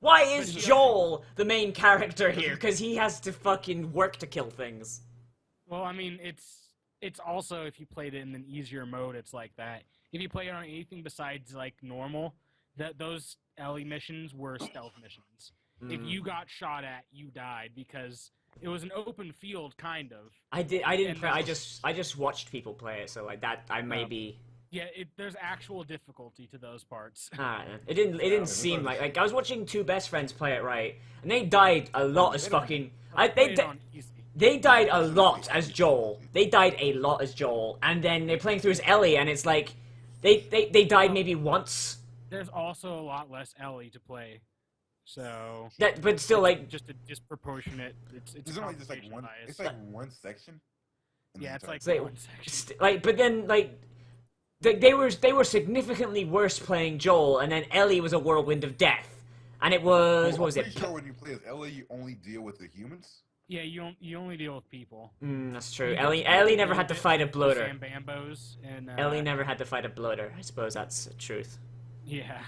Why is Joel the main character here? Because he has to fucking work to kill things. Well, I mean, it's also, if you played it in an easier mode, it's like that. If you play it on anything besides like normal, those Ellie missions were stealth missions. If you got shot at, you died because it was an open field, kind of. I didn't And play. I just watched people play it, so like that I maybe. Yeah, there's actual difficulty to those parts. It didn't seem like I was watching two best friends play it right, and they died a lot as fucking. They died a lot as Joel. They died a lot as Joel, and then they're playing through as Ellie, and it's like they died maybe once. There's also a lot less Ellie to play, so But still, like just a disproportionate. It's only just like confirmation one. bias. It's like one section. in the Yeah, it's entire like Say- one section. like, but then like they were significantly worse playing Joel, and then Ellie was a whirlwind of death, and it was I'm what was pretty it? sure when you play as Ellie, you only deal with the humans. Yeah, you only deal with people. That's true. You Ellie get never had to fight a bloater. Sam Bambos and Ellie never had to fight a bloater. I suppose that's the truth. Yeah,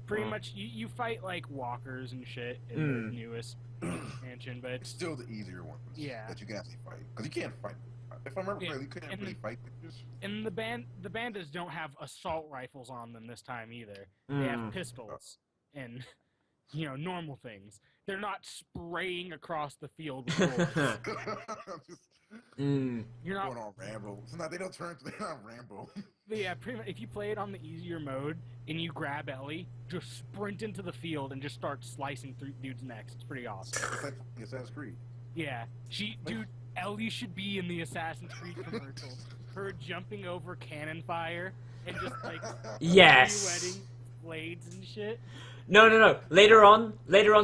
pretty Oh. much you fight like walkers and shit in the newest expansion, but It's still the easier ones. Yeah. That you can actually fight because you can't fight. If I remember Yeah, correctly, you can't and really fight pictures. and the bandits don't have assault rifles on them this time either. They have pistols and normal things. They're not spraying across the field with bullets. Just You're not. going on Rambo. So now they don't turn. They're on Rambo. But yeah, pretty much, if you play it on the easier mode and you grab Ellie, just sprint into the field and just start slicing through dudes' necks. It's pretty awesome. It's like Assassin's Creed. Yeah, dude, Ellie should be in the Assassin's Creed commercials. Her jumping over cannon fire and just like Yes. pirouetting blades and shit. No. Later on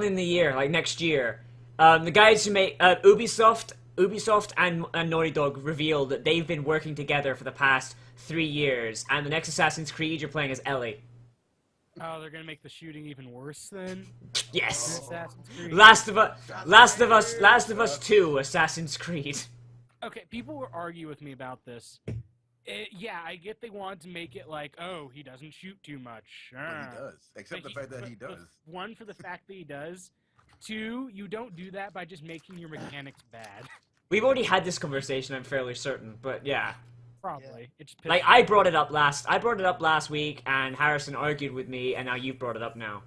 in the year, like next year, the guys who make Ubisoft and Naughty Dog revealed that they've been working together for the past 3 years, and the next Assassin's Creed you're playing as Ellie. Oh, they're gonna make the shooting even worse then. Yes. Assassin's Creed. Last of Us 2 Assassin's Creed. Okay, people will argue with me about this. Yeah, I get they wanted to make it like, oh, he doesn't shoot too much. But he does. Except But the fact that he but does. One, for the fact that he does. Two, you don't do that by just making your mechanics bad. We've already had this conversation, I'm fairly certain, but yeah. Probably. It's Like I brought it up last week, and Harrison argued with me, and now you've brought it up now.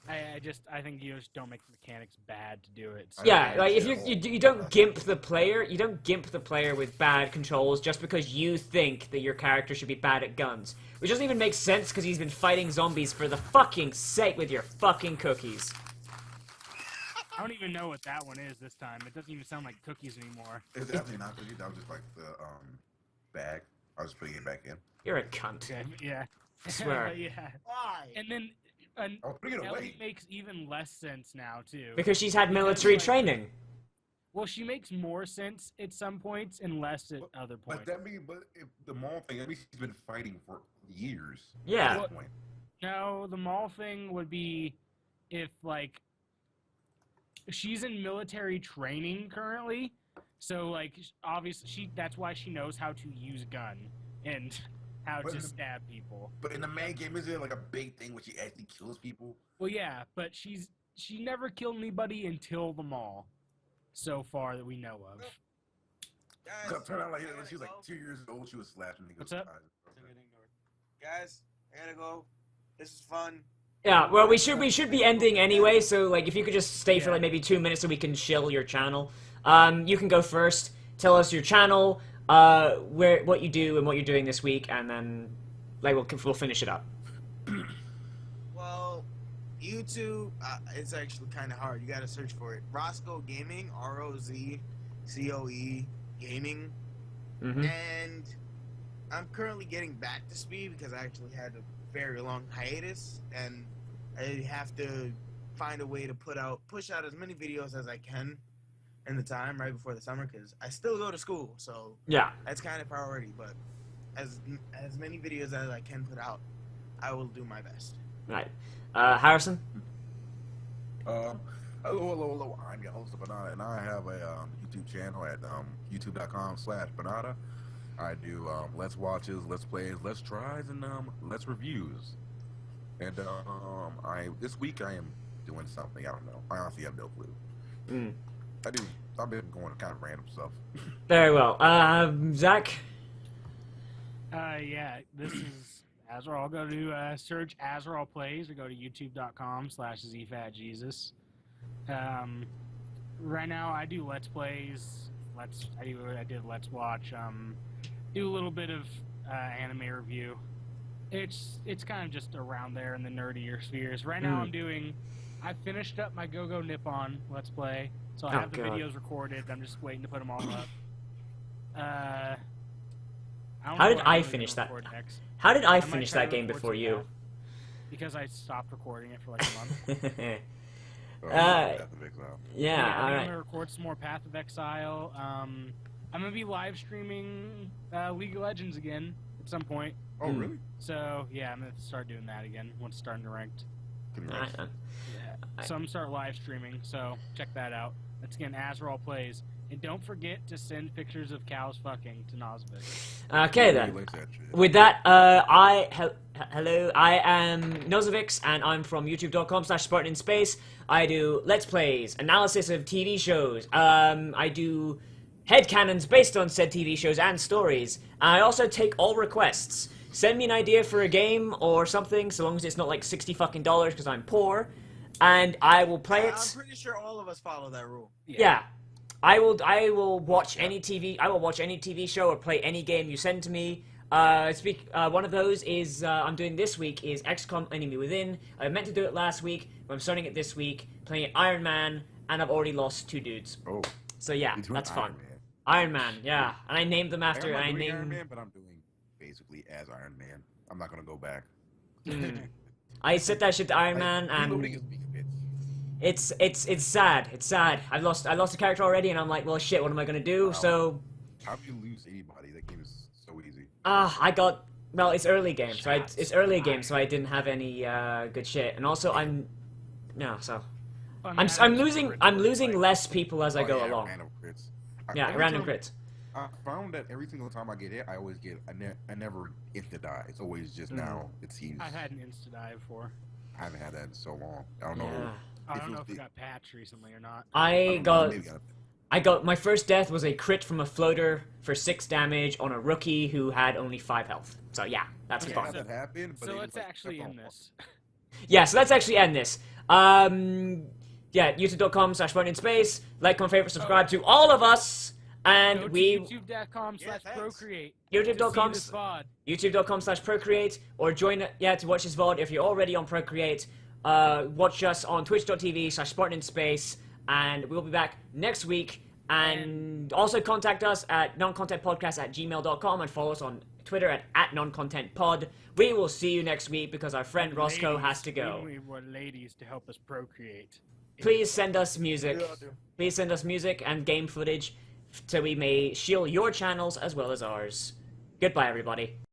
I think you just don't make the mechanics bad to do it. So. Yeah, like if you don't gimp the player, with bad controls just because you think that your character should be bad at guns, which doesn't even make sense because he's been fighting zombies for the fucking sake with your fucking cookies. I don't even know what that one is this time. It doesn't even sound like cookies anymore. It's definitely not cookies. That was just like the bag. I was putting it back in. You're a cunt. Okay, yeah. I swear. Yeah. Why? And then I'll bring it Ellie away. makes even less sense now too. Because she's had military training. Well, she makes more sense at some points and less at other points. But that means, if the mall thing, that means she's been fighting for years. Yeah. At that point. No, the mall thing would be if like she's in military training currently, so like obviously that's why she knows how to use a gun and how to stab people. But in the main game, is there like a big thing where she actually kills people? Well, yeah, but she never killed anybody until the mall, so far that we know of. Guys, Turn out like she was like 2 years old. She was slashing niggas. What's up? guys, I gotta go. This is fun. Yeah, well, we should be ending anyway. So like, if you could just stay for like maybe 2 minutes so we can shill your channel. You can go first. Tell us your channel, what you do and what you're doing this week, and then like we'll finish it up. Well, YouTube, it's actually kind of hard. You gotta search for it. Rozcoe Gaming, ROZCOE Gaming, and I'm currently getting back to speed because I actually had a very long hiatus, and I have to find a way to push out as many videos as I can in the time right before the summer because I still go to school, so Yeah. that's kind of priority. But as many videos as I can put out, I will do my best. Right. Harrison? Hello. I'm your host of Banana, and I have a YouTube channel at youtube.com/Banana. I do let's watches, let's plays, let's tries, and let's reviews. And this week I am doing something. I don't know. I honestly have no clue. I've been going kind of random stuff. Very well. Zach? Yeah, this is Azrael. Go to search Azrael Plays or go to youtube.com/ZFatJesus. Right now I do Let's Plays. I did Let's Watch. Do a little bit of anime review. It's kind of just around there in the nerdier spheres. Right now I finished up my Go-Go Nippon Let's Play, so I have the videos recorded. I'm just waiting to put them all up. How did I finish that? How did I finish that game before you? Because I stopped recording it for like a month. Yeah, I'm alright. gonna record some more Path of Exile. I'm gonna be live streaming League of Legends again at some point. Oh, really? So yeah, I'm gonna start doing that again once starting to ranked. Alright, then. Yeah. So I'm gonna start live streaming. So check that out. That's again Azrael Plays. And don't forget to send pictures of cows fucking to Nosvik. Okay then. With that, hello, I am Nozovix, and I'm from youtube.com/SpartanInSpace. I do Let's Plays, analysis of TV shows. I do headcanons based on said TV shows and stories. I also take all requests. Send me an idea for a game or something, so long as it's not like $60 fucking because I'm poor, and I will play it. I'm pretty sure all of us follow that rule. Yeah. I will watch any TV show or play any game you send to me. One of those is I'm doing this week is XCOM Enemy Within. I meant to do it last week, but I'm starting it this week. Playing Iron Man, and I've already lost 2 dudes. Oh. So yeah, that's fun. Iron Man. Iron Man, yeah, and I named them after. I'm doing Iron Man, but I'm doing basically as Iron Man. I'm not gonna go back. I set that shit to Iron Man, and it's sad. It's sad. I lost a character already, and I'm like, well, shit. What am I gonna do? So. How do you lose anybody? That game is so easy. It's early game, so I didn't have any good shit, and also I'm losing less people as I go along. Random crits. Random crits. I found that every single time I get hit, I always get I never insta-die. It's always just now it seems. I've had an insta-die before. I haven't had that in so long. I don't know. I don't know if it got patched recently or not. I My first death was a crit from a floater for 6 damage on a rookie who had only 5 health. So yeah, that's Okay, fun. That happened, but So it was let's like, actually that's end all. this. Yeah, so let's actually end this. Yeah, youtube.com/burninSpace. Like, comment, favorite, subscribe to all of us. And Go to we... youtube.com/procreate. youtube.com to see this VOD. youtube.com/procreate, or join to watch this VOD if you're already on Procreate. Watch us on twitch.tv/SpartanInSpace, and we'll be back next week. And also contact us at noncontentpodcast@gmail.com and follow us on Twitter at noncontentpod. We will see you next week because our friend Rozcoe has to go. We want ladies to help us procreate. Please send us music. Yeah, I'll do. Please send us music and game footage so we may shield your channels as well as ours. Goodbye, everybody.